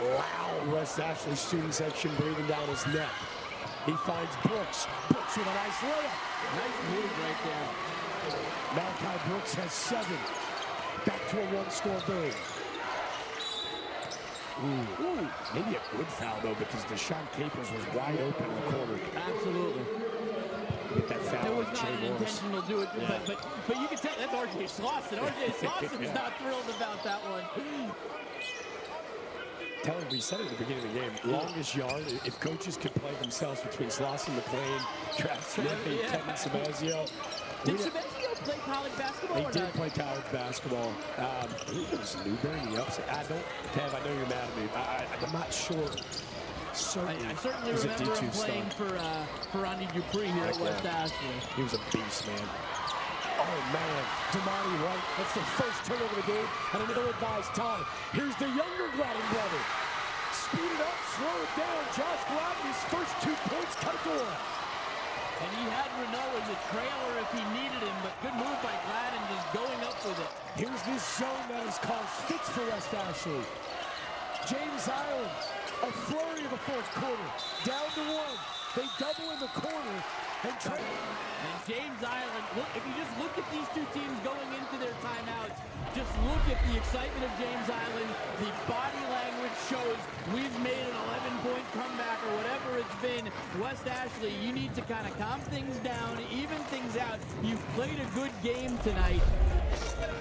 Wow, West Ashley student section breathing down his neck. He finds Brooks. Brooks with a nice layup. Nice move right there. Malachi Brooks has 7. Back to a 1-score game. Ooh, maybe a good foul, though, because Deshaun Capers was wide open in the corner. Absolutely. Get that foul. It was not an intentional do it, but you can tell that's R.J. Slauson. R.J. Slauson's not thrilled about that one. Telling we said it at the beginning of the game, longest yard, if coaches could play themselves between Slauson McLean, Travis Smith, and Kevin Sabazio. Did Sabazio play college basketball? He did play college basketball. He was Newberry in the upset. I know you're mad at me. I'm not sure. I certainly remember him playing for Rodney Dupree here at West Ashley. He was a beast, man. Oh, man. Damani White. That's the first turnover of the game and an ill-advised time. Here's the younger Gladden brother. Speed it up, slow it down. Josh Gladden, his first 2 points, cut it off. And he had Renault as a trailer if he needed him, but good move by Gladden just going up with it. Here's this zone that is caused fits for West Ashley. James Island, a flurry of the fourth quarter. Down to 1. They double in the corner. And James Island, look, if you just look at these two teams going into their timeouts, just look at the excitement of James Island. The body language shows we've made an 11-point comeback or whatever it's been. West Ashley, you need to kind of calm things down, even things out. You've played a good game tonight.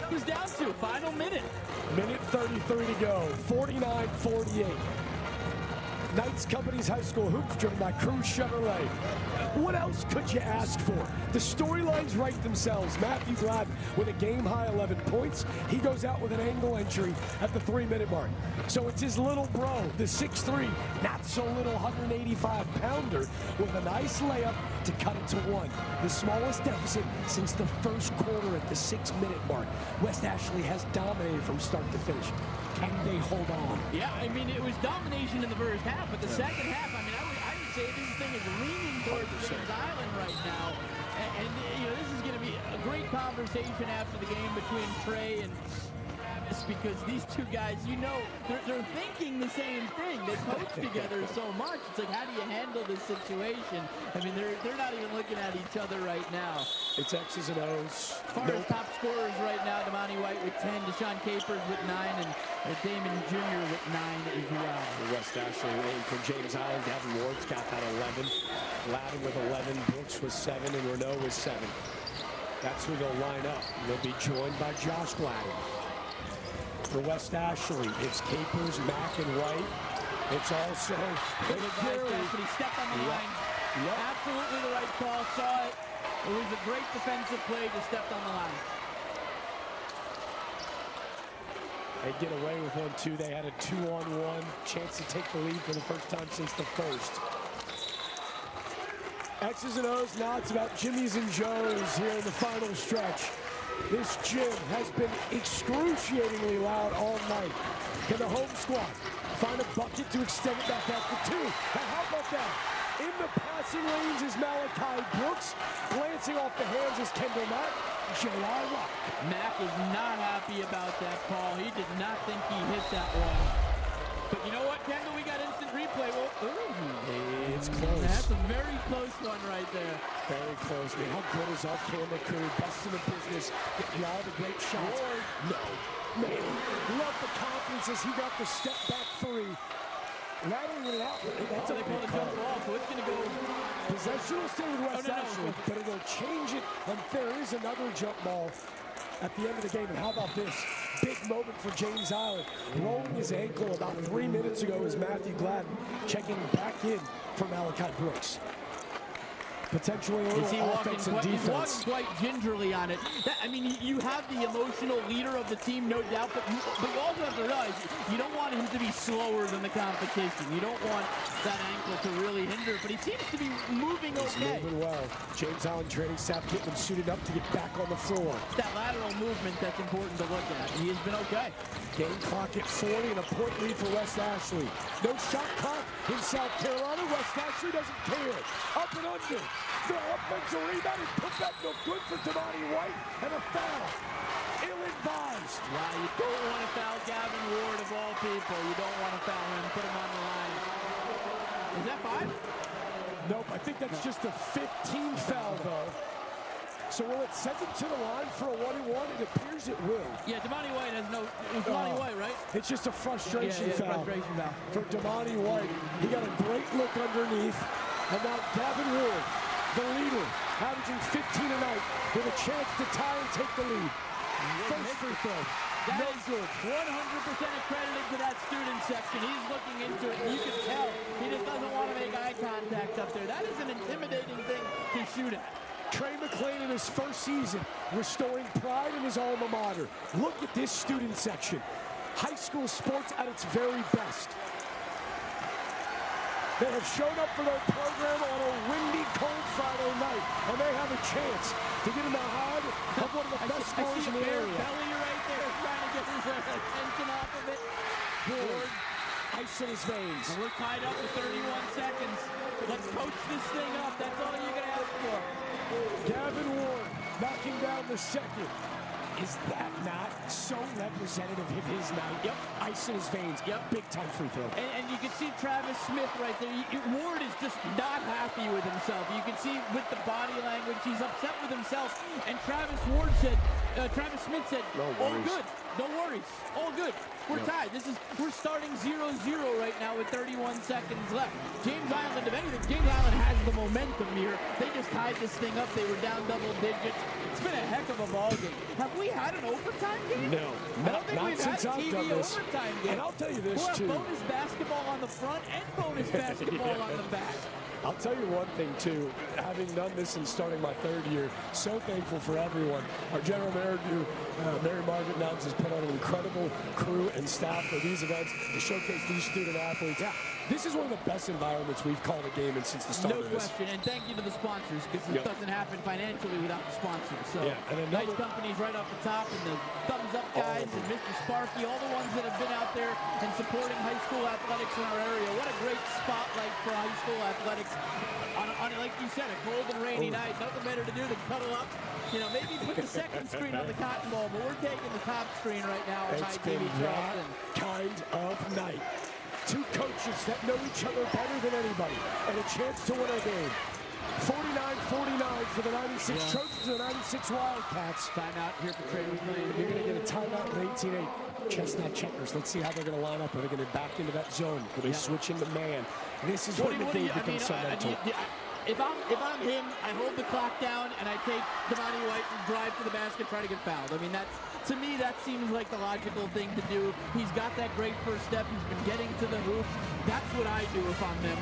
It was down to final minute. Minute 33 to go, 49-48. Knights Companies High School hoops driven by Cruz Chevrolet. What else could you ask for? The storylines write themselves. Matthew Gladden with a game-high 11 points. He goes out with an angle entry at the 3-minute mark. So it's his little bro, the 6'3", not-so-little 185-pounder, with a nice layup to cut it to 1. The smallest deficit since the first quarter at the 6-minute mark. West Ashley has dominated from start to finish. Can they hold on? Yeah, I mean, it was domination in the first half, but the second half, I mean, I would say this thing is leaning towards James Island right now. And you know, this is going to be a great conversation after the game between Trey and Travis, because these two guys, you know, they're thinking the same thing. They coach together so much. It's like, how do you handle this situation? I mean, they're not even looking at each other right now. It's X's and O's. As far as top scorers right now, Damani White with 10, Deshaun Capers with 9, and Damon Jr. with 9 as well. West Ashley waiting for James Island. Gavin Ward's got that 11. Gladden with 11. Brooks with 7, and Renault with 7. That's who they'll line up. They'll be joined by Josh Gladden. For West Ashley, it's Capers, Mack, and White. It's also but he stepped on the line. Yep. Absolutely the right call. Saw it. It was a great defensive play. Just stepped on the line. They get away with 1-2. They had a 2-on-1 chance to take the lead for the first time since the first. X's and O's, now it's about Jimmy's and Joe's here in the final stretch. This gym has been excruciatingly loud all night. Can the home squad find a bucket to extend it back out to 2? Now how about that? In the passing lanes is Malachi Brooks. Glancing off the hands is Kendall Mack. J.R. Rock. Mack is not happy about that call. He did not think he hit that one. But you know what, Kendall? We got instant replay. Well, it's close. That's a very close one right there. Very close. I mean, how good is our camera crew? Best in the business. Getting all the great shots. No. Man, love the confidence as he got the step back 3. Rattling it out. That's a big call. So it's going to go. Possession will stay with West Ashley, but it'll change it. And there is another jump ball at the end of the game. And how about this? Big moment for James Island. Rolling his ankle about 3 minutes ago is Matthew Gladden checking back in for Malachi Brooks. Potentially a little offense and defense. He's walking quite gingerly on it. I mean, you have the emotional leader of the team, no doubt, but you also have to realize you don't want him to be slower than the competition. You don't want that ankle to really hinder, but he seems to be moving okay. He's moving well. James Island training staff getting him suited up to get back on the floor. It's that lateral movement that's important to look at. He has been okay. Game clock at 40 and a point lead for West Ashley. No shot clock in South Carolina. West Ashley doesn't care. Up and under. The offensive rebound is put back no good for Damani White, and a foul. Ill-advised. Wow, you don't want to foul Gavin Ward of all people. You don't want to foul him. Put him on the line. Is that 5? Nope, I think that's just a 15 foul, though. So will it send him to the line for a 1-and-1? It appears it will. Yeah, Damani White has no. It was Damani White, right? It's just a frustration foul. Frustration foul. For Damani White. He got a great look underneath. And now Gavin Ward, the leader, averaging 15 a night, with a chance to tie and take the lead. First free throw. That is good. 100% accredited to that student section. He's looking into it, and you can tell he just doesn't want to make eye contact up there. That is an intimidating thing to shoot at. Trey McClain in his first season, restoring pride in his alma mater. Look at this student section. High school sports at its very best. They have shown up for their program on a windy, cold Friday night, and they have a chance to get in the heart of one of the best scores in the area. Belly right there trying to get his attention off of it. Ward, ice in his veins. And we're tied up with 31 seconds. Let's coach this thing up. That's all you can ask for. Gavin Ward knocking down the second. Is that not so representative of his night? Yep. Ice in his veins. Yep. Big time free throw. And you can see Travis Smith right there. Ward is just not happy with himself. You can see with the body language, he's upset with himself. And Travis Smith said, all good. No worries. All good. We're tied. We're starting 0-0 right now with 31 seconds left. James Island, if anything, James Island has the momentum here. They just tied this thing up. They were down double digits. It's been a heck of a ball game. Have we had an overtime game? No, not since I've done this. Overtime game. And I'll tell you this, too. We'll have bonus basketball on the front and bonus basketball on the back. I'll tell you one thing, too. Having done this and starting my third year, so thankful for everyone. Our general manager, Mary Margaret Nels, has put on an incredible crew and staff for these events to showcase these student athletes. Yeah. This is one of the best environments we've called a game in since the start of this. No question, and thank you to the sponsors, because this doesn't happen financially without the sponsors. So, and nice companies right off the top, and the Thumbs Up guys, and Mr. Sparky, all the ones that have been out there and supporting high school athletics in our area. What a great spotlight for high school athletics. On like you said, a cold and rainy night, nothing better to do than cuddle up. You know, maybe put the second screen on the cotton ball, but we're taking the top screen right now on It's been that kind of night. Two coaches that know each other better than anybody, and a chance to win a game. 49-49 for the 96 Trojans and the 96 Wildcats. Timeout here for Trey McClain. You're going to get a timeout in 18-8. Chestnut checkers. Let's see how they're going to line up. Are they going to back into that zone? Will they switch into man? This is when the game becomes so mental. If I'm him, I hold the clock down and I take Damani White and drive to the basket, try to get fouled. I mean, to me, that seems like the logical thing to do. He's got that great first step. He's been getting to the hoop. That's what I do if I'm them.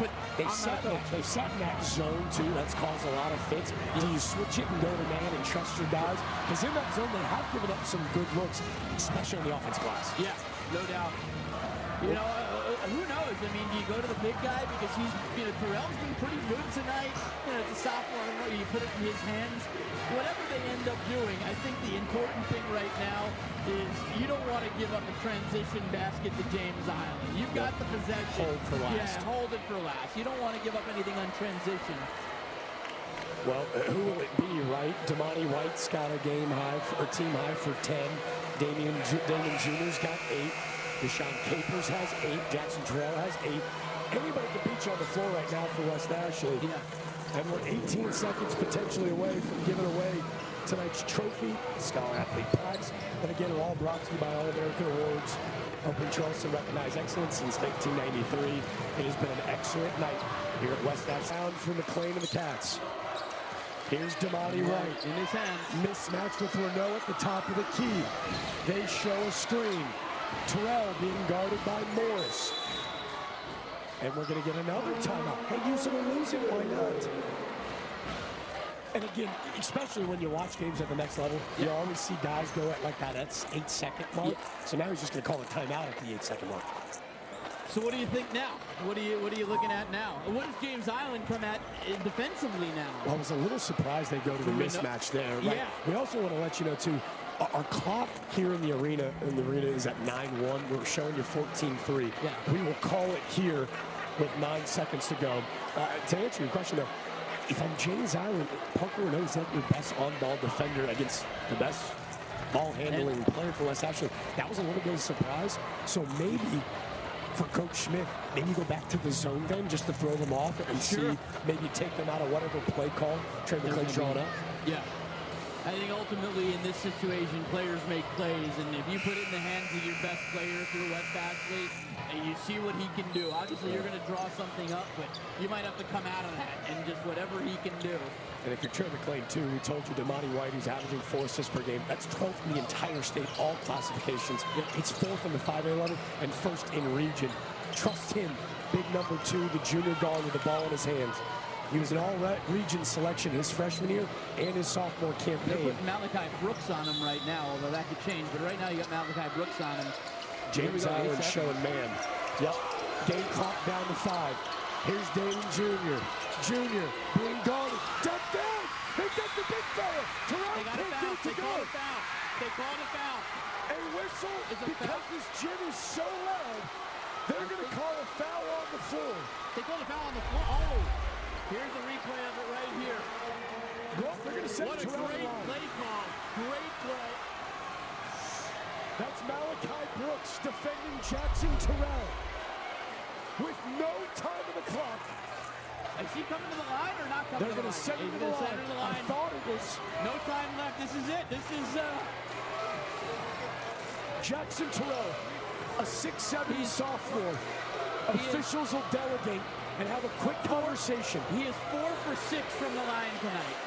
But they sat in that zone, too. That's caused a lot of fits. Do you switch it and go to man and trust your guys? Because in that zone, they have given up some good looks, especially on the offense glass. Yeah, no doubt. You know, who knows? I mean, do you go to the big guy because Terrell's been pretty good tonight. You know, it's a sophomore. You put it in his hands. Whatever they end up doing, I think the important thing right now is you don't want to give up a transition basket to James Island. You've got the possession. Hold for last. Yeah, hold it for last. You don't want to give up anything on transition. Well, who will it be, right? Damani White's got a team high for 10. Damon Jr.'s got 8. Deshaun Capers has 8. Jackson Terrell has 8. Anybody can beat you on the floor right now for West Ashley. Yeah. And we're 18 seconds potentially away from giving away tonight's trophy, Scholar Athlete plaques. And again, are all brought to you by All-American Awards, helping Charleston recognize excellence since 1993. It has been an excellent night here at West Ashley. Down for McClain and the Cats. Here's Damani White. In his hands. Mismatched with Renault at the top of the key. They show a screen. Terrell being guarded by Morris. And we're going to get another timeout. Hey, use it or lose it, why not? And again, especially when you watch games at the next level, you always see guys go at like that 8-second mark. Yeah. So now he's just going to call a timeout at the 8-second mark. So what do you think now? What are you looking at now? What does James Island come at defensively now? Well, I was a little surprised they go to the mismatch there. Right? Yeah. We also want to let you know, too, our clock here in the arena is at 9-1. We're showing you 14-3. Yeah. We will call it here with 9 seconds to go. To answer your question, though, if I'm James Island, Parker Renault is not your best on-ball defender against the best ball-handling player for West Ashley. That was a little bit of a surprise. So maybe for Coach Smith, maybe go back to the zone then just to throw them off and see, maybe take them out of whatever play call Trey McClain's drawn up. Yeah. I think ultimately in this situation, players make plays, and if you put it in the hands of your best player through West Ashley, and you see what he can do, obviously you're going to draw something up, but you might have to come out of that and just whatever he can do. And if you're Trey McLean, too, we told you Damani White, who's averaging 4 assists per game. That's 12th in the entire state, all classifications. It's 4th in the 5A level and 1st in region. Trust him. Big number 2, the junior guard with the ball in his hands. He was an all-region selection his freshman year and his sophomore campaign. They're putting Malachi Brooks on him right now, although that could change. But right now you got Malachi Brooks on him. James Allen showing man. Yep. Game clock down to 5. Here's Dayton Jr. Jr. being guarded. Dumped down. They got the big fella. They got a foul. They called a foul. They called a foul. A whistle because this gym is so loud. They're going to call a foul on the floor. They called a foul on the floor. Oh, here's a replay of it right here. Well, they're going to send what a great play call. Great play. That's Malachi Brooks defending Jackson Terrell. With no time on the clock. Is he coming to the line or not coming They're to the line? They're going to send him to the line. I thought it was. No time left. This is it. This is Jackson Terrell, a 6'7" sophomore. Officials will delegate and have a quick conversation. He is 4 for 6 from the line tonight.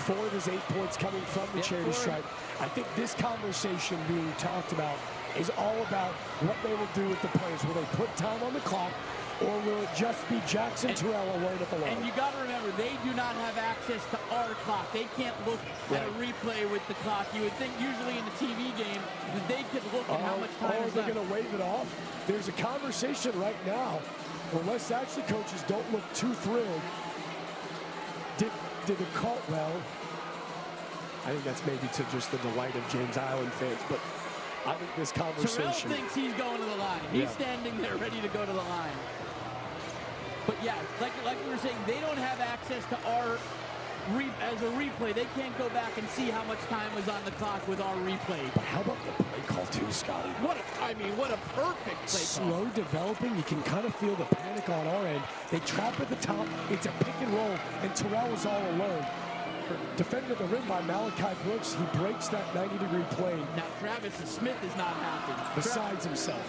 4 of his 8 points coming from the charity stripe. I think this conversation being talked about is all about what they will do with the players. Will they put time on the clock, or will it just be Jackson Terrell alone at the line? And you got to remember, they do not have access to our clock. They can't look at a replay with the clock. You would think usually in the TV game that they could look at how much time is left. They're going to wave it off. There's a conversation right now where West Ashley coaches don't look too thrilled. Did the call? Well, I think that's maybe to just the delight of James Island fans, but I think this conversation. Terrell thinks he's going to the line. He's standing there ready to go to the line. But yeah, like we were saying, they don't have access to our as a replay. They can't go back and see how much time was on the clock with our replay. But how about the play call too, Scotty? What a perfect play call. Slow developing. You can kind of feel the panic on our end. They trap at the top. It's a pick and roll, and Terrell is all alone. Defended at the rim by Malachi Brooks. He breaks that 90-degree plane. Now Travis Smith is not happy. Besides himself.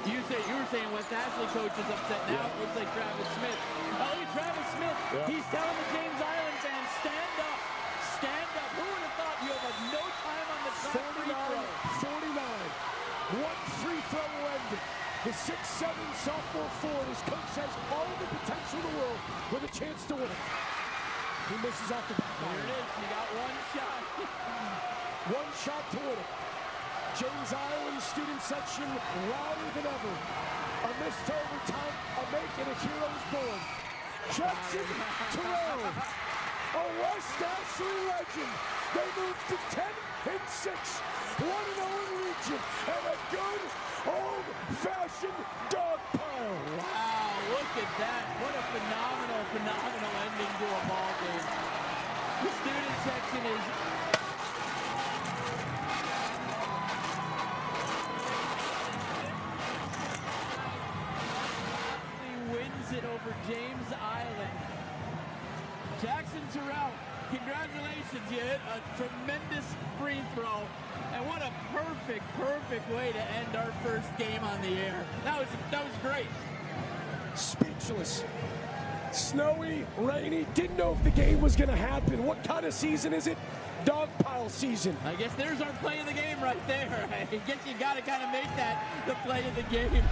You were saying West Ashley coach is upset now. It looks like Travis Smith. Oh, look at Travis Smith. He's telling the James Island fans, stand up. Stand up. Who would have thought you have no time on the clock? 49. One free throw will end it. The 6'7" sophomore forward, his coach has all the potential in the world with a chance to win it. He misses off the back. There it is. He got one shot. One shot to win it. James Island student section louder than ever. A missed overtime, a make, and a hero's born. Jackson Terrell, a West Ashley legend. They moved to 10-6, 1-0 in region, and a good old-fashioned dog pile. Wow, look at that. What a phenomenal ending to a ball game. The student section is wins it over James Island. Jackson Terrell, congratulations. You hit a tremendous free throw. And what a perfect way to end our first game on the air. That was great. Speechless. Snowy, rainy, didn't know if the game was going to happen. What kind of season is it? Dog pile season. I guess there's our play of the game right there. I guess you got to kind of make that the play of the game.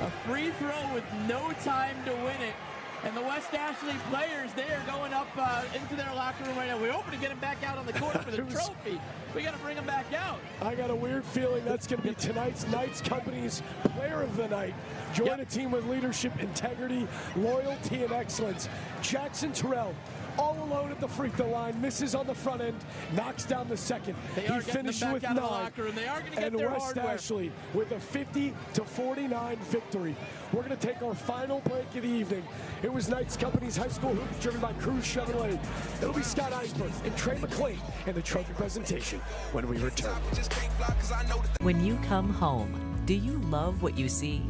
A free throw with no time to win it. And the West Ashley players, they are going up into their locker room right now. We're hoping to get them back out on the court for the trophy. We got to bring them back out. I got a weird feeling that's going to be tonight's Knights Company's player of the night. Join a team with leadership, integrity, loyalty, and excellence. Jackson Terrell, all alone at the free throw line, misses on the front end, knocks down the second. He finished with 9. They are going to get their West hardware. Ashley with a 50-49 victory. We're going to take our final break of the evening. It was Knights Company's High School Hoops, driven by Cruz Chevrolet. It'll be Scott Eisberg and Trey McLean in the trophy presentation when we return. When you come home, do you love what you see?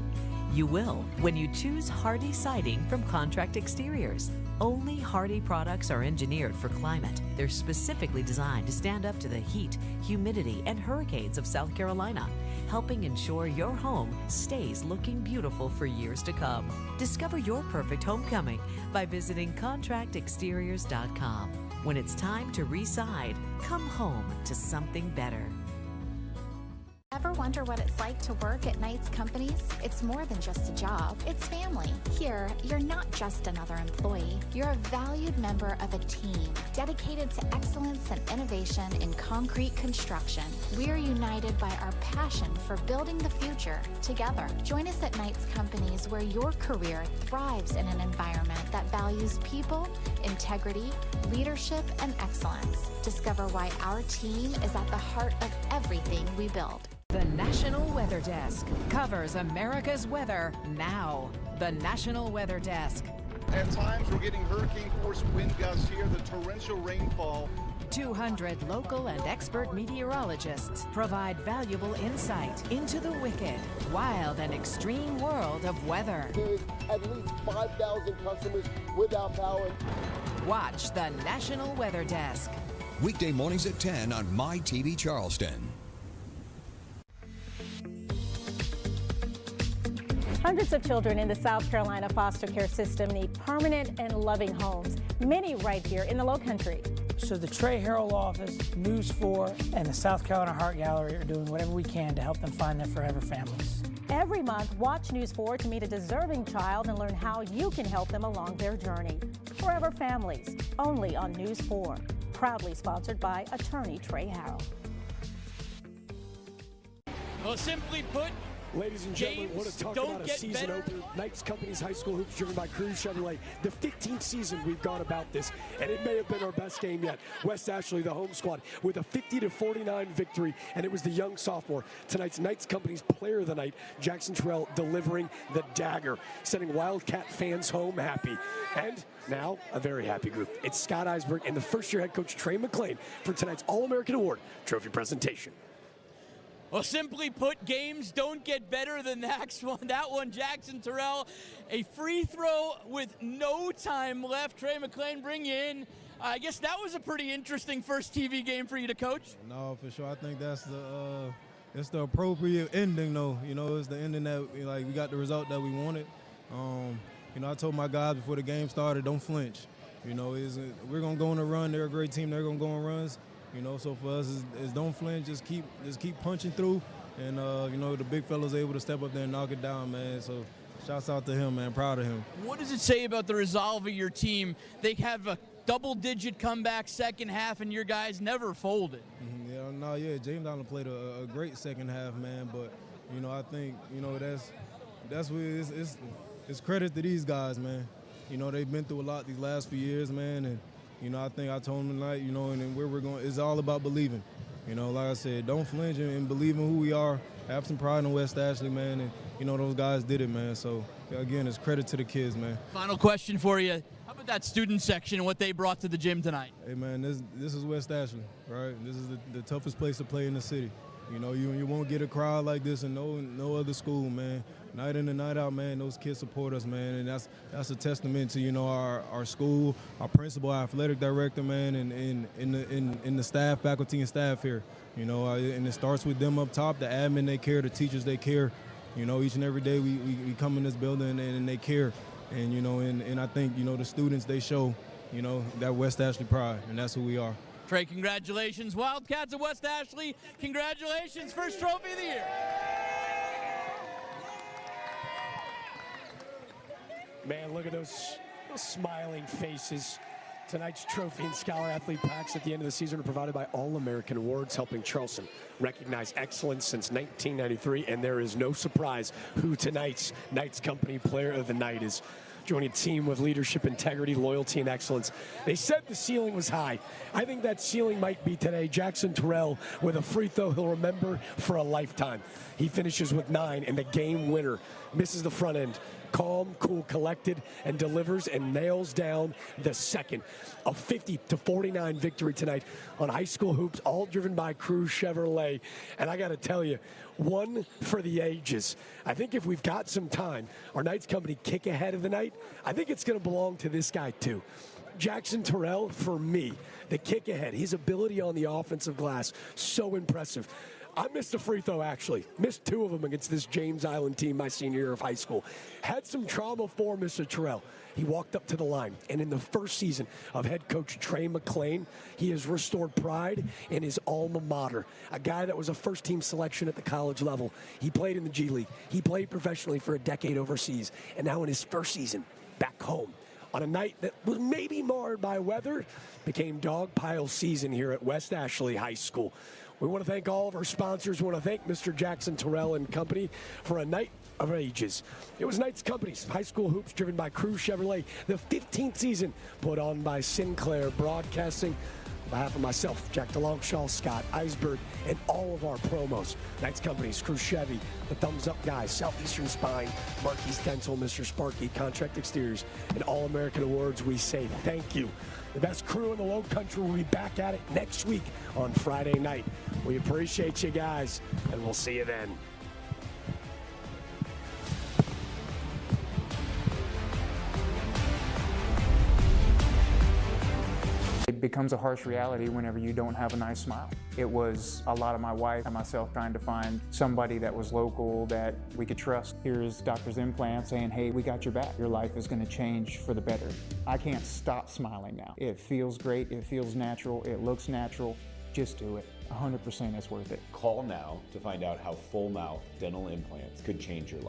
You will when you choose Hardy Siding from Contract Exteriors. Only Hardy products are engineered for climate. They're specifically designed to stand up to the heat, humidity, and hurricanes of South Carolina, helping ensure your home stays looking beautiful for years to come. Discover your perfect homecoming by visiting contractexteriors.com. When it's time to reside, come home to something better. Ever wonder what it's like to work at Knight's Companies? It's more than just a job. It's family. Here, you're not just another employee. You're a valued member of a team dedicated to excellence and innovation in concrete construction. We're united by our passion for building the future together. Join us at Knight's Companies, where your career thrives in an environment that values people, integrity, leadership, and excellence. Discover why our team is at the heart of everything we build. The National Weather Desk covers America's weather now. The National Weather Desk. At times, we're getting hurricane-force wind gusts here, the torrential rainfall. 200 local and expert meteorologists provide valuable insight into the wicked, wild, and extreme world of weather. There's at least 5,000 customers without power. Watch the National Weather Desk. Weekday mornings at 10 on My TV Charleston. Hundreds of children in the South Carolina foster care system need permanent and loving homes, many right here in the Lowcountry. So the Trey Herald office, News 4, and the South Carolina Heart Gallery are doing whatever we can to help them find their forever families. Every month, watch News 4 to meet a deserving child and learn how you can help them along their journey. Forever Families, only on News 4. Proudly sponsored by attorney Trey Herald. Well, simply put, ladies and gentlemen, want to talk about a season opener. Knights Companies High School Hoops, driven by Cruise Chevrolet. The 15th season we've gone about this, and it may have been our best game yet. West Ashley, the home squad, with a 50-49 victory, and it was the young sophomore, tonight's Knights Companies Player of the Night, Jackson Terrell, delivering the dagger, sending Wildcat fans home happy. And now, a very happy group. It's Scott Eisberg and the first-year head coach, Trey McClain, for tonight's All-American Award trophy presentation. Well, simply put, games don't get better than that one. Jackson Terrell, a free throw with no time left. Trey McClain, bring you in. I guess that was a pretty interesting first TV game for you to coach. No, for sure. I think that's the appropriate ending, though. You know, it's the ending that we got the result that we wanted. You know, I told my guys before the game started, don't flinch. You know, we're gonna go on a run. They're a great team. They're gonna go on runs. You know, so for us, is don't flinch, just keep punching through, and you know, the big fella's able to step up there and knock it down, man. So, shouts out to him, man. Proud of him. What does it say about the resolve of your team? They have a double-digit comeback second half, and your guys never folded. James Allen played a great second half, man. But you know, I think that's what it's credit to these guys, man. You know, they've been through a lot these last few years, man, and. You know, I think I told him tonight, you know, and where we're going, it's all about believing. You know, like I said, don't flinch and believe in who we are. Have some pride in West Ashley, man, and, you know, those guys did it, man. So, again, it's credit to the kids, man. Final question for you. How about that student section and what they brought to the gym tonight? Hey, man, this is West Ashley, right? This is the toughest place to play in the city. You know, you won't get a crowd like this in no other school, man. Night in and night out, man, those kids support us, man, and that's a testament to, you know, our school, our principal, our athletic director, man, and in the staff, faculty and staff here. You know, and it starts with them up top, the admin, they care, the teachers, they care. You know, each and every day we come in this building and they care. And, you know, and I think, you know, the students, they show, you know, that West Ashley pride, and that's who we are. Trey, congratulations. Wildcats of West Ashley, congratulations. First trophy of the year. Man, look at those smiling faces. Tonight's trophy and scholar athlete packs at the end of the season are provided by All-American Awards, helping Charleston recognize excellence since 1993. And there is no surprise who tonight's Knights Company Player of the Night is. Joining a team with leadership, integrity, loyalty, and excellence. They said the ceiling was high. I think that ceiling might be today. Jackson Terrell with a free throw he'll remember for a lifetime. He finishes with 9, and the game winner misses the front end. calm, cool, collected, and delivers and nails down the second. A 50-49 victory tonight on high school hoops, all driven by Crew Chevrolet. And I got to tell you, one for the ages. I think if we've got some time, our Knights company kick ahead of the night, I think it's going to belong to this guy too. Jackson Terrell, for me, the kick ahead, his ability on the offensive glass, so impressive. I missed a free throw, actually. Missed 2 of them against this James Island team my senior year of high school. Had some trauma for Mr. Terrell. He walked up to the line, and in the first season of head coach Trey McClain, he has restored pride in his alma mater. A guy that was a first-team selection at the college level. He played in the G League. He played professionally for a decade overseas, and now in his first season, back home. On a night that was maybe marred by weather, became dog pile season here at West Ashley High School. We want to thank all of our sponsors. We want to thank Mr. Jackson Terrell and company for a night of ages. It was Knights Company's high school hoops driven by Crew Chevrolet, the 15th season put on by Sinclair Broadcasting. On behalf of myself, Jack DeLongchamp, Scott Eisberg, and all of our promos, Knights Company's, Crew Chevy, the Thumbs Up Guys, Southeastern Spine, Marquis Dental, Mr. Sparky, Contract Exteriors, and All-American Awards, we say thank you. The best crew in the Low Country will be back at it next week on Friday night. We appreciate you guys, and we'll see you then. It becomes a harsh reality whenever you don't have a nice smile. It was a lot of my wife and myself trying to find somebody that was local that we could trust. Here's Doctor's Implant saying, hey, we got your back. Your life is going to change for the better. I can't stop smiling now. It feels great. It feels natural. It looks natural. Just do it. 100% it's worth it. Call now to find out how full mouth dental implants could change your life.